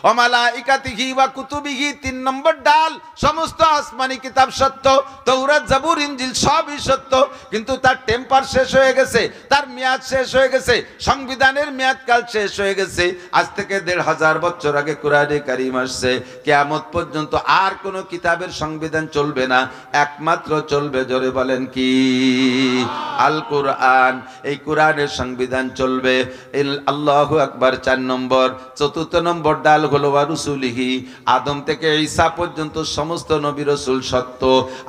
ও মালাইকাতিহি ওয়া কুতুবিহি, 3 নম্বর ডাল, সমস্ত আসমানি কিতাব সত্য, তাওরাত জাবুর ইনজিল সবই সত্য, কিন্তু তার টেম্পার শেষ হয়ে গেছে, তার মেয়াদ শেষ হয়ে গেছে, সংবিধানের মেয়াদকাল শেষ হয়ে গেছে। আজ থেকে 1500 বছর আগে কোরআনে কারীম আসছে। কিয়ামত পর্যন্ত আর কোন কিতাবের সংবিধান চলবে না, একমাত্র চলবে, জোরে বলেন কি? আল কোরআন। এই কোরআনের সংবিধান চলবে। আল্লাহু আকবার 4 নম্বর। 4 নম্বর ডাল হলো ওয়া রুসুলিহি, আদম থেকে ঈসা পর্যন্ত সমস্ত নবী রাসূল সত্য।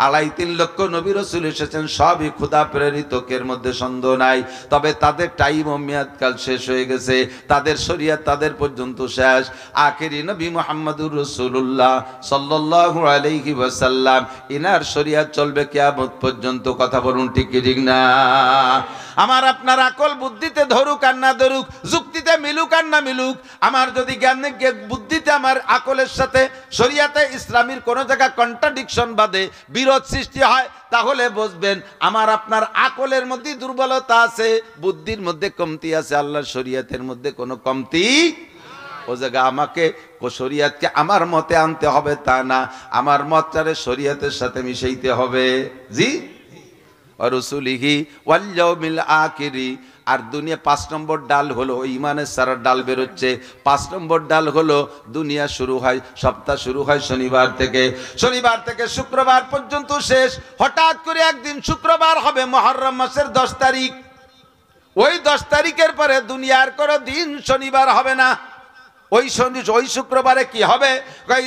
2.5-3 লক্ষ নবী রাসূল এসেছেন, সবই খোদা প্রেরিত, এর মধ্যে সন্দেহ নাই। তবে তাদের টাইম ও মেয়াদকাল শেষ হয়ে গেছে, তাদের শরীয়ত তাদের পর্যন্ত শেষ। আখেরি নবী মুহাম্মদ মুহাম্মাদুর রাসূলুল্লাহ সাল্লাল্লাহু আলাইহি ওয়াসাল্লাম, ইনার শরীয়ত চলবে কিয়ামত পর্যন্ত। কথা বলুন ঠিক কি ঠিক না? আমার আপনার আকল বুদ্ধিতে ধরুক আর না ধরুক, যুক্তিতে মিলুক আর না মিলুক, আমার যদি জ্ঞানে বুদ্ধিতে আমার আকলের সাথে শরীয়তে ইসলামীর কোন জায়গা কন্ট্রাডিকশন বাদে বিরোধ সৃষ্টি হয়, তাহলে বুঝবেন আমার আপনার আকলের মধ্যে দুর্বলতা আছে, বুদ্ধির মধ্যে কমতি আছে, আল্লাহর শরীয়তের মধ্যে কোনো কমতি। ও জায়গা আমাকে শরীয়তকে আমার মতে আনতে হবে তা না, আমার মতটারে শরীয়তের সাথে মিশাইতে হবে। জি, রাসূলিহি ওয়াল ইয়াউমিল আখিরি। আর দুনিয়া 5 নম্বর ডাল হলো ইমানের সারা ডাল বেরোচ্ছে। 5 নম্বর ডাল হলো দুনিয়া শুরু হয়, সপ্তাহ শুরু হয় শনিবার থেকে, শনিবার থেকে শুক্রবার পর্যন্ত শেষ। হঠাৎ করে একদিন শুক্রবার হবে মুহররম মাসের 10 তারিখ। ওই 10 তারিখের পরে দুনিয়ার কোনো দিন শনিবার হবে না। ওই শুক্রবারে কি হবে?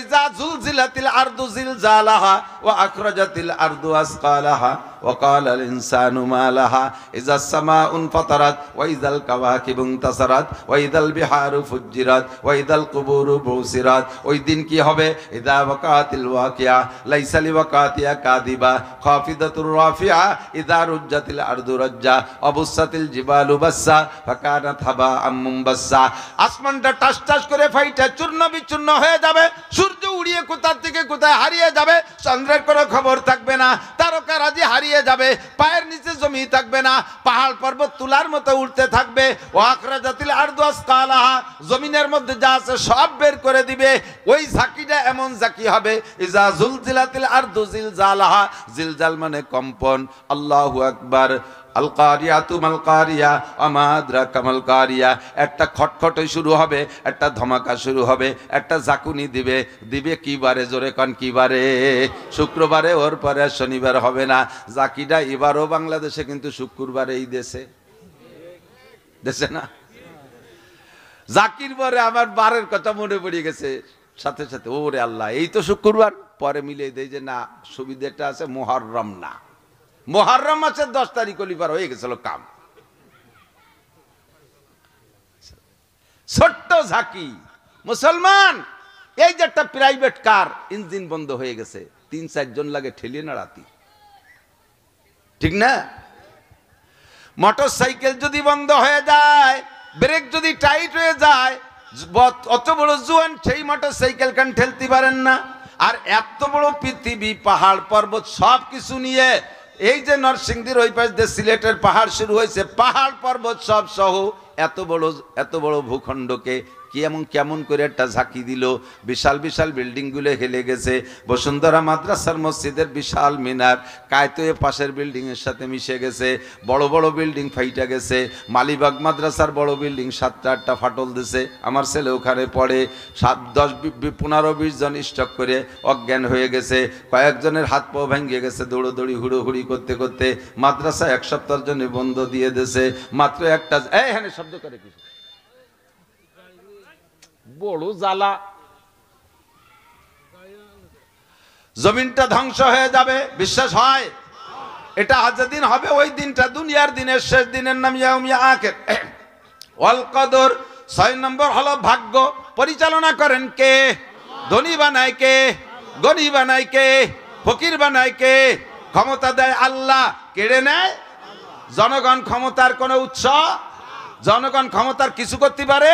ইজা জুলজিলাতিল আরদু জিলজালাহা ওয়া আখরাজাতিল আরদু আসকালাহা ওয়া ক্বালাল ইনসানু মা লাহা ইজাস সামাউন ফাতারাত ওয়া ইযাল কাওয়াকিবু ইনতাসারাত ওয়া ইযাল বিহারু ফুজ্জিরাত ওয়া ইযাল কুবুরু বুসিরাত। ওই দিন কি হবে? ইযা ওয়াকাতিল ওয়াকিয়া লাইসা লিওয়াকাতিহা কাযিবা খাফিদাতুর রাফিআ ইযা রুজ্জাতিল আরদু রাজ্জা অবুসাতিল জিবালু বাসসা ফাকানাত হাবাআম মুনবাসসা। আসমানটা টাস টাস করে ফাইটা চূর্ণ বিচূর্ণ হয়ে যাবে, সূর্য উড়িয়ে কোথা থেকে কোথায় হারিয়ে যাবে, চন্দ্রের কোনো খবর থাকবে না, তারকারাজি হারিয়ে যাবে, পায়ের নিচে জমি থাকবে না, পাহাড় পর্বত তুলার মতো উঠতে থাকবে। ওয়া আখরাজাতিল আরদু আসকালাহা, জমিনের মধ্যে যা আছে সব বের করে দিবে। ওই ঝাঁকিটা এমন ঝাঁকি হবে, ইজা জুলজিলাতিল আরদু জিলজালাহা, জিলজাল মানে কম্পন। আল্লাহু আকবার। আল কারিয়াতু মাল কারিয়া আমা আদরাকা মাল কারিয়া। একটা খটখট শুরু হবে, একটা ধমাকা শুরু হবে, একটা ঝাঁকুনি দিবে। দিবে কি বারে? জোরে কান কি বারে? শুক্রবারে, ওর পরে শনিবার হবে না। জাকিটা এবারও বাংলাদেশে, কিন্তু শুক্রবারে এই দেশে না। জাকির পরে আমার বারের কথা মনে পড়ে গেছে, সাথে সাথে ওরে আল্লাহ, এই তো শুক্রবার। পরে মিলে দেয় যে না, সুবিধাটা আছে মুহররম না, মুহররম মাসের 10 তারিখ অলিবার হয়ে গেছিল কাম। ছোট্ট ঝাঁকি। মুসলমান, এই যে একটা প্রাইভেট কার ইঞ্জিন বন্ধ হয়ে গেছে, 3-4 জন লাগে ঠেলিয়ে নাড়াতি, ঠিক না? মোটর সাইকেল যদি বন্ধ হয়ে যায়, ব্রেক যদি টাইট হয়ে যায়, অত বড় জোয়ান সেই মোটর সাইকেল কান ঠেলতে পারেন না। আর এত বড় পৃথিবী, পাহাড় পর্বত সব কিছু নিয়ে, এই যে নরসিংদীর ওই পাশ দিয়ে সিলেটের পাহাড় শুরু হয়েছে, পাহাড় পর্বত সব সহ এত বড় ভূখণ্ডকে কেমন করে একটা ঝাঁকি দিল। বিশাল বিশাল বিল্ডিং গুলো হেলে গেছে। বসুন্ধরা মাদ্রাসার মসজিদের বিশাল মিনার কায়তোয়ে পাশের বিল্ডিং এর সাথে মিশে গেছে। বড় বড় বিল্ডিং ফাইটা গেছে। মালিবাগ মাদ্রাসার বড় বিল্ডিং 7-8টা ফাটল দিছে। আমার ছেলে ওখানে পড়ে। 10-15-20 জন স্টক করে অজ্ঞান হয়ে গেছে। কয়েকজনের হাত পা ভেঙে গেছে দৌড়োদৌড়ি হুড়োহুড়ি করতে করতে। মাদ্রাসা 1 সপ্তাহের জন্য বন্ধ দিয়ে দিয়েছে। মাত্র একটা এখানে শব্দ করে কিছু বড় জ্বালা। জমিনটা ধ্বংস হয়ে যাবে, বিশ্বাস হয়? এটা যেদিন হবে ওই দিনটা দুনিয়ার দিনের শেষ দিনের নাম ইয়াউমিয়া আখির। ওয়াল কদর। 6 নম্বর হলো ভাগ্য। পরিচালনা করেন কে? ধনী বানায় কে? গনি বানায় কে? ফকির বানায় কে? ক্ষমতা দেয় আল্লাহ, কেড়ে নেয় জনগণ। ক্ষমতার কোনো উৎস? জনগণ ক্ষমতার কিছু করতে পারে?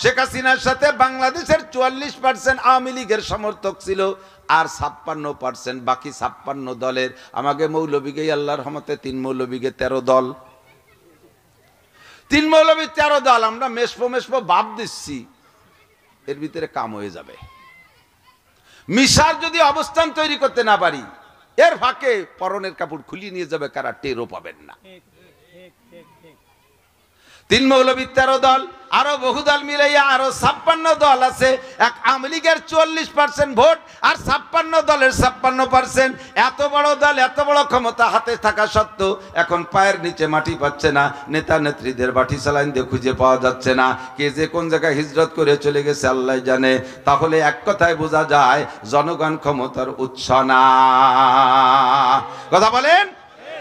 শেখ হাসিনার সাথে বাংলাদেশের 44% আওয়ামী লীগের সমর্থক ছিল, আর 56% বাকি 56 দলের। আমাকে মৌলবীকে আল্লাহর রহমতে 3 মৌলবীকে 13 দল। 3 মৌলবী 13 দল। আমরা মেশপো বাপ দিচ্ছি, এর ভিতরে কাম হয়ে যাবে। মিশার যদি অবস্থান তৈরি করতে না পারি, এর ফাঁকে পরনের কাপড় খুলিয়ে নিয়ে যাবে, কারা টেরও পাবেন না। 3 মৌলবী 13 দল, আরো বহু দল মিলাইয়া আরো 56 দল আছে। এক আওয়ামী লীগের 44% ভোট, আর 56 দলের 56%। এত বড় দল, এত বড় ক্ষমতা হাতে থাকা সত্ত্বেও এখন পায়ের নিচে মাটি পাচ্ছে না। নেতা নেত্রীদের বাটি চালাইন দিয়ে খুঁজে পাওয়া যাচ্ছে না। কে যে কোন জায়গায় হিজরত করে চলে গেছে আল্লাহ জানে। তাহলে এক কথায় বোঝা যায়, জনগণ ক্ষমতার উৎস না। কথা বলেন?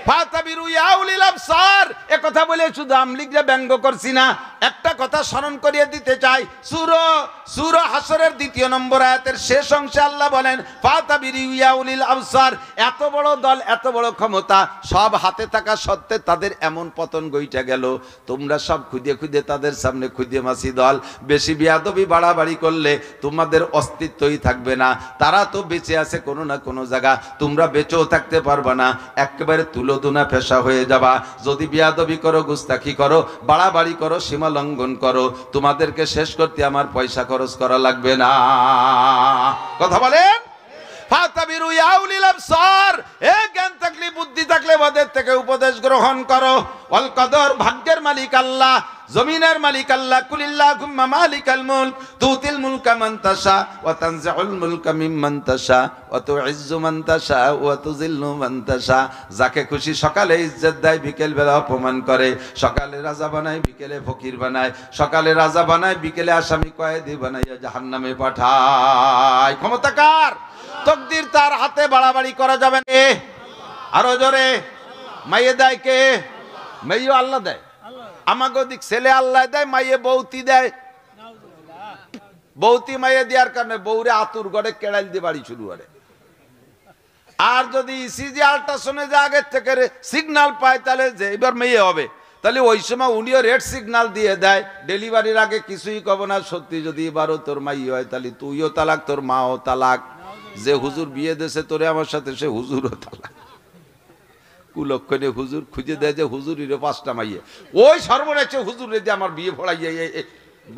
ফাতাবিরু ইয়া উলিল আবসার। এ কথা বলে শুধু আমলিগরা ব্যঙ্গ করছি না, একটা কথা স্মরণ করিয়ে দিতে চাই। সূরা হাসরের 2 নম্বর আয়াতের শেষ অংশে আল্লাহ বলেন ফাতাবিরু ইয়া উলিল আবসার। এত বড় দল, এত বড় ক্ষমতা, সব হাতে থাকা সত্ত্বে তাদের এমন পতন গইটা গেল। তোমরা সব খুদে খুদে তাদের সামনে খুদে মাসি দল, বেশি বিয়াদবি বাড়াবাড়ি করলে তোমাদের অস্তিত্বই থাকবে না। তারা তো বেঁচে আছে কোনো না কোনো জায়গা, তোমরা বেঁচেও থাকতে পারবে না, একেবারে তুলোদুনা পেশা হয়ে যাবা। যদি বিয়াদবি করো, গুস্তাখি করো, বাড়াবাড়ি করো, সীমা লঙ্ঘন করো, তোমাদেরকে শেষ করতে আমার পয়সা খরচ করা লাগবে না। কথা বলেন। ফাতাবিরু ইয়া উলিল আবসার। এ জ্ঞান থাকলে, বুদ্ধি থাকলে ওদের থেকে উপদেশ গ্রহণ করো। ওয়াল কদর, ভাগ্যের মালিক আল্লাহ, জমিনের মালিক আল্লাহ। কুলিল্লাহুম্মা মালিকাল মুলক তুতিল মুলকা মান তাশা ওয়া তানজিউল মুলকা মিম্মান তাশা ওয়া তুইজ্জু মান তাশা ওয়া তুযিল্লু মান তাশা। যাকে খুশি সকালে ইজ্জত দেয়, বিকেল বেলা অপমান করে। সকালে রাজা বানায়, বিকেলে ফকির বানায়। সকালে রাজা বানায়, বিকেলে আসামি কয়েদি বানাইয়া জাহান্নামে পাঠায়। ক্ষমতা কার? তকদির তার হাতে, বাড়াবাড়ি করা যাবে না। আরো জোরে। মাইয়ে দেয় কে? মাইও আল্লাহ দেয়। আমাকে দিক ছেলে আল্লাহ দেয়, মাইয়ে বৌতি দেয়। বৌতি মাইয়ে দেওয়ার কারণে বউরে আতুর গড়ে কেড়াইল দিয়ে বাড়ি শুরু করে। আর যদি ইসিজি আল্ট্রাসাউন্ডে যে আগের থেকে সিগন্যাল পায়, তাহলে যে এবার মেয়ে হবে, তাহলে ওই সময় উনিও রেড সিগন্যাল দিয়ে দেয়। ডেলিভারির আগে কিছুই কব না। সত্যি যদি এবারও তোর মাই হয়, তাহলে তুইও তালাক, তোর মাও তালাক। যে হুজুর বিয়ে দেশে তোরে আমার সাথে, সে হুজুরও তালাক। কুলক্ষণে হুজুর খুঁজে দেয় যে হুজুরিরও 5টা মাইয়ে। ওই সর্বনাশে হুজুর রে আমার বিয়ে ফড়াইয়া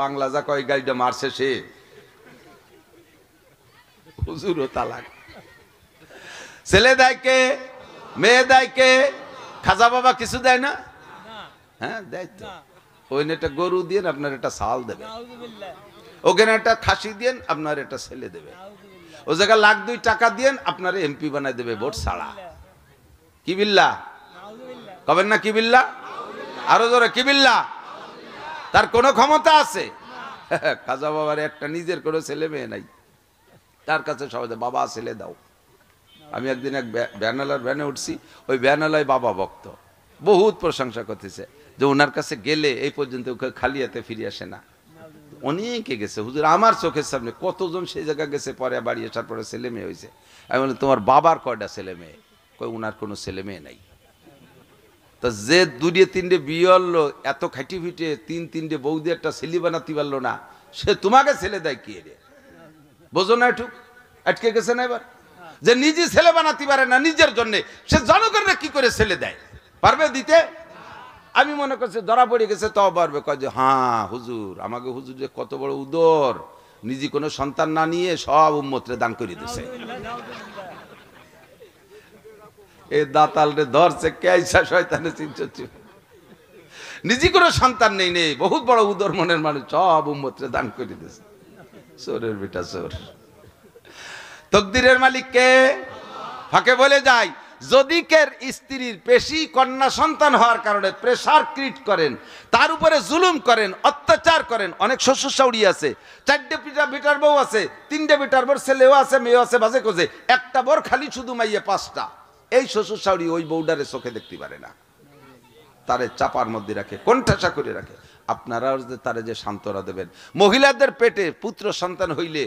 বাংলা যা কয় গাড়িটা মারছে, সে হুজুরও তালাক। ছেলে দেয় কে? মেয়ে দেয় কে? খাজা বাবা কিছু দেয় না? হ্যাঁ দেয় তো। ওইখানে একটা গরু দিয়ে আপনার একটা ছাল দেবে, ওখানে একটা খাসি দিয়ে আপনার একটা ছেলে দেবে, ও জায়গায় 1,02 টাকা দিয়ে আপনার এমপি বানাই দেবে ভোট ছাড়া। কি বিল্লাহ কবেন না? কি বিল্লাহ? আরো জোরে কি বিল্লাহ? তার কোনো ক্ষমতা আছে? খাজা বাবার একটা নিজের কোনো ছেলে মেয়ে নাই, তার কাছে সবাই বাবা ছেলে দাও। আমি একদিন এক ভ্যানালার ভ্যানে উঠছি, ওই ভ্যানালায় বাবা ভক্ত, বহুত প্রশংসা করতেছে যে ওনার কাছে গেলে এই পর্যন্ত খালি হাতে ফিরে আসে না। অনেকে গেছে হুজুর, আমার চোখের সামনে কতজন সেই জায়গায় গেছে, পরে বাড়ি আসার পরে ছেলে মেয়ে হয়েছে। আমি বলি তোমার বাবার কয়টা ছেলে মেয়ে? কই ওনার কোনো ছেলে মেয়ে নাই। তা যে 2-3 বিয়ে হলো, এত খাটি ফিটে 3-3 বউ দিয়ে একটা ছেলে বানাতে পারলো না, সে তোমাকে ছেলে দেয় কি রে? বোঝো না? একটু আটকে গেছে না এবার? যে নিজে ছেলে বানাতে পারে না নিজের জন্য, সে জনগণরা কি করে ছেলে দেয়? পারবে দিতে? আমি মনে করছি ধরা পড়ে গেছে, তাও পারবে। কয় যে হ্যাঁ হুজুর, আমাকে হুজুর যে কত বড় উদর, নিজে কোনো সন্তান না নিয়ে সব উম্মতরে দান করে দিছে। এ দাতাল রে ধরছে কেসা শয়তানে চিনছে, নিজে কোনো সন্তান নেই, বহুত বড় উদর মনের মানুষ, সব উম্মতরে দান করে দিছে। চোরের বেটা চোর। তকদিরের মালিক কে? ফাঁকে বলে যায়, যদি কের স্ত্রীর পেশি কন্যা সন্তান হওয়ার কারণে প্রেসার ক্রিয়েট করেন, তার উপরে জুলুম করেন, অত্যাচার করেন। অনেক শ্বশুর শাশুড়ি আছে, 4টে বেটার বউ আছে, 3টে বেটার বউ, ছেলেও আছে, মেয়েও আছে, বাজে কোজে, একটা বর খালি শুধু মাইয়ে 5টা। এই শ্বশুর শাশুড়ি ওই বউডারে চোখে দেখতে পারে না, তারে চাপার মধ্যে রাখে, কোণঠাসা করে রাখে। আপনারা তারে যে সান্ত্বনা দেবেন। মহিলাদের পেটে পুত্র সন্তান হইলে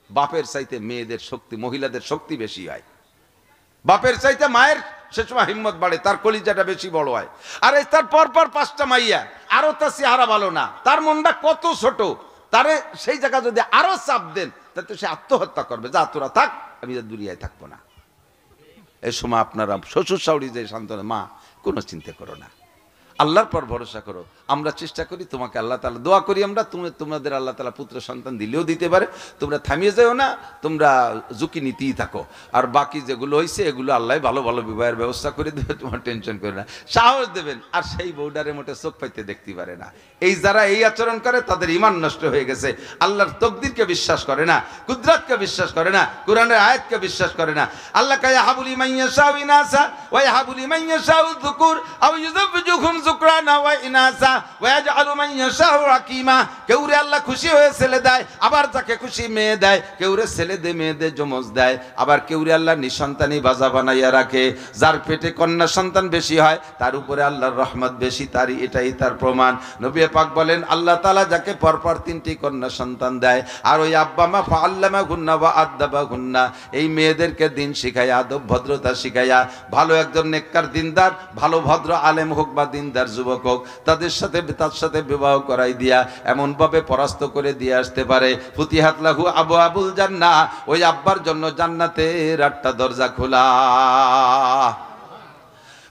বাপের চাইতে মেয়েদের শক্তি, মহিলাদের শক্তি বেশি হয়। বাপের চাইতে মায়ের সে সময় হিম্মত বাড়ে, তার কলিজাটা বেশি বড় হয়। আর এই তার পরপর 5টা মাইয়া, আরো তার চেহারা ভালো না, তার মনটা কত ছোট, তারে সেই জায়গা যদি আরো চাপ দেন, তাতে সে আত্মহত্যা করবে, যা তোরা থাক, আমি দুনিয়ায় থাকবো না। এই সময় আপনারা শ্বশুর শাশুড়ি যে সান্ত্বনা, মা কোনো চিন্তা করো না, আল্লাহর পর ভরসা করো। আমরা চেষ্টা করি তোমাকে, আল্লাহ তাআলা দোয়া করি আমরা, তোমাদের আল্লাহ তাআলা পুত্র সন্তান দিলেও দিতে পারে। তোমরা থামিয়ে যাও না, তোমরা ঝুঁকি নিতেই থাকো। আর বাকি যেগুলো হয়েছে এগুলো আল্লাহ ভালো ভালো বিবাহের ব্যবস্থা করে দেবে, তোমার টেনশন করে না, সাহস দেবেন। আর সেই বউডারে মোটে চোখ পাইতে দেখতে পারে না। এই যারা এই আচরণ করে তাদের ঈমান নষ্ট হয়ে গেছে। আল্লাহর তকদিরকে বিশ্বাস করে না, কুদরতকে বিশ্বাস করে না, কোরআনের আয়াতকে বিশ্বাস করে না। আল্লাহ কায়া হাবুলি মাইয়া শাউ ইনাসা ওয়া হাবুলি মাইয়া শাউ যুকুর আও ইউযাববিজুহুম যুকরানা ওয়া ইনাসা ওয়া ইয়াজআলু মান ইয়াশাউ আকিমা। কেউরে আল্লাহ খুশি হয়ে ছেলে দেয়, আবার যাকে খুশি মেয়ে দেয়। কেউরে ছেলে দে মেয়ে দে যমজ দেয়, আবার কেউরে আল্লাহ নিঃসন্তানই বাজা বানাইয়া রাখে। যার পেটে কন্যা সন্তান বেশি হয় তার উপরে আল্লাহর রহমত বেশি, তারই এটাই তার প্রমাণ। নবী পাক বলেন আল্লাহ তাআলা যাকে পরপর 3টি কন্যা সন্তান দেয়, আর ওই আব্বা মা ফাআল্লামাহুন্না ওয়া আদাবাহুন্না, এই মেয়েদেরকে দিন শিখায়া, আদব ভদ্রতা শিখায়া, ভালো একজন নেককার দিনদার, ভালো ভদ্র আলেম হোক বা দিনদার যুবক হোক, তার সাথে বিবাহ করাই দিয়া এমন ভাবে পরাস্ত করে দিয়ে আসতে পারে, ফুতিহাত লাহু আবওয়াবুল জান্নাহ, ওই আব্বার জন্য জান্নাতের 8টা দরজা খোলা।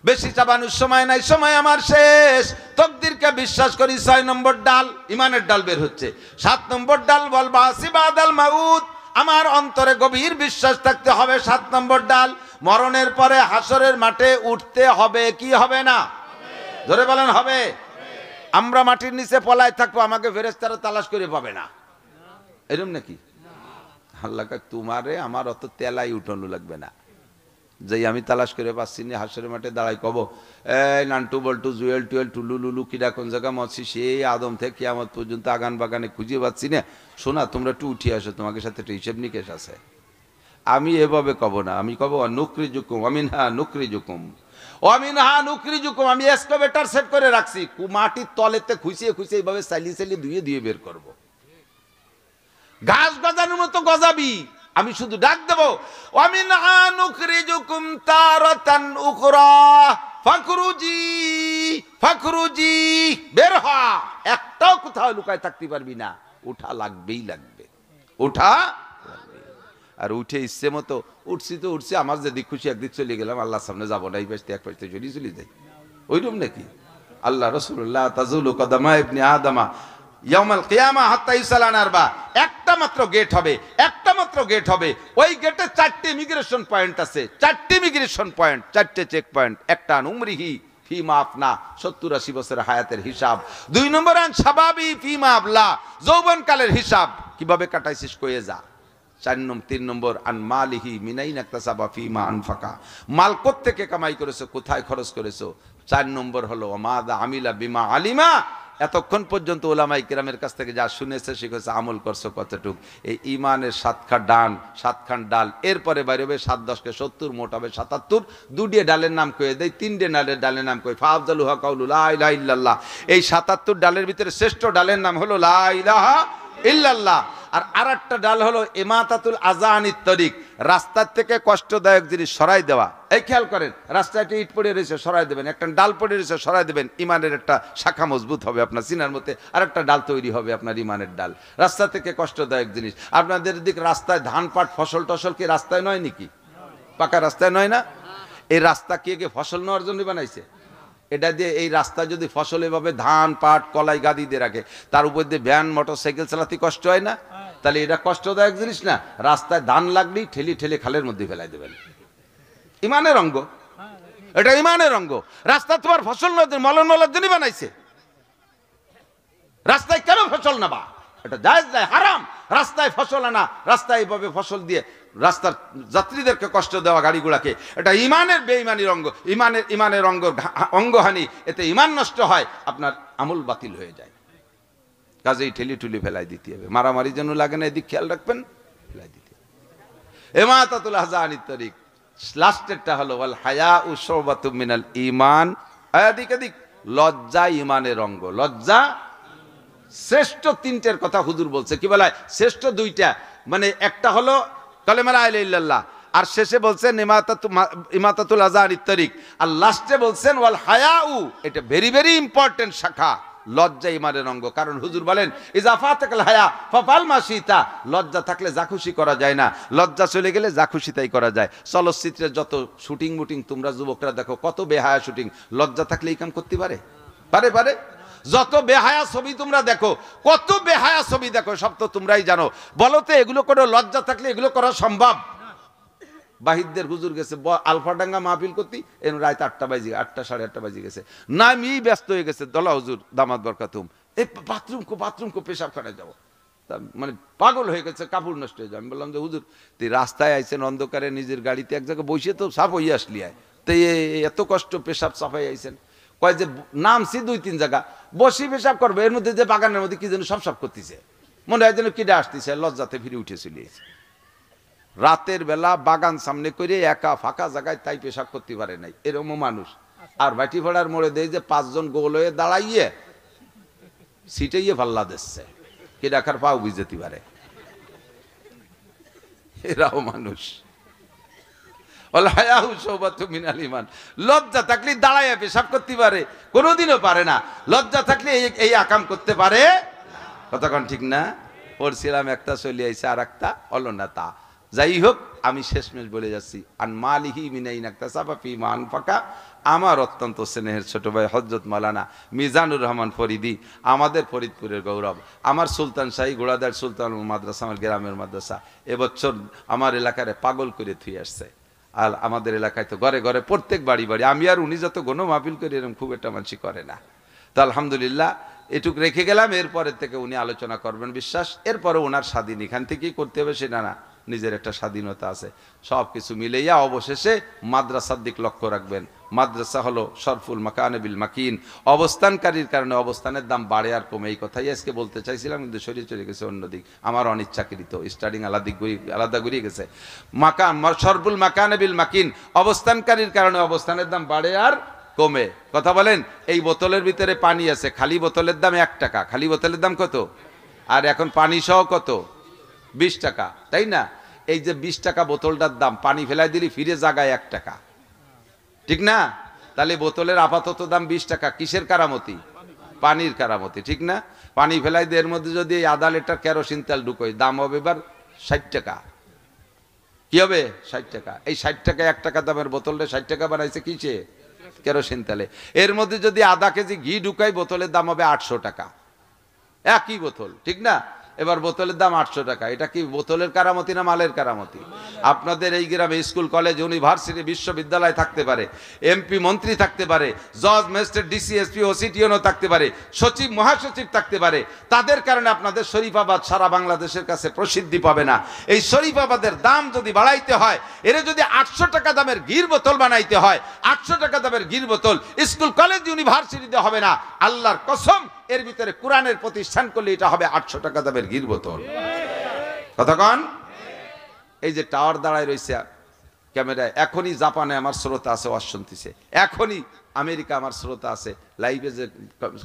বেশি চাবানোর সময় নাই, সময় আমার শেষ। তকদিরকে বিশ্বাস করি। 6 নম্বর ডাল, ইমানের ডাল বের হচ্ছে। 7 নম্বর ডাল ওয়াল বাসি বাদাল মাউত, আমার অন্তরে গভীর বিশ্বাস থাকতে হবে। 7 নম্বর ডাল, মরণের পরে হাসরের মাঠে উঠতে হবে কি হবে না? ধরে বলেন হবে। আমরা মাটির নিচে পলায় থাকবো, আমাকে ফেরেশতারা তালাশ করে পাবে না, এরকম নাকি? আল্লাহ কাক তোমারে আমার অত তেলাই উঠানো লাগবে না, যেই আমি তালাশ করে পাচ্ছি না, হাসরের মাঠে দাঁড়াই কব এই নান্টু বল্টু জুয়েল টুয়েল টুলু লুলু কিরা কোন জায়গা মরছি, সেই আদম থেকে কিয়ামত পর্যন্ত আগান বাগানে খুঁজে পাচ্ছি না। শোনা তোমরা একটু উঠে আসো, তোমাকে সাথে একটা হিসেব নিকেশ আছে। আমি এভাবে কব না, আমি কব নুকরি জুকুম অমিনহা নুকরি জুকুম অমিনহা নুকরি জুকুম। আমি এক্সকাভেটর সেট করে রাখছি, মাটির তলেতে খুঁচিয়ে খুঁচিয়ে এইভাবে চালিয়ে চালিয়ে ধুয়ে ধুয়ে বের করব। ঘাস গজানোর মতো গজাবি, আমি শুধু ডাক দেবো ওয়ামিনহা নুখরিজুকুম তারাতান উখরা ফাখরুজি ফাখরুজি, বের হ। একটাও কোথাও লুকায় থাকতে পারবি না, উঠা লাগবেই লাগবে, উঠা লাগবে। আর উঠে ইচ্ছে মতো উঠছি তো উঠছি, আমার যেদিক খুশি একদিক চলে গেলাম, আল্লাহর সামনে যাবো না, এই পাশে এক পাশে চলে যাই, ওইরকম নাকি? আল্লাহ রাসূলুল্লাহ তাজুলু কদামা ইবনে আদমা ইয়াউমাল কিয়ামা হাত্তা ইউসালান আরবা, একটা মাত্র গেট হবে, একটা মাত্র গেট হবে। ওই গেটে 4টি ইমিগ্রেশন পয়েন্ট আছে, 4টি ইমিগ্রেশন পয়েন্ট, 4টে চেক পয়েন্ট। একটা উমরিহি ফিমা আপনা, 70-80 বছরের হায়াতের হিসাব। 2 নম্বর আন শাবাবি ফিমা আবলা, যৌবনকালের হিসাব, কিভাবে কাটাইছিস কয়ে যা। 3 নম্বর আন মালিহি মিনাইন ইকতাসাবা ফিমা আনফাকা, মাল কোত্থেকে কামাই করেছো, কোথায় খরচ করেছো। 4 নম্বর হলো মাদা আমিলা বিমা আলিমা, এতক্ষণ পর্যন্ত ওলামায়ে কেরামের কাছ থেকে যা শুনেছে শিখেছে, আমল করছো কতটুক। এই ইমানের 7খান ডাল, এরপরে বাইরে হবে 7 10 কে 70, মোট হবে 77। 2 ডালের নাম কয়ে দেয়, 3 ডালের নাম কয়ে ফাফজালুহা কাউলু লা ইলাহা ইল্লাল্লাহ। এই 77 ডালের ভিতরে শ্রেষ্ঠ ডালের নাম হলো লা ইলাহা ইল্লাল্লাহ। আর আরেকটা ডাল হলো ইমাতাতুল আযানিত তরিক, রাস্তার থেকে কষ্টদায়ক জিনিস সরাই দেওয়া। এই খেয়াল করেন, রাস্তায় একটা ইট পড়ে রয়েছে সরাই দেবেন, একটা ডাল পড়ে রয়েছে সরাই দেবেন, ইমানের একটা শাখা মজবুত হবে আপনার সিনার মধ্যে, আর একটা ডাল তৈরি হবে আপনার ইমানের ডাল। রাস্তা থেকে কষ্টদায়ক জিনিস, আপনাদের দিক রাস্তায় ধান পাট ফসল টসল কি রাস্তায় নয় নাকি? পাকা রাস্তায় নয় না? এই রাস্তা কে ফসল নেওয়ার জন্য বানাইছে? এটা দিয়ে এই রাস্তা যদি ফসল এভাবে ধান পাট কলাই গাদি দিয়ে রাখে, তার উপর দিয়ে ভ্যান মোটর সাইকেল চালাতে কষ্ট হয় না? তাহলে এটা কষ্টদায়ক জিনিস না? রাস্তায় ধান লাগলেই ঠেলি ঠেলে খালের মধ্যে ফেলাই দেবেন। ইমানের অঙ্গ, এটা ইমানের অঙ্গ। রাস্তা তোমার ফসল মলন মলার জন্য বানাইছে, রাস্তায় কেন ফসল নেবা? এটা জায়েজ নাই, হারাম। রাস্তায় ফসল আনা, রাস্তায় এইভাবে ফসল দিয়ে রাস্তার যাত্রীদেরকে কষ্ট দেওয়া, গাড়িগুলাকে, এটা ইমানের বেঈমানির অঙ্গ। ইমানের অঙ্গহানি, এতে ইমান নষ্ট হয়, আপনার আমল বাতিল হয়ে যায়। কাজেই ঠেলি ঠুলি ফেলাই দিতে হবে, মারামারি যেন লাগে না, এদিক খেয়াল রাখবেন, ফেলাই দিতে হবে। ইমাতাতুল আযানিত তরিক, লাস্টেরটা হলো ওয়াল হায়াউ শুবাতুম মিনাল ঈমান। এদিক লজ্জা ইমানের অঙ্গ। লজ্জা শ্রেষ্ঠ 3টের কথা হুজুর বলছে, কি বলে শ্রেষ্ঠ 2টা, মানে একটা হলো কালেমা লা ইলাহা ইল্লাল্লাহ, আর শেষে বলছেন ইমাতাতুল আযানিত তরিক, আর লাস্টে বলছেন ওয়াল হায়াউ। এটা ভেরি ভেরি ইম্পর্টেন্ট শাখা। লজ্জা ইমানের অঙ্গ। কারণ হুজুর বলেন ইযা ফাতাকাল হায়া ফাফআল মা শিতা, লজ্জা থাকলে যা খুশি করা যায় না, লজ্জা চলে গেলে যা খুশি তাই করা যায়। চলচ্চিত্রের যত শুটিং মুটিং তোমরা যুবকরা দেখো, কত বেহায়া শুটিং, লজ্জা থাকলে এই কাম করতে পারে? পারে? যত বেহায়া ছবি তোমরা দেখো, কত বেহায়া ছবি দেখো, সব তো তোমরাই জানো। বলো তো এগুলো কোনো লজ্জা থাকলে এগুলো করা সম্ভব? বাহিরদের হুজুর গেছে আলফাডাঙ্গা মাহফিল করতে, এর রাত 8টা বাজে, 8টা 8:30 বাজে গেছে, নামি ব্যস্ত হয়ে গেছে, দলা হুজুর দামাত বরকাতুম, এই বাথরুম কো পেশাবখানায় যাবো, মানে পাগল হয়ে গেছে, কাপড় নষ্ট হয়ে যায়। আমি বললাম যে হুজুর তুই রাস্তায় আইছেন অন্ধকারে, নিজের গাড়িতে এক জায়গায় বসে তো সাফ হয়ে আসলি, তো এত কষ্ট পেশাব সাফাই আইছেন, কয় যে নামছি 2-3 জায়গা বসি পেশাব করবে, এর মধ্যে যে বাগানের মধ্যে কি যেন সব করতেছে, মনে হয় যেন কিডা আসতেছে, লজ্জাতে ফিরে উঠে চলে এসেছে। রাতের বেলা বাগান সামনে করে একা ফাঁকা জায়গায় তাই পেশাব করতে পারে নাই, এরকম মানুষ। আর বাটি ভাড়ার মোড়ে দেয় যে 5 জন গোল হয়ে দাঁড়াইয়ে সিটাইয়ে পাল্লা দিচ্ছে, কে ডাকার পাও বুঝতে পারে, এরাও মানুষ। লজ্জা থাকলে দাঁড়াইয়া পেশাব করতে পারে, কোনোদিনও পারে না। লজ্জা থাকলে এই আকাম করতে পারে, কতক্ষণ ঠিক না? পড়ছিলাম একটা চলে আইসে আর একটা হলো না। তা যাই হোক, আমি শেষমেশ বলে যাচ্ছি, আন মালিহি মিনাইন একটা সাফাফি মান ফাঁকা। আমার অত্যন্ত স্নেহের ছোট ভাই হযরত মাওলানা মিজানুর রহমান ফরিদি, আমাদের ফরিদপুরের গৌরব, আমার সুলতান শাহী ঘোড়াদার সুলতান মাদ্রাসা, আমার গ্রামের মাদ্রাসা, এবছর আমার এলাকারে পাগল করে থুই আসছে। আর আমাদের এলাকায় তো ঘরে ঘরে প্রত্যেক বাড়ি বাড়ি, আমি আর উনি যত গণ মাহফিল করি এরকম খুব একটা মানুষ করে না। তো আলহামদুলিল্লাহ এটুক রেখে গেলাম, এরপরের থেকে উনি আলোচনা করবেন বিশ্বাস। এরপরে ওনার স্বাধীন, এখান থেকেই করতে হবে সেটা না, নিজের একটা স্বাধীনতা আছে। সব কিছু মিলেইয়া অবশেষে মাদ্রাসার দিক লক্ষ্য রাখবেন। মাদ্রাসা হলো শরফুল মাকানে বিল মাকিন, অবস্থানকারীর কারণে অবস্থানের দাম বাড়ে আর কমে, এই কথাই আজকে বলতে চাইছিলাম, কিন্তু শরীর চলে গেছে অন্যদিক, আমার অনিচ্ছাকৃত স্টার্টিং আলাদা ঘুরিয়ে গেছে। মাকান শরফুল মাকানে বিল মাকিন, অবস্থানকারীর কারণে অবস্থানের দাম বাড়ে আর কমে। কথা বলেন, এই বোতলের ভিতরে পানি আছে, খালি বোতলের দাম 1 টাকা, খালি বোতলের দাম কত? আর এখন পানি সহ কত? 20 টাকা, তাই না? এই যে 20 টাকা বোতলটার দাম, পানি ফেলাই দিলি ফিরে জাগায় 1 টাকা, ঠিক না? তাহলে বোতলের আপাতত দাম 20 টাকা, কিসের কারামতি? পানির কারামতি, ঠিক না? পানি ফেলাই দিয়ে এর মধ্যে যদি আধা লিটার কেরোসিন তেল ঢুকোই, দাম হবে এবার 60 টাকা। কি হবে? 60 টাকা। এই 60 টাকা 1 টাকা দামের বোতলটা 60 টাকা বানাইছে কিসে? কেরোসিন তেলে। এর মধ্যে যদি আধা কেজি ঘি ঢুকাই, বোতলের দাম হবে 800 টাকা, একই বোতল, ঠিক না? এবার বোতলের দাম 800 টাকা। এটা কি বোতলের কারামতি না মালের কারামতি? আপনাদের এই গ্রামে স্কুল, কলেজ, ইউনিভার্সিটি, বিশ্ববিদ্যালয় থাকতে পারে, এমপি মন্ত্রী থাকতে পারে, জজ, magistrate, DC, SP, OC, TNO থাকতে পারে, সচিব, মহাসচিব থাকতে পারে। তাদের কারণে আপনাদের শরীফাবাদ সারা বাংলাদেশের কাছে প্রসিদ্ধি পাবে না। এই শরীফাবাদের দাম যদি বাড়াইতে হয়, এর যদি 800 টাকা দামের ঘির বোতল বানাইতে হয়, 800 টাকা দামের ঘির বোতল স্কুল, কলেজ, ইউনিভার্সিটিতে হবে না। আল্লাহর কসম, এর ভিতরে কোরআনের প্রতিষ্ঠান করলে এটা হবে 800 টাকা দামের ঘির বোতল। কতক্ষণ? এই যে টাওয়ার দাঁড়ায় রয়েছে ক্যামেরায়, এখনই জাপানে আমার শ্রোতা আছে, ওয়াজ শুনতেছে, এখনই আমেরিকা আমার শ্রোতা আছে, লাইভে যে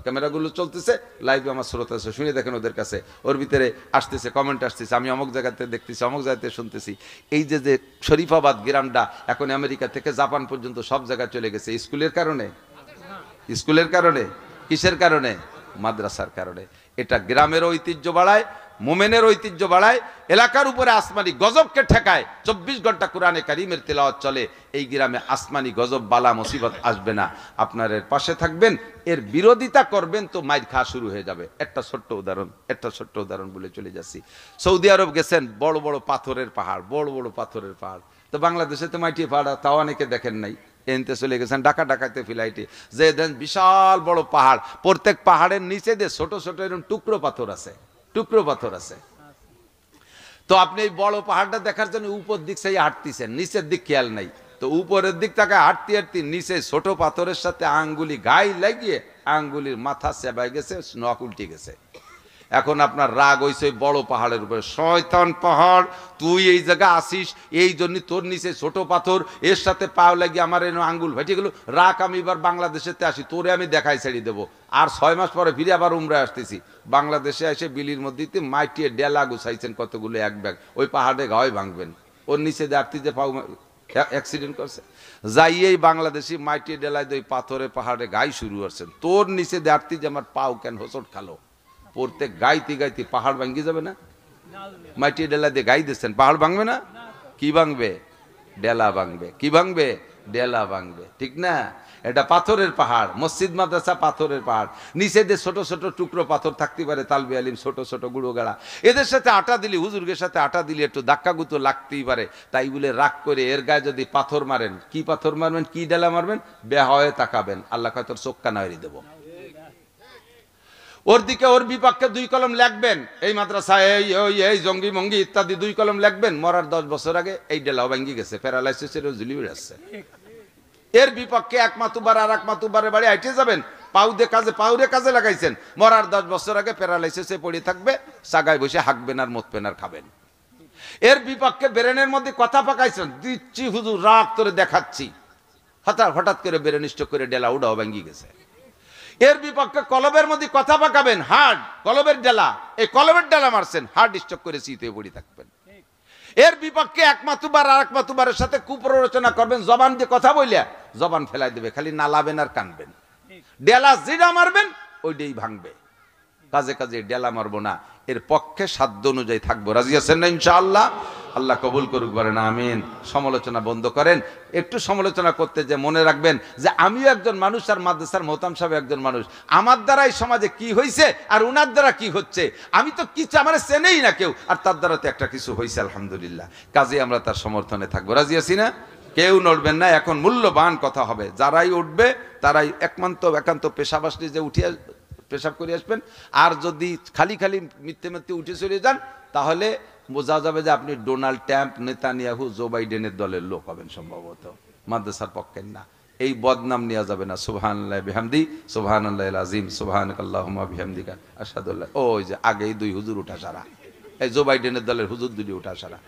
ক্যামেরাগুলো চলতেছে, লাইভে আমার শ্রোতা আছে, শুনে দেখেন ওদের কাছে, ওর ভিতরে আসতেছে কমেন্ট আসতেছে, আমি অমুক জায়গাতে দেখতেছি, অমুক জায়গাতে শুনতেছি। এই যে যে শরীফাবাদ গ্রামটা এখন আমেরিকা থেকে জাপান পর্যন্ত সব জায়গায় চলে গেছে, স্কুলের কারণে। স্কুলের কারণে? কিসের কারণে? মাদ্রাসার কারণে। এটা গ্রামের ঐতিহ্য বাড়ায়, মোমেনের ঐতিহ্য বাড়ায়, এলাকার উপরে আসমানি গজবকে ঠেকায়। 24 ঘন্টা কোরআনে কারীমের তেলাওয়াত চলে। এই গ্রামে আসমানি গজব, বালা, মুসিবত আসবে না। আপনার এর পাশে থাকবেন, এর বিরোধিতা করবেন তো মাইর খাওয়া শুরু হয়ে যাবে। একটা ছোট্ট উদাহরণ বলে চলে যাচ্ছি। সৌদি আরব গেছেন, বড় বড় পাথরের পাহাড়, বড় বড় পাথরের পাহাড়। তো বাংলাদেশে তো মাটি পাহাড়, তাও অনেকে দেখেন নাই, এনতে চলে গেছেন ডাকাতে ফ্লাইটে, যে দেন বিশাল বড় পাহাড়, প্রত্যেক পাহাড়ের নিচে দিয়ে ছোট ছোট এরকম টুকরো পাথর আছে। তো আপনি এই বড় পাহাড়টা দেখার জন্য উপর দিক সেই হাঁটতেছেন, নিচের দিক খেয়াল নাই। তো উপরের দিক থেকে হাঁটতে নিচে ছোট পাথরের সাথে আঙ্গুলি গায়ে লাগিয়ে আঙ্গুলির মাথা চেবাই গেছে, নখ উল্টে গেছে। এখন আপনার রাগ হইছে বড় পাহাড়ের উপরে, শয়তান পাহাড়, তুই এই জায়গা আসিস, এই জন্য তোর নিচে ছোট পাথর, এর সাথে পাও লাগিয়ে আমার এনে আঙ্গুল ভেটে গেল। রাগ, আমি এবার বাংলাদেশেতে আসি, তোরে আমি দেখাই ছেড়ে দেবো। আর 6 মাস পরে ফিরে আবার উমরায় আসতেছি। বাংলাদেশে এসে বিলির মধ্যে মাইটিয়ে ডেলা গুছাইছেন কতগুলো, এক ব্যাগ, ওই পাহাড়ে গায়ে ভাঙবেন, ওর নিচে দাঁড়তে যে পাও অ্যাক্সিডেন্ট করছে। যাইয়েই বাংলাদেশি মাইটিয়ে ডেলায় ওই পাথরে পাহাড়ে গায়ে শুরু করছেন, তোর নিচে দাঁড়তে যে আমার পাও কেন হোঁচট খালো। প্রত্যেক গাইতে পাহাড় ভাঙ্গি যাবে না? মাটি ডেলা দিয়ে গাই দিচ্ছেন, পাহাড় ভাঙবে না? কি ভাঙবে? ডেলা ভাঙবে। কি ভাঙবে? ডেলা ভাঙবে, ঠিক না? এটা পাথরের পাহাড়, মসজিদ মাদ্রাসা পাথরের পাহাড়, নিচে দিয়ে ছোট ছোট টুকরো পাথর থাকতে পারে, তালবি আলিম, ছোট ছোট গুঁড়ো গাড়া। এদের সাথে আটা দিলি, হুজুরগের সাথে আটা দিলি একটু ধাক্কা গুতো লাগতেই পারে। তাই বলে রাগ করে এর গায়ে যদি পাথর মারেন, কি পাথর মারবেন, কি ডেলা মারবেন, বেহা হয়ে তাকাবেন, আল্লাহ কয় তোর চোখ কানা হয়ে দেবো। ওর দিকে ওর বিপক্ষে 2 কলম লিখবেন, এই মাদ্রাসায় এই জঙ্গি মঙ্গি ইত্যাদি 2 কলম লিখবেন, মরার 10 বছর আগে এই ডেলাও ভাঙ্গি গেছে, প্যারালাইসিসের ঝুলি বেড়াচ্ছে। এর বিপক্ষে এক মাতুবার আর এক মাতুবারের বাড়ি আইটে যাবেন, পাউরে কাজে লাগাইছেন, মরার 10 বছর আগে প্যারালাইসিসে পড়ে থাকবে, সাগায় বসে হাঁকবেন আর মদপেন আর খাবেন। এর বিপক্ষে ব্রেনের মধ্যে কথা পাকাইছেন, দিচ্ছি হুজুর রাগ করে দেখাচ্ছি, হঠাৎ করে ব্রেন স্ট্রোক করে ডেলা উড়াও ভেঙে গেছে। এর বিপক্ষে কলবের মধ্যে কথা পাকাবেন, হার্ট কলবের ডেলা, এই কলবের ডেলা মারছেন, হার্ট স্ট্রোক করে চিতে পড়ে থাকবেন। এর বিপক্ষে এক মাতুবার আর এক মাতুবারের সাথে কুপ্ররোচনা করবেন, জবান দিয়ে কথা বললে জবান ফেলাই দেবে, খালি নালাবেন আর কানবেন, ডেলা জিডা মারবেন ওইটাই ভাঙবে। কাজে কাজে ডেলা মারবো না, এর পক্ষে সাধ্য অনুযায়ী থাকবো। রাজি আছেন না ইনশাআল্লাহ? আল্লাহ কবুল করুক, বলেন আমিন। সমালোচনা বন্ধ করেন। একটু সমালোচনা করতে যে মনে রাখবেন যে আমিও একজন মানুষ আর মাদ্রাসার মোহতাম সাহেব একজন মানুষ, আমার দ্বারা এই সমাজে কি হয়েছে আর উনার দ্বারা কি হচ্ছে, আমি তো কিছু আমার চেনেই না কেউ, আর তার দ্বারা তো একটা কিছু হয়েছে আলহামদুলিল্লাহ। কাজে আমরা তার সমর্থনে থাকবো। রাজি আছি না? কেউ নড়বেন না। এখন মূল্যবান কথা হবে, যারাই উঠবে তারাই একান্ত পেশাব আসলে যে উঠিয়ে পেশাব করে আসবেন, আর যদি খালি মিথ্যে উঠে চলে যান তাহলে বোঝা যাবে যে আপনি ডোনাল্ড ট্রাম্প, নেতানিয়াহু, জো বাইডেনের দলের লোক হবেন সম্ভবত, মাদ্রাসার পক্ষের না। এই বদনাম নেওয়া যাবে না। সুবহানাল্লাহি বিহামদি, সুবহানাল্লাহিল আযীম, সুবহানাকাল্লাহুম্মা বিহামদিকা আশহাদু আল্লা। ওই যে আগেই 2 হুজুর উঠা সারা, এই জো বাইডেনের দলের হুজুর 2 উঠা সারা।